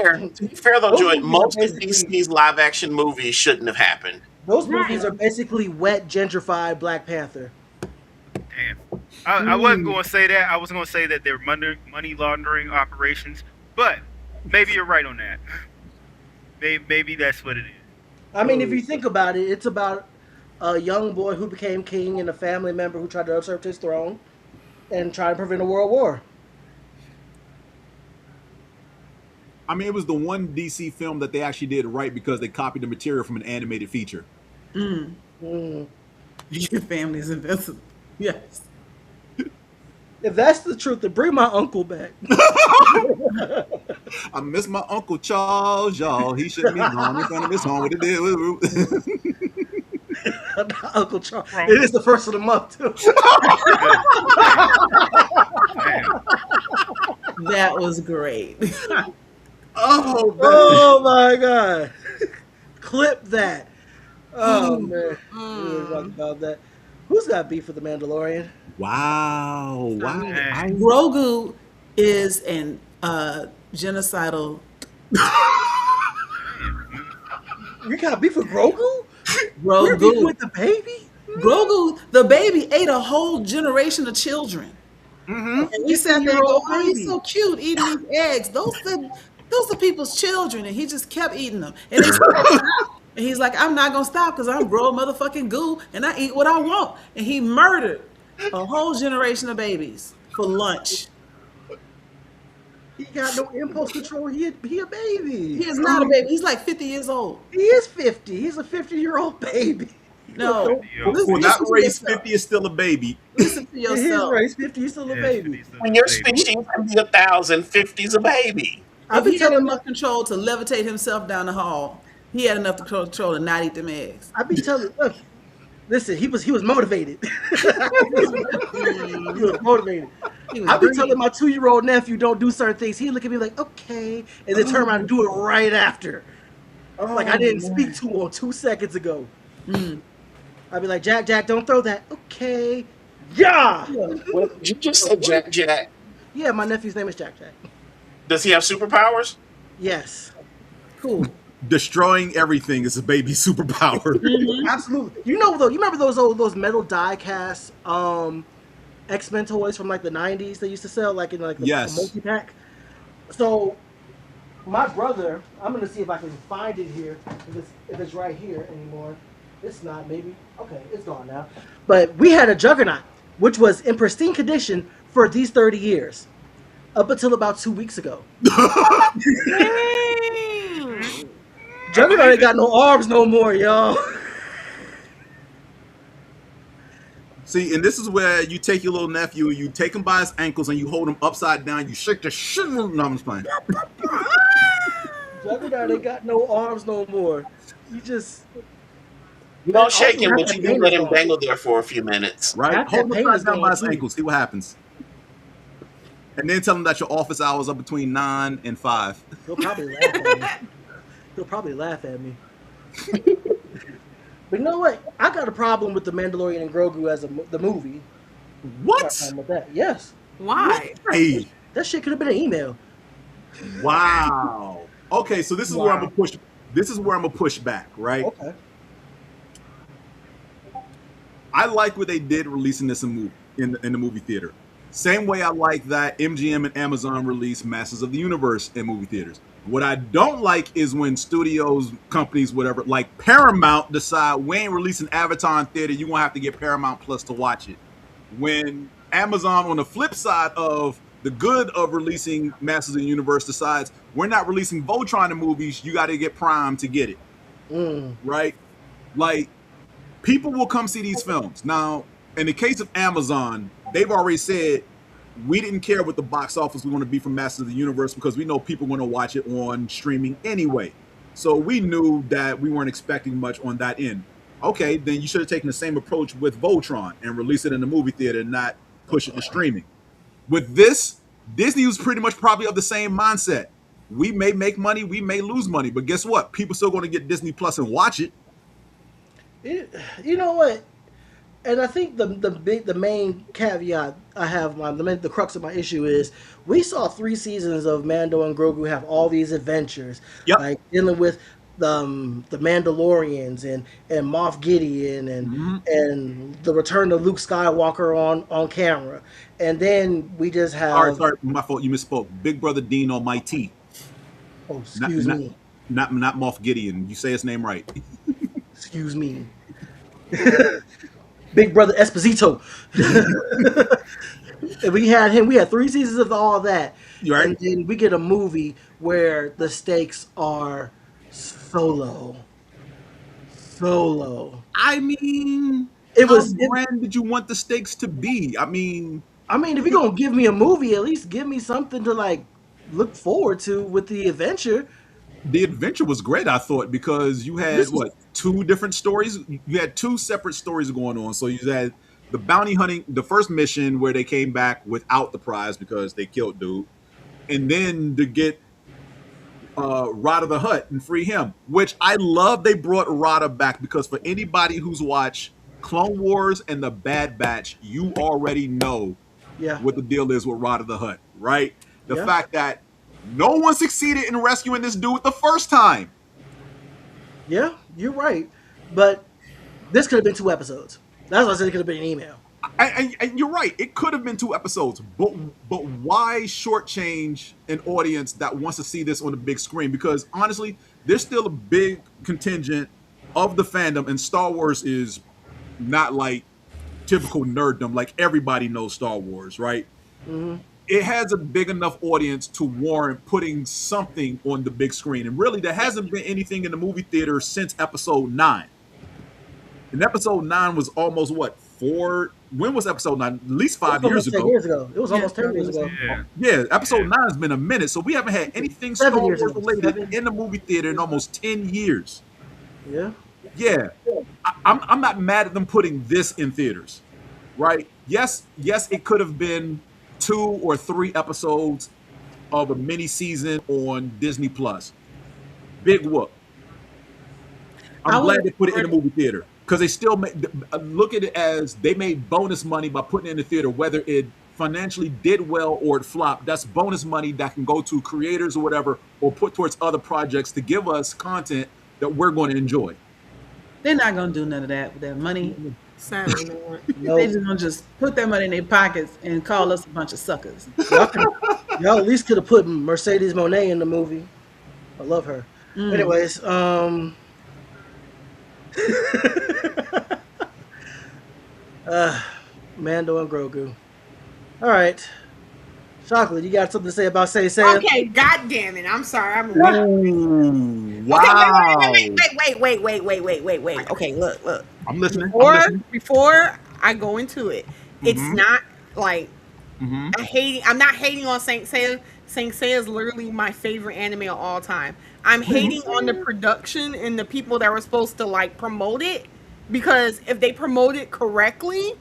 Fair though, Joy. Most of DC's live action movies shouldn't have happened. Those movies are basically wet, gentrified Black Panther. Damn. I wasn't going to say that. I was going to say that they're money laundering operations, but maybe you're right on that. Maybe that's what it is. I mean, if you think about it, it's about a young boy who became king and a family member who tried to usurp his throne and try to prevent a world war. I mean, it was the one DC film that they actually did right because they copied the material from an animated feature. Your family's invincible. Yes. If that's the truth, then bring my uncle back. I miss my Uncle Charles, y'all. He shouldn't be gone in front of his home. What it did. Uncle Charles. It is the first of the month, too. That was great. Oh my God. Clip that. Oh, man. We were talking about that. Who's got beef with the Mandalorian? Wow. Grogu is an genocidal. You got beef with Grogu? Grogu. Beef with the baby? Grogu, the baby, ate a whole generation of children. And we sat there and go, oh, he's so cute eating these eggs. Those are people's children. And he just kept eating them. And, and he's like, I'm not going to stop because I'm grow motherfucking goo and I eat what I want. And he murdered a whole generation of babies for lunch. He got no impulse control. He a baby. He is not a baby. He's like 50 years old. He is 50. He's a 50-year-old baby. No. For that race, 50 is still a baby. Listen to In his yourself. race, 50 is still a baby. When your species can be 1,000, 50's a baby. If he had enough control to levitate himself down the hall, he had enough control to not eat them eggs. I be telling, look, listen, he was motivated. He was motivated. I be telling my 2-year-old nephew don't do certain things. He look at me like, okay, and then turn around and do it right after. Like I didn't speak to him 2 seconds ago. I'd be like, Jack, don't throw that. Okay. Yeah. Well, you just said Jack. Yeah, my nephew's name is Jack. Does he have superpowers? Yes. Cool. Destroying everything is a baby superpower. Absolutely. You remember those metal die cast X-Men toys from like the 90s they used to sell like in like the multi-pack? So my brother, I'm gonna see if I can find it here, if it's right here anymore. It's not, maybe. Okay, it's gone now. But we had a Juggernaut, which was in pristine condition for these 30 years, up until about 2 weeks ago. Dang. Juggernaut ain't got no arms no more, y'all. See, and this is where you take your little nephew, you take him by his ankles, and you hold him upside down. You shake the shit. No, I'm just playing. Juggernaut ain't got no arms no more. You just. You don't shake him, half but that you pain can let is him gone. dangle there for a few minutes. Right? Half Hold that him pain upside is down by gone, his too. ankles. See what happens. And then tell him that your office hours are between 9 and 5. He'll probably laugh at me. He'll probably laugh at me. But you know what? I got a problem with the Mandalorian and Grogu as the movie. I got a What? problem with that. Yes, Why? Hey, that shit could have been an email. wow. Okay, so this is where I'm gonna push. This is where I'm gonna push back, right? Okay. I like what they did releasing this in the movie theater. Same way I like that MGM and Amazon released Masters of the Universe in movie theaters. What I don't like is when studios, companies, whatever, like Paramount decide we ain't releasing Avatar in theater, you're gonna have to get Paramount Plus to watch it. When Amazon, on the flip side of the good of releasing Masters of the Universe, decides we're not releasing Voltron in movies, you gotta get Prime to get it. Right? Like, people will come see these films. Now, in the case of Amazon, they've already said we didn't care what the box office was going to be for Masters of the Universe because we know people are going to watch it on streaming anyway. So we knew that we weren't expecting much on that end. Okay, then you should have taken the same approach with Voltron and release it in the movie theater and not push it to streaming. With this, Disney was pretty much probably of the same mindset. We may make money, we may lose money, but guess what? People still going to get Disney Plus and watch it. You know what? And I think the main caveat I have, the crux of my issue is we saw 3 seasons of Mando and Grogu have all these adventures, Yep. like dealing with the Mandalorians and Moff Gideon and the return of Luke Skywalker on camera, and then we just have. Sorry, my fault. You misspoke. Big Brother Dean Almighty. Oh, excuse me. Not Moff Gideon. You say his name right. Excuse me. Big Brother Esposito. And we had him. We had 3 seasons of all that. You right? And then we get a movie where the stakes are so low. So low. I mean, how grand did you want the stakes to be? I mean, if you're going to give me a movie, at least give me something to, like, look forward to with the adventure. The adventure was great, I thought, because you had, 2 different stories? You had 2 separate stories going on. So you had the bounty hunting, the first mission where they came back without the prize because they killed dude. And then to get Rada the Hutt and free him, which I love they brought Rada back because for anybody who's watched Clone Wars and the Bad Batch, you already know what the deal is with Rada the Hutt, right? The fact that no one succeeded in rescuing this dude the first time. Yeah, you're right. But this could have been 2 episodes. That's why I said it could have been an email. And you're right. It could have been 2 episodes. But why shortchange an audience that wants to see this on the big screen? Because honestly, there's still a big contingent of the fandom, and Star Wars is not like typical nerddom. Like everybody knows Star Wars, right? Mm-hmm. It has a big enough audience to warrant putting something on the big screen. And really, there hasn't been anything in the movie theater since episode 9. And episode 9 was almost when was episode 9? At least 5 years ago. 10 years ago. It was almost 10 years ago. Yeah, episode 9 has been a minute. So we haven't had anything Star Wars related in the movie theater in almost 10 years. Yeah. Yeah. I'm not mad at them putting this in theaters. Right? Yes, it could have been 2 or 3 episodes of a mini season on Disney Plus. Big whoop. I'm glad they put it in the movie theater because they still look at it as they made bonus money by putting it in the theater, whether it financially did well or it flopped. That's bonus money that can go to creators or whatever, or put towards other projects to give us content that we're going to enjoy. They're not going to do none of that with their money. Sadly, no. They're just going to just put their money in their pockets and call us a bunch of suckers. Y'all at least could have put Mercedes Monet in the movie. I love her. Anyways, Mando and Grogu. All right. Chocolate, you got something to say about Saint Seiya? Okay, god damn it. I'm sorry. I'm Ooh, Okay, wow. wait. Okay, look. I'm listening. Before I go into it, it's Mhm. not like Mhm. I'm not hating on Saint Seiya. Saint Seiya is literally my favorite anime of all time. I'm hating on the production and the people that were supposed to like promote it, because if they promote it correctly,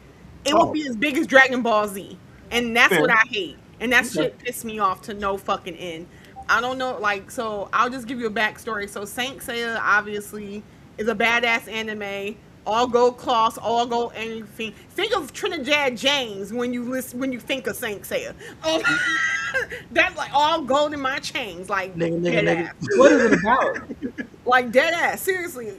it will Oh. be as big as Dragon Ball Z. And that's Fair. what I hate. And that Okay. shit pissed me off to no fucking end. I don't know, like, so I'll just give you a backstory. So Saint Seiya obviously is a badass anime. All gold cloths, all gold anything. Think of Trinidad James when you think of Saint Seiya. That's like all gold in my chains, like dead ass. What is it about? Like dead ass. Seriously,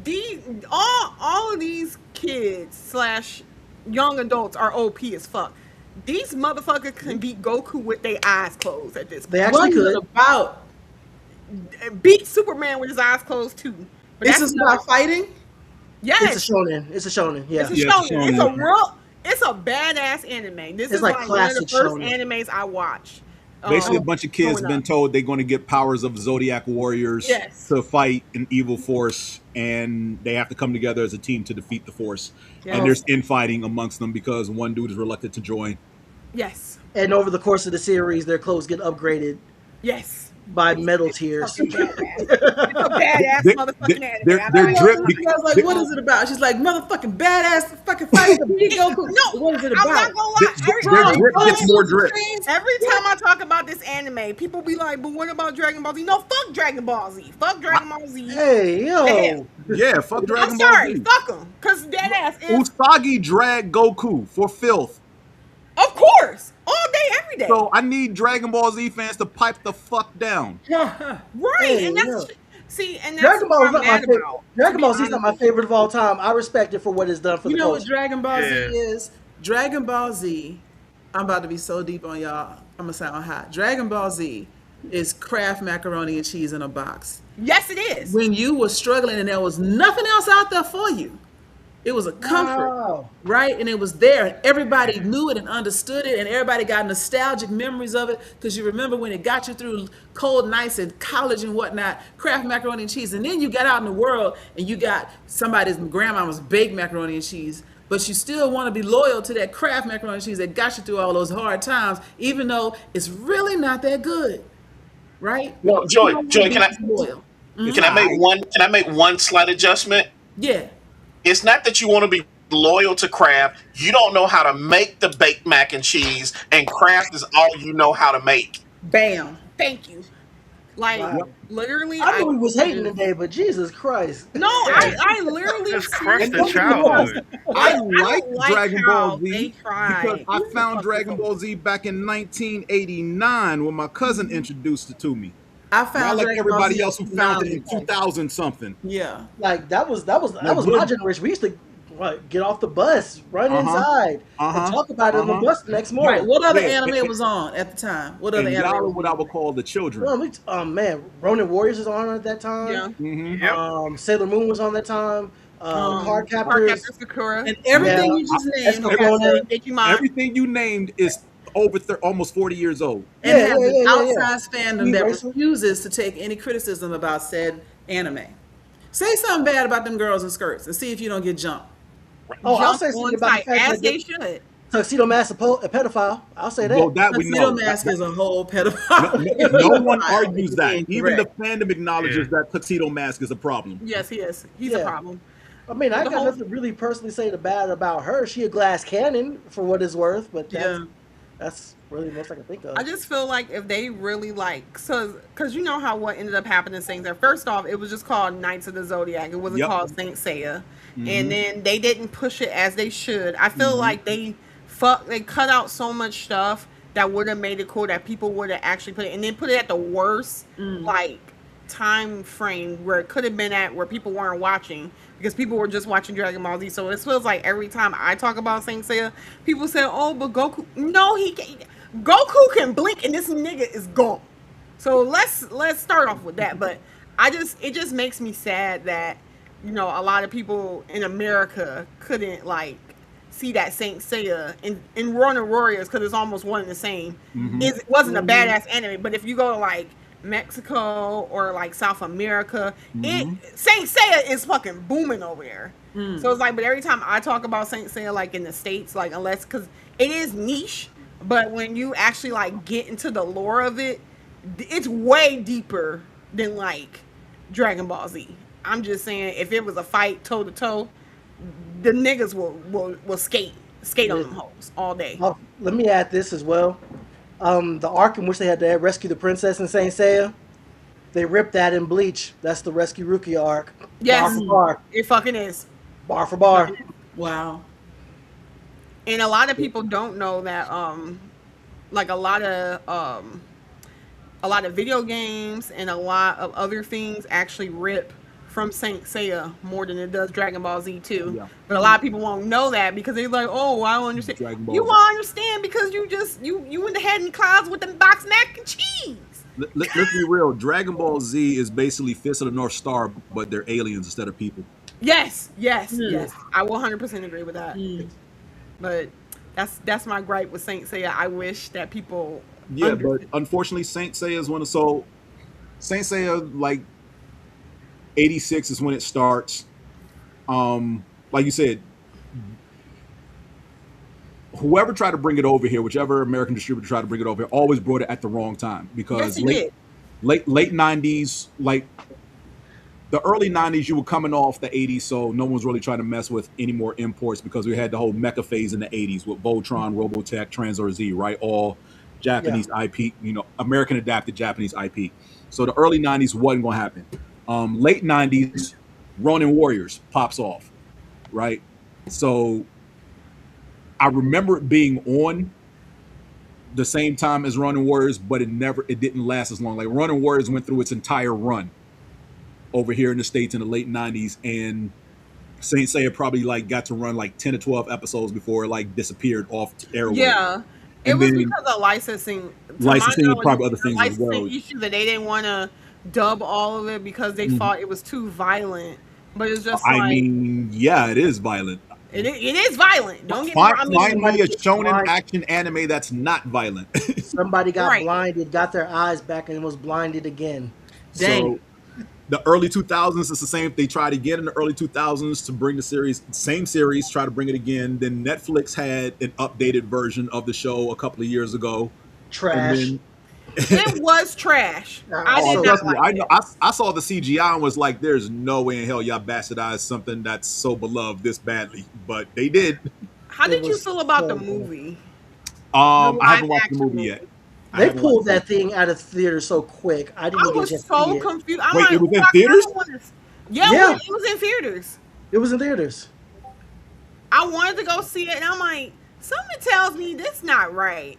these all of these kids slash young adults are OP as fuck. These motherfuckers can beat Goku with their eyes closed at this They point. actually What is it could. about? Beat Superman with his eyes closed too. But This that's is about fighting? yes. It's a shonen. It's a shonen. Yeah. It's a Yeah, it's a shonen. It's a shonen. real. It's a badass anime. This It's is like like one of the classic first shonen. animes I watched. Basically, a bunch of kids growing been up. told they're going to get powers of Zodiac warriors Yes. to fight an evil force, and they have to come together as a team to defeat the force. Yes. And there's infighting amongst them because one dude is reluctant to join. Yes. And over the course of the series, their clothes get upgraded Yes. by metal tiers. Fucking badass. It's a badass They- motherfucking anime. they're- I they're love drip- it. I was like, what is it about? She's like, motherfucking badass fucking fight the big Goku. No, What is it I'm about? not gonna lie. Their drip gets more drip. Every time I talk about this anime, people be like, "But what about Dragon Ball Z?" No, fuck Dragon Ball Z. Fuck Dragon Ball Z. Hey, yo. Damn. Yeah, fuck Dragon I'm Ball sorry. Z. Fuck them. Cause dead ass is, Usagi dragged Goku for filth. of course, all day, every day. So I need Dragon Ball Z fans to pipe the fuck down. Right, Hey, and that's yeah. see, and that's Dragon Ball what is I'm not my mad favorite. about. Dragon Ball Z is not my favorite of all time. I respect it for what it's done for You the know what culture. Dragon Ball Z Yeah. is? Dragon Ball Z, I'm about to be so deep on y'all. I'm gonna sound hot. Dragon Ball Z is Kraft macaroni and cheese in a box. Yes, it is. When you were struggling and there was nothing else out there for you, it was a comfort, Wow. right? And it was there, and everybody knew it and understood it, and everybody got nostalgic memories of it because you remember when it got you through cold nights in college and whatnot. Kraft macaroni and cheese, and then you got out in the world and you got somebody's grandmama's baked macaroni and cheese. But you still want to be loyal to that Kraft macaroni and cheese that got you through all those hard times, even though it's really not that good, right? Well, You Joy, don't Joy, wanna can I be loyal. can I make one slight adjustment? Yeah. It's not that you want to be loyal to Kraft. You don't know how to make the baked mac and cheese, and Kraft is all you know how to make. Bam. Thank you. Like Wow. literally, I knew he was hating today, but Jesus Christ. No, I literally Just crushed the And childhood. I don't like like Dragon how Ball they Z tried. because I found Dragon Ball Z back in 1989 when my cousin introduced it to me. I Not found like Dragon Ball everybody Z else who found it in knowledge. 2000 something. Yeah. Like that was my generation. We used to get off the bus, run Uh-huh. inside, Uh-huh. and talk about it on the Uh-huh. bus the next Right. morning. What other Yeah. anime was on at the time? What other And anime? y'all are was what I would call the children. Well, man, Ronin Warriors was on at that time. Yeah. Mhm. Yep. Sailor Moon was on that time. Card Park Captors. after Sakura. And everything Yeah. you just named Escaflowne. Digimon. Everything you named is over almost 40 years old. and Yeah, has yeah, an yeah, yeah. outsized fandom We that race- refuses to take any criticism about said anime. Say something bad about them girls in skirts and see if you don't get jumped. Oh, I'll Jump say something on about the site, fact as that they should. Tuxedo Mask a pedophile. I'll say that. Well, that we Tuxedo know. Mask is a whole pedophile. No one argues that. Being Even the correct. fandom acknowledges Yeah. that Tuxedo Mask is a problem. Yes, he is. He's Yeah. a problem. I mean, I The got whole- nothing to really personally say bad about her. She a glass cannon for what it's worth, but that's really the most I can think of. I just feel like if they really like, so, because you know how what ended up happening things there. First off, it was just called Knights of the Zodiac. It wasn't Yep. called Saint Seiya. And then they didn't push it as they should. I feel like they cut out so much stuff that would have made it cool that people would have actually put it, and then put it at the worst like time frame where it could have been at where people weren't watching because people were just watching Dragon Ball Z. So it feels like every time I talk about Saint Seiya, people say, "Oh, but Goku." No, he can't. Goku can blink and this nigga is gone. So let's start off with that. But it just makes me sad that you know, a lot of people in America couldn't like see that Saint Seiya in Ronin Warriors because it's almost one and the same. It wasn't a badass anime, but if you go to like Mexico or like South America, it Saint Seiya is fucking booming over there. So it's like, but every time I talk about Saint Seiya, like in the States, like unless because it is niche, but when you actually like get into the lore of it, it's way deeper than like Dragon Ball Z. I'm just saying, if it was a fight toe to toe, the niggas will skate on them hoes all day. Oh, let me add this as well. The arc in which they had to rescue the princess in Saint Seiya, they ripped that in Bleach. That's the Rescue Rookie arc. Yes, Bar for bar. it fucking is. Bar for bar. Wow. And a lot of people don't know that like a lot of video games and a lot of other things actually rip from Saint Seiya more than it does Dragon Ball Z too. Yeah. But a lot of people won't know that because they're like, "Oh, I don't understand." Dragon Ball You Z. won't understand because you in the head and clouds with them box mac and cheese. Let's be real. Dragon Ball Z is basically Fist of the North Star, but they're aliens instead of people. Yes. I will 100% agree with that. But that's my gripe with Saint Seiya. I wish that people Yeah, but unfortunately, Saint Seiya is one of Saint Seiya like 86 is when it starts. Like you said, whoever tried to bring it over here, whichever American distributor tried to bring it over here, always brought it at the wrong time because yes, late 90s, like the early 90s, you were coming off the 80s, so no one's really trying to mess with any more imports because we had the whole mecha phase in the 80s with Voltron, Robotech, Tranzor Z, right? All Japanese IP, you know, American adapted Japanese IP. So the early 90s wasn't going to happen. Late 90s, Ronin Warriors pops off, right? So I remember it being on the same time as Ronin Warriors, but it didn't last as long. Like Ronin Warriors went through its entire run over here in the States in the late 90s, and Saint Seiya probably like got to run like 10 to 12 episodes before it like disappeared off airwaves. Yeah. It was because of licensing. And probably other things as well. Issue that they didn't want to dub all of it because they thought it was too violent. But it's just I mean, yeah, it is violent. It is violent. Don't get me wrong. Finally, a shonen action anime that's not violent. Somebody got blinded, got their eyes back, and was blinded again. Dang. So the early 2000s, it's the same. They tried again in the early 2000s to bring the same series, try to bring it again. Then Netflix had an updated version of the show a couple of years ago. Trash. It was trash. I saw the CGI and was like, "There's no way in hell y'all bastardized something that's so beloved this badly," but they did. How did you feel about the movie? I haven't watched the movie yet. They pulled that thing out of theater so quick. I was so confused. Wait, it was in theaters? Yeah, it was in theaters. It was in theaters. I wanted to go see it, and I'm like, something tells me this not right.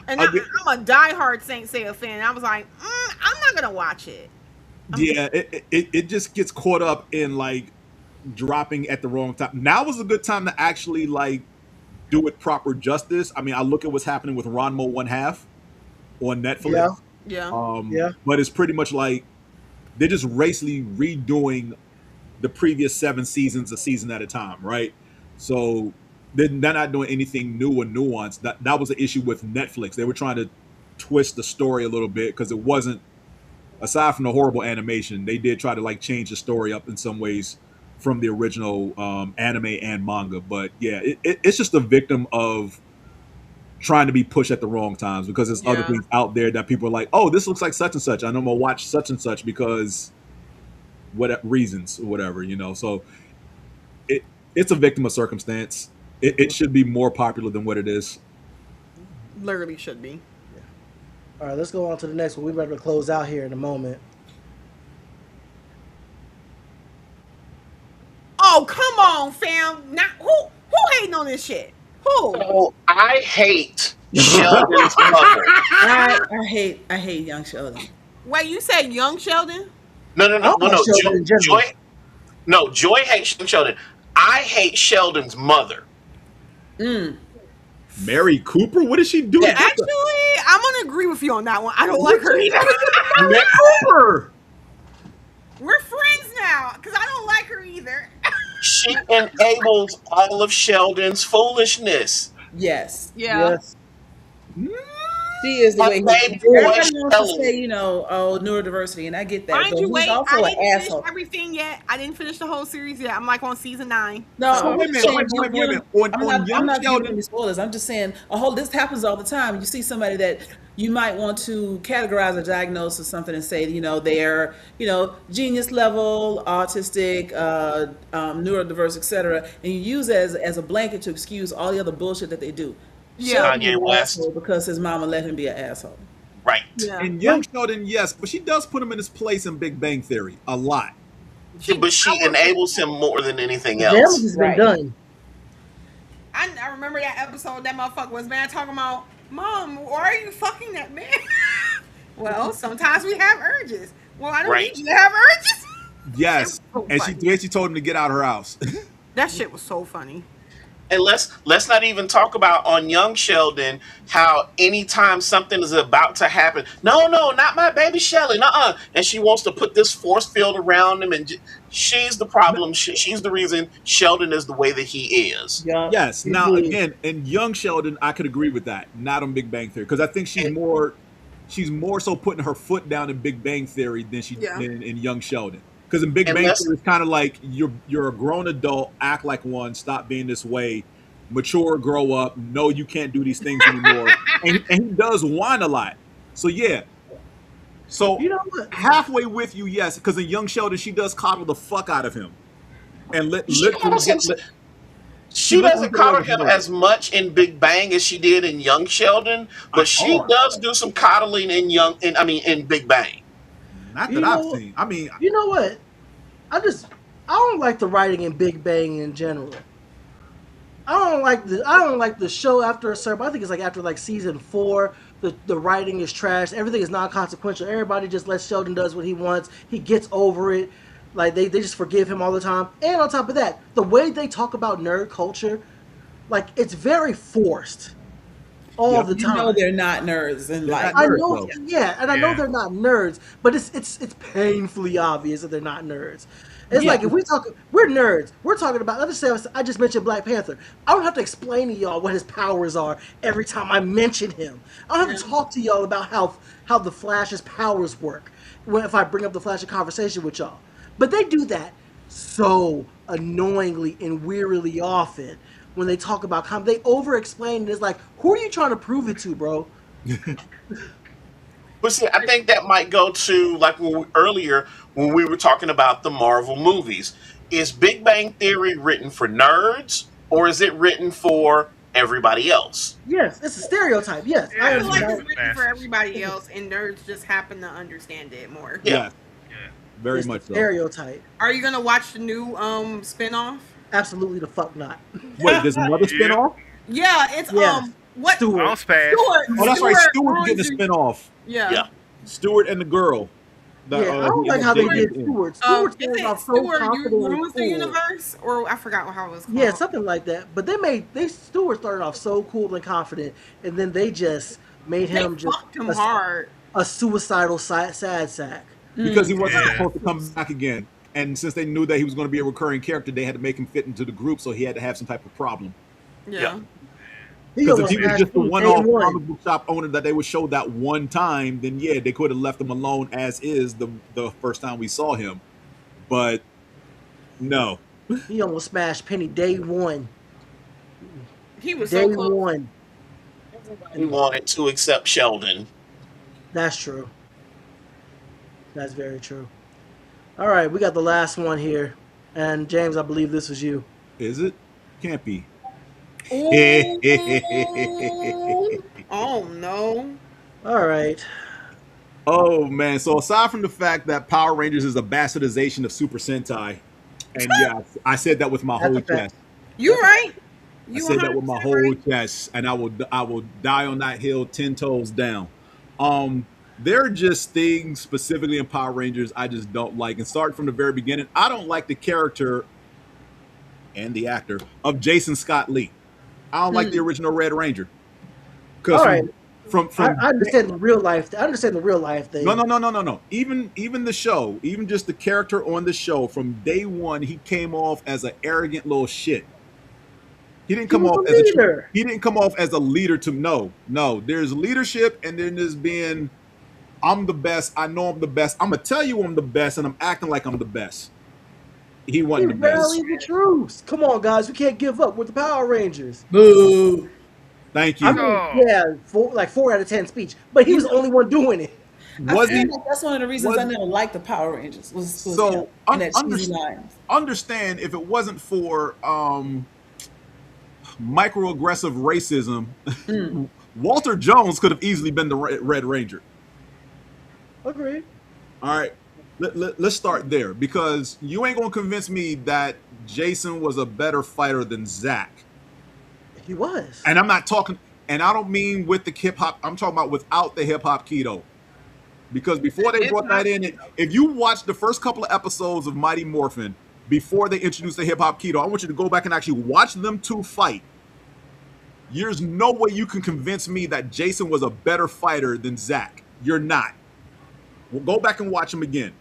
And I'm a diehard Saint Seiya fan. I was like, I'm not gonna watch it. It just gets caught up in like dropping at the wrong time. Now was a good time to actually like do it proper justice. I mean, I look at what's happening with Ranma 1/2 on Netflix. Yeah. But it's pretty much like they're just racely redoing the previous 7 seasons a season at a time, right? So they're not doing anything new or nuanced. That was the issue with Netflix. They were trying to twist the story a little bit because it wasn't, aside from the horrible animation, they did try to like change the story up in some ways from the original anime and manga. But yeah, it's just a victim of trying to be pushed at the wrong times because there's other things out there that people are like, oh, this looks like such and such. I know I'm gonna watch such and such because what reasons or whatever, you know. So it's a victim of circumstance. It should be more popular than what it is. Literally should be. Yeah. All right, let's go on to the next one. We're ready to close out here in a moment. Oh, come on, fam. Now, who hating on this shit? Who? So I hate Sheldon's mother. I hate young Sheldon. Wait, you said young Sheldon? No. Joy hates Sheldon. I hate Sheldon's mother. Mary Cooper? What is she doing? Yeah, actually, I'm gonna agree with you on that one. I don't like her either. Mary Cooper. We're friends now because I don't like her either. She enables all of Sheldon's foolishness. Yes. Yeah. Yes. She is the My way baby boy everybody wants to Shelley. say, neurodiversity, and I get that. Mind But you, he's wait, also I an didn't finish asshole. everything yet. I didn't finish the whole series yet. I'm like on season 9. No, So- I'm Wait a just minute, saying, wait a minute. On I'm Young not giving Sheldon, any spoilers. I'm just saying, this happens all the time. You see somebody that you might want to categorize or diagnose or something and say, they're, genius level, autistic, neurodiverse, etc. And you use it as a blanket to excuse all the other bullshit that they do. Yeah. Sheldon is Kanye an West. asshole because his mama let him be an asshole. Right. Yeah. and Young Sheldon, yes, but she does put him in his place in Big Bang Theory a lot. But she enables him more than anything The damage else. has been Right. done. I remember that episode. That motherfucker was man talking about, Mom, why are you fucking that man? Well, sometimes we have urges. Well, I don't Right. need you to have urges. Yes, So and funny. she told him to get out of her house. That shit was so funny. And let's not even talk about on Young Sheldon how anytime something is about to happen, no, not my baby Shelley, nuh-uh. And she wants to put this force field around him, and she's the problem. She's the reason Sheldon is the way that he is. Yeah. Yes. Now Indeed. again, in Young Sheldon, I could agree with that. Not on Big Bang Theory, because I think she's more so putting her foot down in Big Bang Theory than in Young Sheldon. Because in Big Bang Theory, it's kind of like you're a grown adult, act like one, stop being this way, mature, grow up. No, you can't do these things anymore. and he does whine a lot. So yeah. So You know what? halfway with you, yes. Because in Young Sheldon, she does coddle the fuck out of him, and She doesn't coddle him as much in Big Bang as she did in Young Sheldon, but she does do some coddling in Big Bang. Not You that I've know- seen. I mean, You know what? I don't like the writing in Big Bang in general. I don't like the show after a certain. I think it's like after like season 4, the writing is trash. Everything is non-consequential. Everybody just lets Sheldon does what he wants. He gets over it. Like they just forgive him all the time. And on top of that, the way they talk about nerd culture, like it's very forced all the time. They're not nerds and like I nerds, know, though. yeah, and I know Yeah. they're not nerds, but it's painfully obvious that they're not nerds. It's Yeah. like if we're nerds. We're talking about. Let's say I just mentioned Black Panther. I don't have to explain to y'all what his powers are every time I mention him. I don't have to talk to y'all about how the Flash's powers work if I bring up the Flash in conversation with y'all. But they do that so annoyingly and wearily often when they talk about they over-explain it. It's like, who are you trying to prove it to, bro? But see, I think that might go to like earlier when we were talking about the Marvel movies. Is Big Bang Theory written for nerds or is it written for everybody else? Yes, it's a stereotype. Yes, Yeah, I I feel like understand. it's written for everybody else, and nerds just happen to understand it more. Yeah. yeah, very It's much the so. stereotype. Are you gonna watch the new spinoff? Absolutely the fuck not. Wait, there's another Yeah. spinoff? Yeah, it's Yes. what Stewart. Bounce pass. Stewart. Oh, that's right. Stewart's ruins getting a you. spinoff. Yeah. Yeah. Stewart and the girl. Yeah, I don't like how they did Stewart. Stewart Is started it off so Stewart confident and ruins the cool. universe, or I forgot how it was called. Yeah, something like that. But Stewart started off so cool and confident, and then they just made They him just fucked him hard. a suicidal sad sack. Because he wasn't Yeah. supposed to come back again. And since they knew that he was going to be a recurring character, they had to make him fit into the group, so he had to have some type of problem. Yeah. He Because if almost he was smashed just a through one-off day one. comic book shop owner that they would show that one time, then yeah, they could have left him alone as is the first time we saw him. But no. He almost smashed Penny day one. He was Day so close. one. He wanted to accept Sheldon. That's true. That's very true. All right, we got the last one here. And James, I believe this was you. Is it? Can't be. Ooh. Oh no. All right. Oh man! So aside from the fact that Power Rangers is a bastardization of Super Sentai, and yeah, I said that with my That's whole a fact. chest. You right. I You said that with my 100% whole right. chest, and I will die on that hill 10 toes down. There are just things specifically in Power Rangers I just don't like. And starting from the very beginning, I don't like the character and the actor of Jason Scott Lee. I don't like the original Red Ranger. Because All right. I understand the real life. I understand the real life thing. No. Even the show, even just the character on the show, from day one, he came off as an arrogant little shit. He didn't come off as a leader. He didn't come off as a leader to no. There's leadership, and then there's being, I'm the best. I know I'm the best. I'm gonna tell you I'm the best, and I'm acting like I'm the best. He wasn't the best. Rally the troops. Come on, guys. We can't give up. We're the Power Rangers. Boo. Thank you. I mean, yeah, 4 out of 10 speech, but he was the only one doing it. I feel like that's one of the reasons I never liked the Power Rangers. Was so understand if it wasn't for microaggressive racism, Walter Jones could have easily been the Red Ranger. Agreed. All right, let's start there, because you ain't gonna convince me that Jason was a better fighter than Zach. He was. And I'm not talking, and I don't mean with the hip hop. I'm talking about without the hip hop keto. Because before they brought that in, if you watch the first couple of episodes of Mighty Morphin before they introduced the hip hop keto, I want you to go back and actually watch them two fight. There's no way you can convince me that Jason was a better fighter than Zach. You're not. We'll go back and watch them again.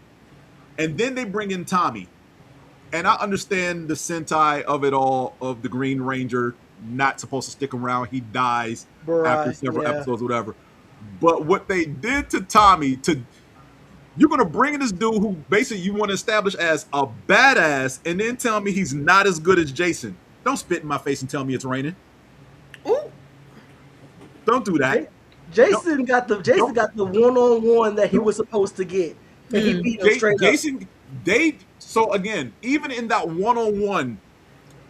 And then they bring in Tommy. And I understand the Sentai of it all, of the Green Ranger not supposed to stick around. He dies after several episodes, whatever. But what they did to Tommy, you're going to bring in this dude who basically you want to establish as a badass, and then tell me he's not as good as Jason. Don't spit in my face and tell me it's raining. Ooh. Don't do that. Jason got the one-on-one that he was supposed to get. And he beat him straight up. So again, even in that one-on-one,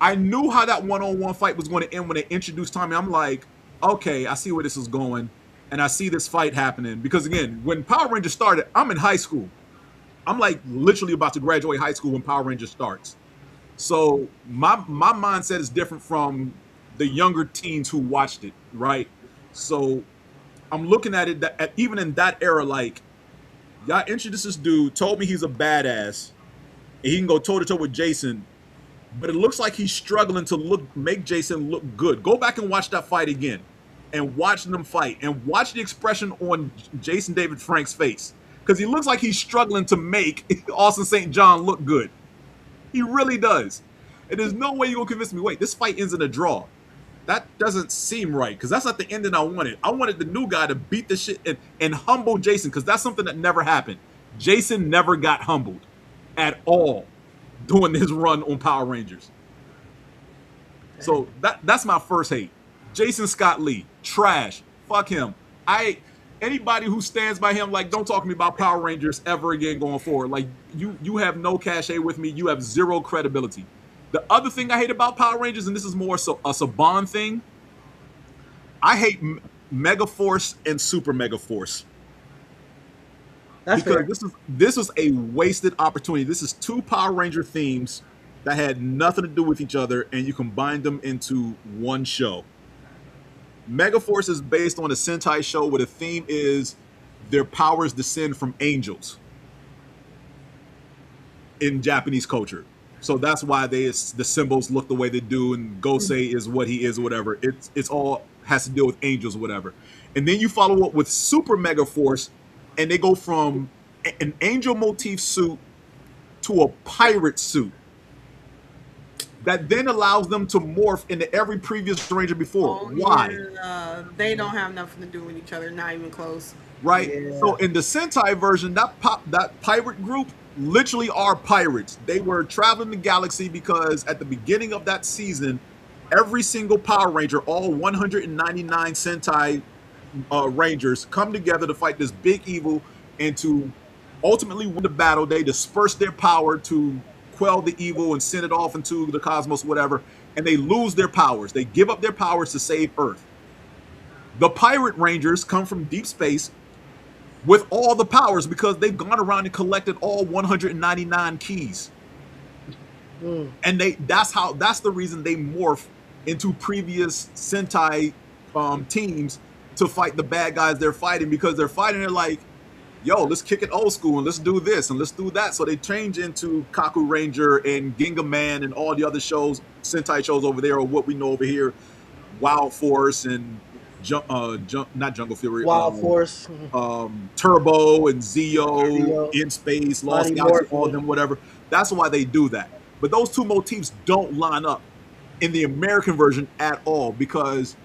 I knew how that one-on-one fight was going to end when they introduced Tommy. I'm like, okay, I see where this is going, and I see this fight happening. Because again, when Power Rangers started, I'm in high school. I'm like literally about to graduate high school when Power Rangers starts. So my mindset is different from the younger teens who watched it, right? So I'm looking at it that even in that era, like, y'all introduced this dude, told me he's a badass, and he can go toe-to-toe with Jason, but it looks like he's struggling to make Jason look good. Go back and watch that fight again, and watch them fight, and watch the expression on Jason David Frank's face, because he looks like he's struggling to make Austin St. John look good. He really does. And there's no way you're gonna convince me, wait, this fight ends in a draw. That doesn't seem right, because that's not the ending I wanted. I wanted the new guy to beat the shit and humble Jason, because that's something that never happened. Jason never got humbled at all doing his run on Power Rangers. So that's my first hate. Jason Scott Lee, trash. Fuck him. Anybody who stands by him, like, don't talk to me about Power Rangers ever again going forward. Like, you have no cachet with me. You have zero credibility. The other thing I hate about Power Rangers, and this is more so a Saban thing, I hate Mega Force and Super Mega Force. That's fair. This was a wasted opportunity. This is two Power Ranger themes that had nothing to do with each other, and you combined them into one show. Mega Force is based on a Sentai show where the theme is their powers descend from angels in Japanese culture. So that's why the symbols look the way they do, and Gosei is what he is, or whatever. It's all has to deal with angels, or whatever. And then you follow up with Super Mega Force, and they go from an angel motif suit to a pirate suit. That then allows them to morph into every previous Ranger before. Why? Yeah, they don't have nothing to do with each other, not even close. Right? Yeah. So in the Sentai version, that pirate group literally are pirates. They were traveling the galaxy because at the beginning of that season, every single Power Ranger, all 199 Sentai Rangers, come together to fight this big evil and to ultimately win the battle. They disperse their power to quell the evil and send it off into the cosmos, whatever, and they lose their powers. They give up their powers to save Earth. The Pirate Rangers come from deep space with all the powers because they've gone around and collected all 199 keys. And that's the reason they morph into previous Sentai teams to fight the bad guys they're fighting, because they're fighting, they're like, yo, let's kick it old school and let's do this and let's do that. So they change into Kaku Ranger and Ginga Man and all the other shows, Sentai shows over there, or what we know over here, Wild Force and not Jungle Fury, Wild Force, Turbo and Zeo, Zeo, In Space, Lost Mighty Galaxy, all of Morphin. them, whatever. That's why they do that. But those two motifs don't line up in the American version at all, because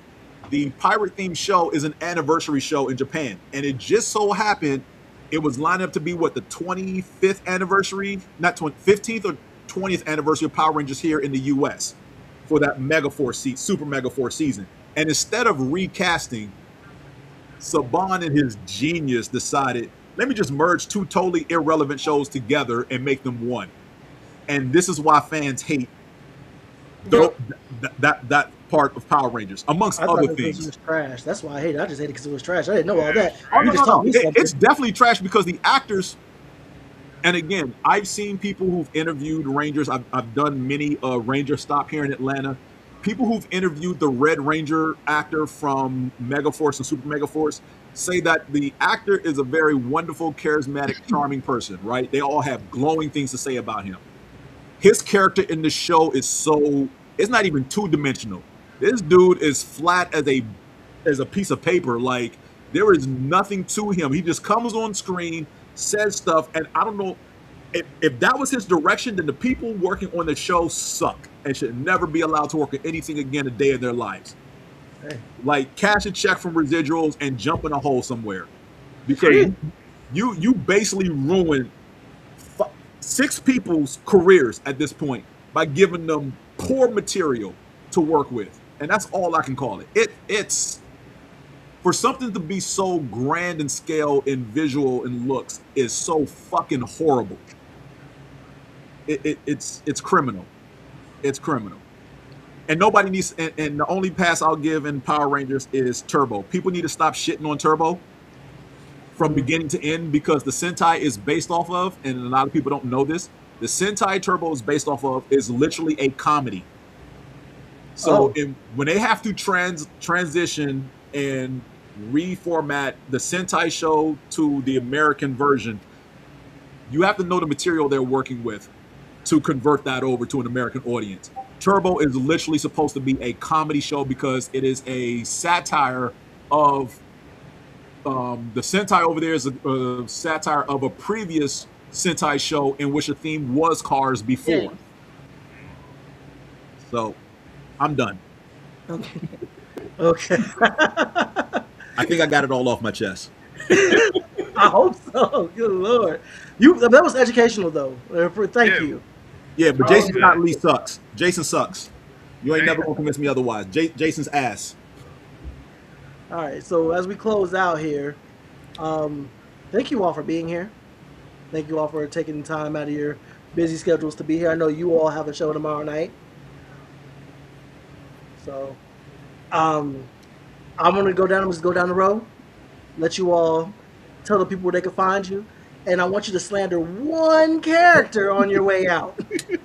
the pirate themed show is an anniversary show in Japan, and it just so happened it was lined up to be what, the 25th anniversary, not 15th or 20th anniversary of Power Rangers here in the US for that Super Mega Force season. And instead of recasting, Saban and his genius decided, let me just merge two totally irrelevant shows together and make them one. And this is why fans hate that part of Power Rangers, amongst other things. It was trash. That's why I hate it. I just hate it because it was trash. I didn't know all that. Oh, no. It's definitely trash because the actors. And again, I've seen people who've interviewed Rangers. I've done many Ranger stop here in Atlanta. People who've interviewed the Red Ranger actor from Megaforce and Super Megaforce say that the actor is a very wonderful, charismatic, charming person, right? They all have glowing things to say about him. His character in the show is it's not even two-dimensional. This dude is flat as a piece of paper. Like, there is nothing to him. He just comes on screen, says stuff, and I don't know if that was his direction, then the people working on the show suck and should never be allowed to work on anything again a day of their lives. Hey. Like, cash a check from residuals and jump in a hole somewhere, because you basically ruined 6 people's careers at this point by giving them poor material to work with, and that's all I can call it. It's for something to be so grand in scale, in visual and looks, is so fucking horrible. It's criminal. It's criminal. And nobody needs. And the only pass I'll give in Power Rangers is Turbo. People need to stop shitting on Turbo from beginning to end, because the Sentai is based off of, and a lot of people don't know this, the Sentai Turbo is based off of is literally a comedy. So when they have to transition and reformat the Sentai show to the American version, you have to know the material they're working with to convert that over to an American audience. Turbo is literally supposed to be a comedy show because it is a satire of the Sentai over there is a satire of a previous Sentai show in which the theme was cars before. Yeah. So, I'm done. Okay. I think I got it all off my chest. I hope so. Good Lord. That was educational, though. Thank you. Yeah, but Jason not Lee sucks. Jason sucks. You ain't never going to convince me otherwise. Jason's ass. All right, so as we close out here, thank you all for being here. Thank you all for taking time out of your busy schedules to be here. I know you all have a show tomorrow night. So, I'm going to go down the road, let you all tell the people where they can find you, and I want you to slander one character on your way out.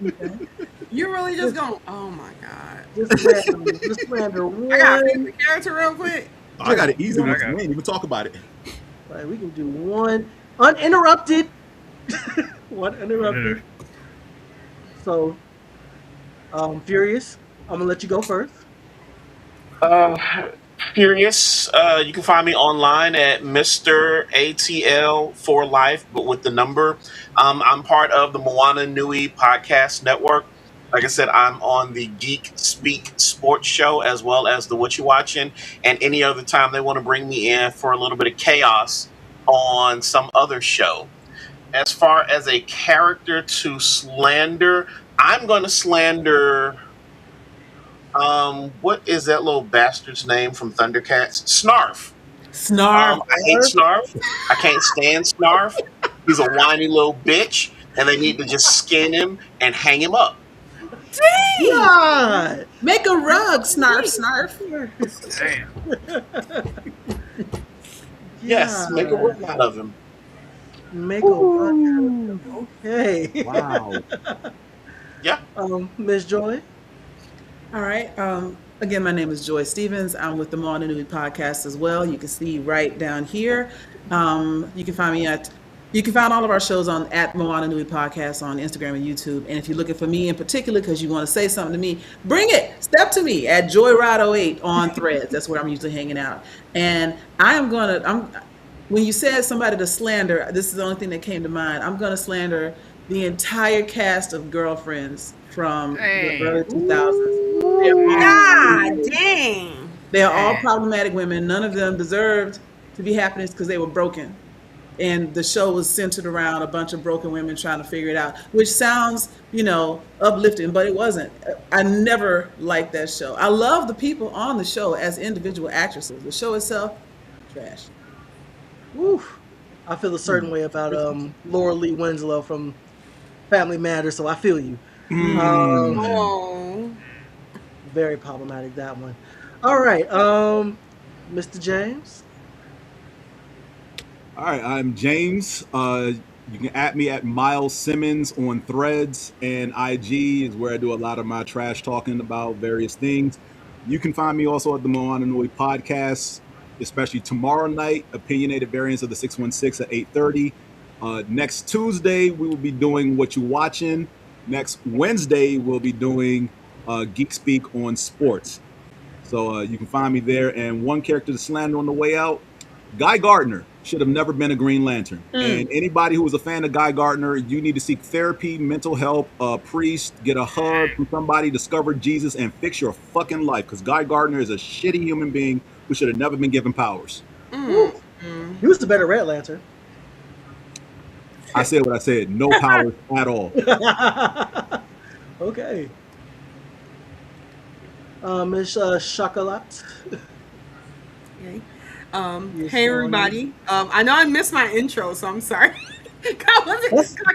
Okay. You're really just going, oh my God. Just slander one. I got to pick the character real quick. I got it easy. We ain't even talk about it. Right, we can do one uninterrupted. One uninterrupted. So, Furious, I'm going to let you go first. Furious, you can find me online at Mr. ATL for life, but with the number. I'm part of the Moana Nui podcast network. Like I said, I'm on the Geek Speak Sports Show as well as the What You Watching, and any other time they want to bring me in for a little bit of chaos on some other show. As far as a character to slander, I'm going to slander. What is that little bastard's name from Thundercats? Snarf. Snarf. I hate Snarf. I can't stand Snarf. He's a whiny little bitch, and they need to just skin him and hang him up. Dang! God. Make a rug, Snarf. Damn. Yes, make a rug out of him. Make a rug out of him. Okay. Wow. Yeah. Miss Joy. All right. Again, my name is Joy Stevens. I'm with the Moana Nui podcast as well. You can see right down here. You can find me at You can find all of our shows on at Moana Nui Podcast on Instagram and YouTube. And if you're looking for me in particular because you want to say something to me, bring it. Step to me at Joyride08 on Threads. That's where I'm usually hanging out. And when you said somebody to slander, this is the only thing that came to mind. I'm going to slander the entire cast of Girlfriends from the early 2000s. God dang. They are all problematic women. None of them deserved to be happiness because they were broken. And the show was centered around a bunch of broken women trying to figure it out, which sounds, uplifting, but it wasn't. I never liked that show. I love the people on the show as individual actresses. The show itself, trash. Woo. I feel a certain way about Laura Lee Winslow from Family Matters, so I feel you. Very problematic, that one. All right, Mr. James. All right, I'm James. You can at me at Miles Simmons on Threads, and IG is where I do a lot of my trash talking about various things. You can find me also at the Moana Nui Podcast, especially tomorrow night, Opinionated Variants of the 616 at 8:30. Next Tuesday, we will be doing What You Watching. Next Wednesday, we'll be doing Geek Speak on Sports. So you can find me there. And one character to slander on the way out, Guy Gardner should have never been a Green Lantern. And anybody who was a fan of Guy Gardner, you need to seek therapy, mental help, a priest, get a hug from somebody, discover Jesus, and fix your fucking life. Because Guy Gardner is a shitty human being who should have never been given powers. He was the better Red Lantern. I said what I said. No powers at all. Okay. Miss Chocolat. Okay. Hey everybody. I know I missed my intro, so I'm sorry. I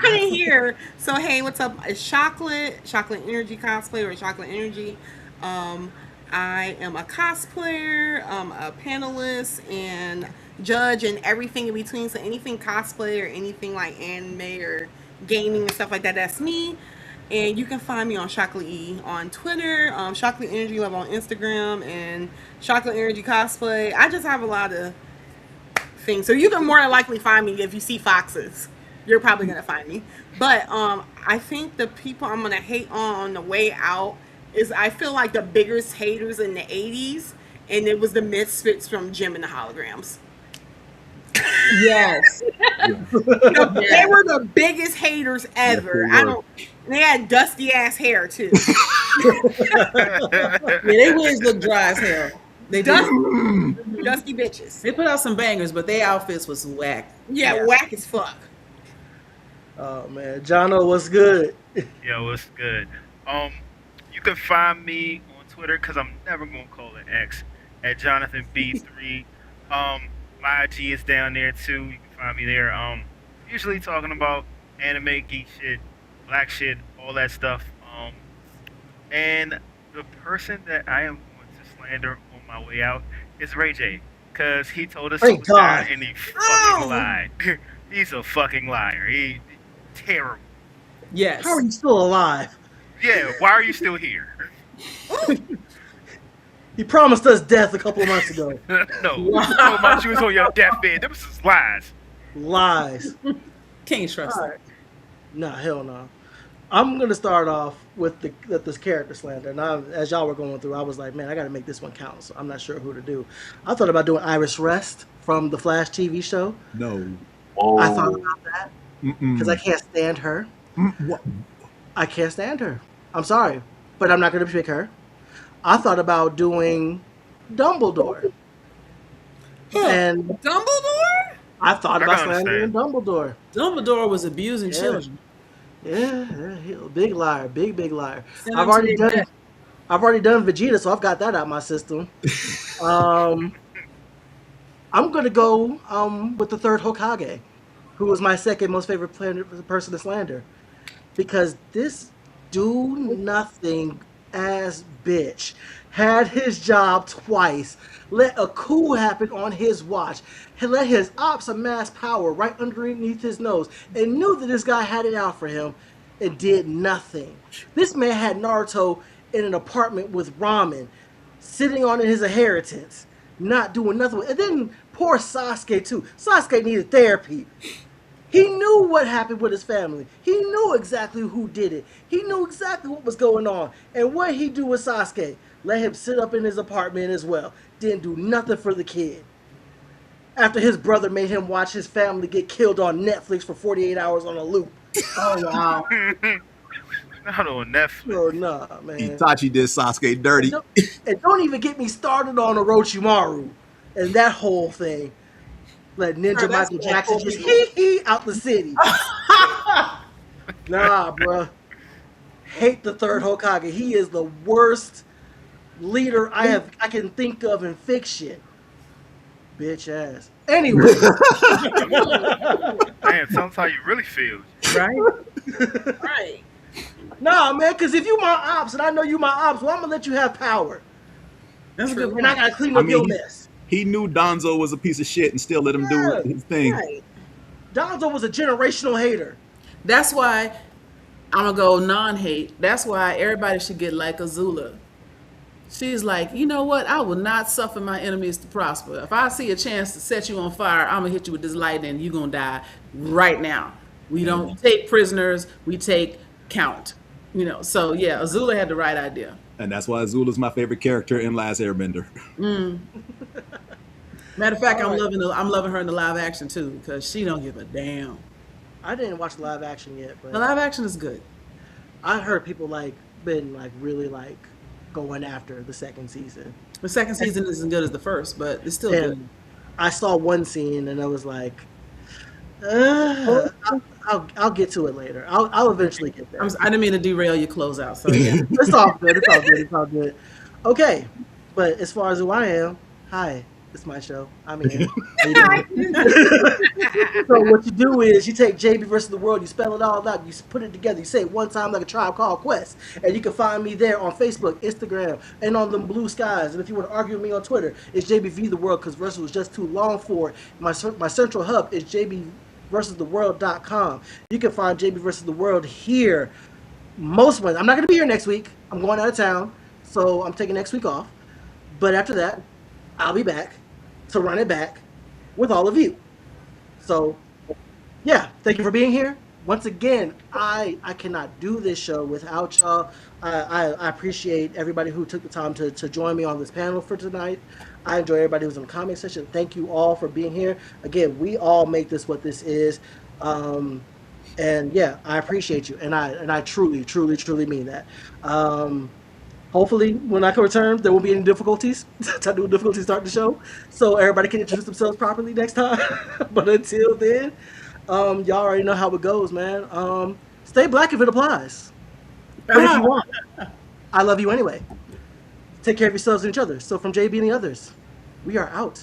couldn't hear. So hey, what's up? It's Chocolate Energy Cosplay or Chocolate Energy. I am a cosplayer, a panelist, and judge, and everything in between. So anything cosplay or anything like anime or gaming and stuff like that, that's me. And you can find me on Chocolate E on Twitter, Chocolate Energy Love on Instagram, and Chocolate Energy Cosplay. I just have a lot of things. So you can more than likely find me if you see foxes. You're probably going to find me. But I think the people I'm going to hate on the way out is I feel like the biggest haters in the 80s, and it was the Misfits from Jim and the Holograms. Yes. They were the biggest haters ever. They had dusty ass hair too. They always look dry as hell. They dusty bitches. They put out some bangers, but their outfits was whack. Yeah, whack as fuck. Oh man, Jono, what's good? Yo, what's good? You can find me on Twitter because I'm never gonna call it X at Jonathan B3. My IG is down there too. You can find me there. Usually talking about anime, geek shit, black shit, all that stuff. And the person that I am going to slander on my way out is Ray J, because he told us he was dying and he fucking lied. He's a fucking liar. He terrible. Yes. How are you still alive? Yeah. Why are you still here? He promised us death a couple of months ago. No. Talking about you was on your deathbed. Them was lies. Lies. Can't trust him. Nah, hell no. I'm gonna start off with this character slander. Now, as y'all were going through, I was like, man, I gotta make this one count. So I'm not sure who to do. I thought about doing Iris Rest from the Flash TV show. No. I thought about that because I can't stand her. I can't stand her. I'm sorry, but I'm not gonna pick her. I thought about doing Dumbledore. And Dumbledore? I thought about slandering Dumbledore. Dumbledore was abusing children. Yeah, big liar, big liar. I've already done Vegeta, so I've got that out of my system. I'm gonna go with the third Hokage, who was my second most favorite person to slander, because this do nothing ass bitch had his job twice, let a coup happen on his watch, he let his ops amass power right underneath his nose, and knew that this guy had it out for him, and did nothing. This man had Naruto in an apartment with ramen, sitting on his inheritance, not doing nothing. And then poor Sasuke too. Sasuke needed therapy. He knew what happened with his family. He knew exactly who did it. He knew exactly what was going on. And what he do with Sasuke? Let him sit up in his apartment as well. Didn't do nothing for the kid. After his brother made him watch his family get killed on Netflix for 48 hours on a loop. Oh wow. Not on Netflix. Oh, nah, man. Itachi did Sasuke dirty. And don't even get me started on Orochimaru and that whole thing. Let Ninja Michael Jackson just hee out the city. Nah, bruh. Hate the third Hokage. He is the worst leader I can think of in fiction. Bitch ass. Anyway. Damn, tell us how you really feel. Right? Right. Nah, man, because if you my ops and I know you my ops, well, I'm going to let you have power. That's a good And I one. got to clean up your mess. He knew Donzo was a piece of shit and still let him do his thing. Right. Donzo was a generational hater. That's why I'm gonna go non-hate. That's why everybody should get like Azula. She's like, you know what? I will not suffer my enemies to prosper. If I see a chance to set you on fire, I'm gonna hit you with this lightning. You're gonna die right now. We don't take prisoners. We take count. You know. So yeah, Azula had the right idea. And that's why Azula's my favorite character in Last Airbender. Matter of fact, I'm loving her in the live action too because she don't give a damn. I didn't watch the live action yet, The but live action is good. I heard people been really going after the second season. The second season isn't good as the first, but it's still good. And I saw one scene and I was like, I'll get to it later. I'll eventually get there. I didn't mean to derail your closeout. So yeah. It's all good. It's all good. It's all good. Okay, but as far as who I am, hi. It's my show. I'm here. So what you do is you take JB versus the world, you spell it all out, you put it together, you say it one time like a Tribe Called Quest, and you can find me there on Facebook, Instagram, and on them blue skies. And if you want to argue with me on Twitter, it's JBVtheWorld because versus was just too long for it. My central hub is JBVersusTheWorld.com. You can find JB versus the World here most Wednesdays. I'm not going to be here next week. I'm going out of town, so I'm taking next week off. But after that, I'll be back to run it back with all of you. So, yeah, thank you for being here. Once again, I cannot do this show without y'all. I appreciate everybody who took the time to join me on this panel for tonight. I enjoy everybody who's in the comment section. Thank you all for being here. Again, we all make this what this is. And yeah, I appreciate you. And I truly, truly, truly mean that. Hopefully, when I can return, there won't be any difficulties. Technical difficulties start the show, so everybody can introduce themselves properly next time. But until then, y'all already know how it goes, man. Stay black if it applies. But if you want, I love you anyway. Take care of yourselves and each other. So from JB and the others, we are out.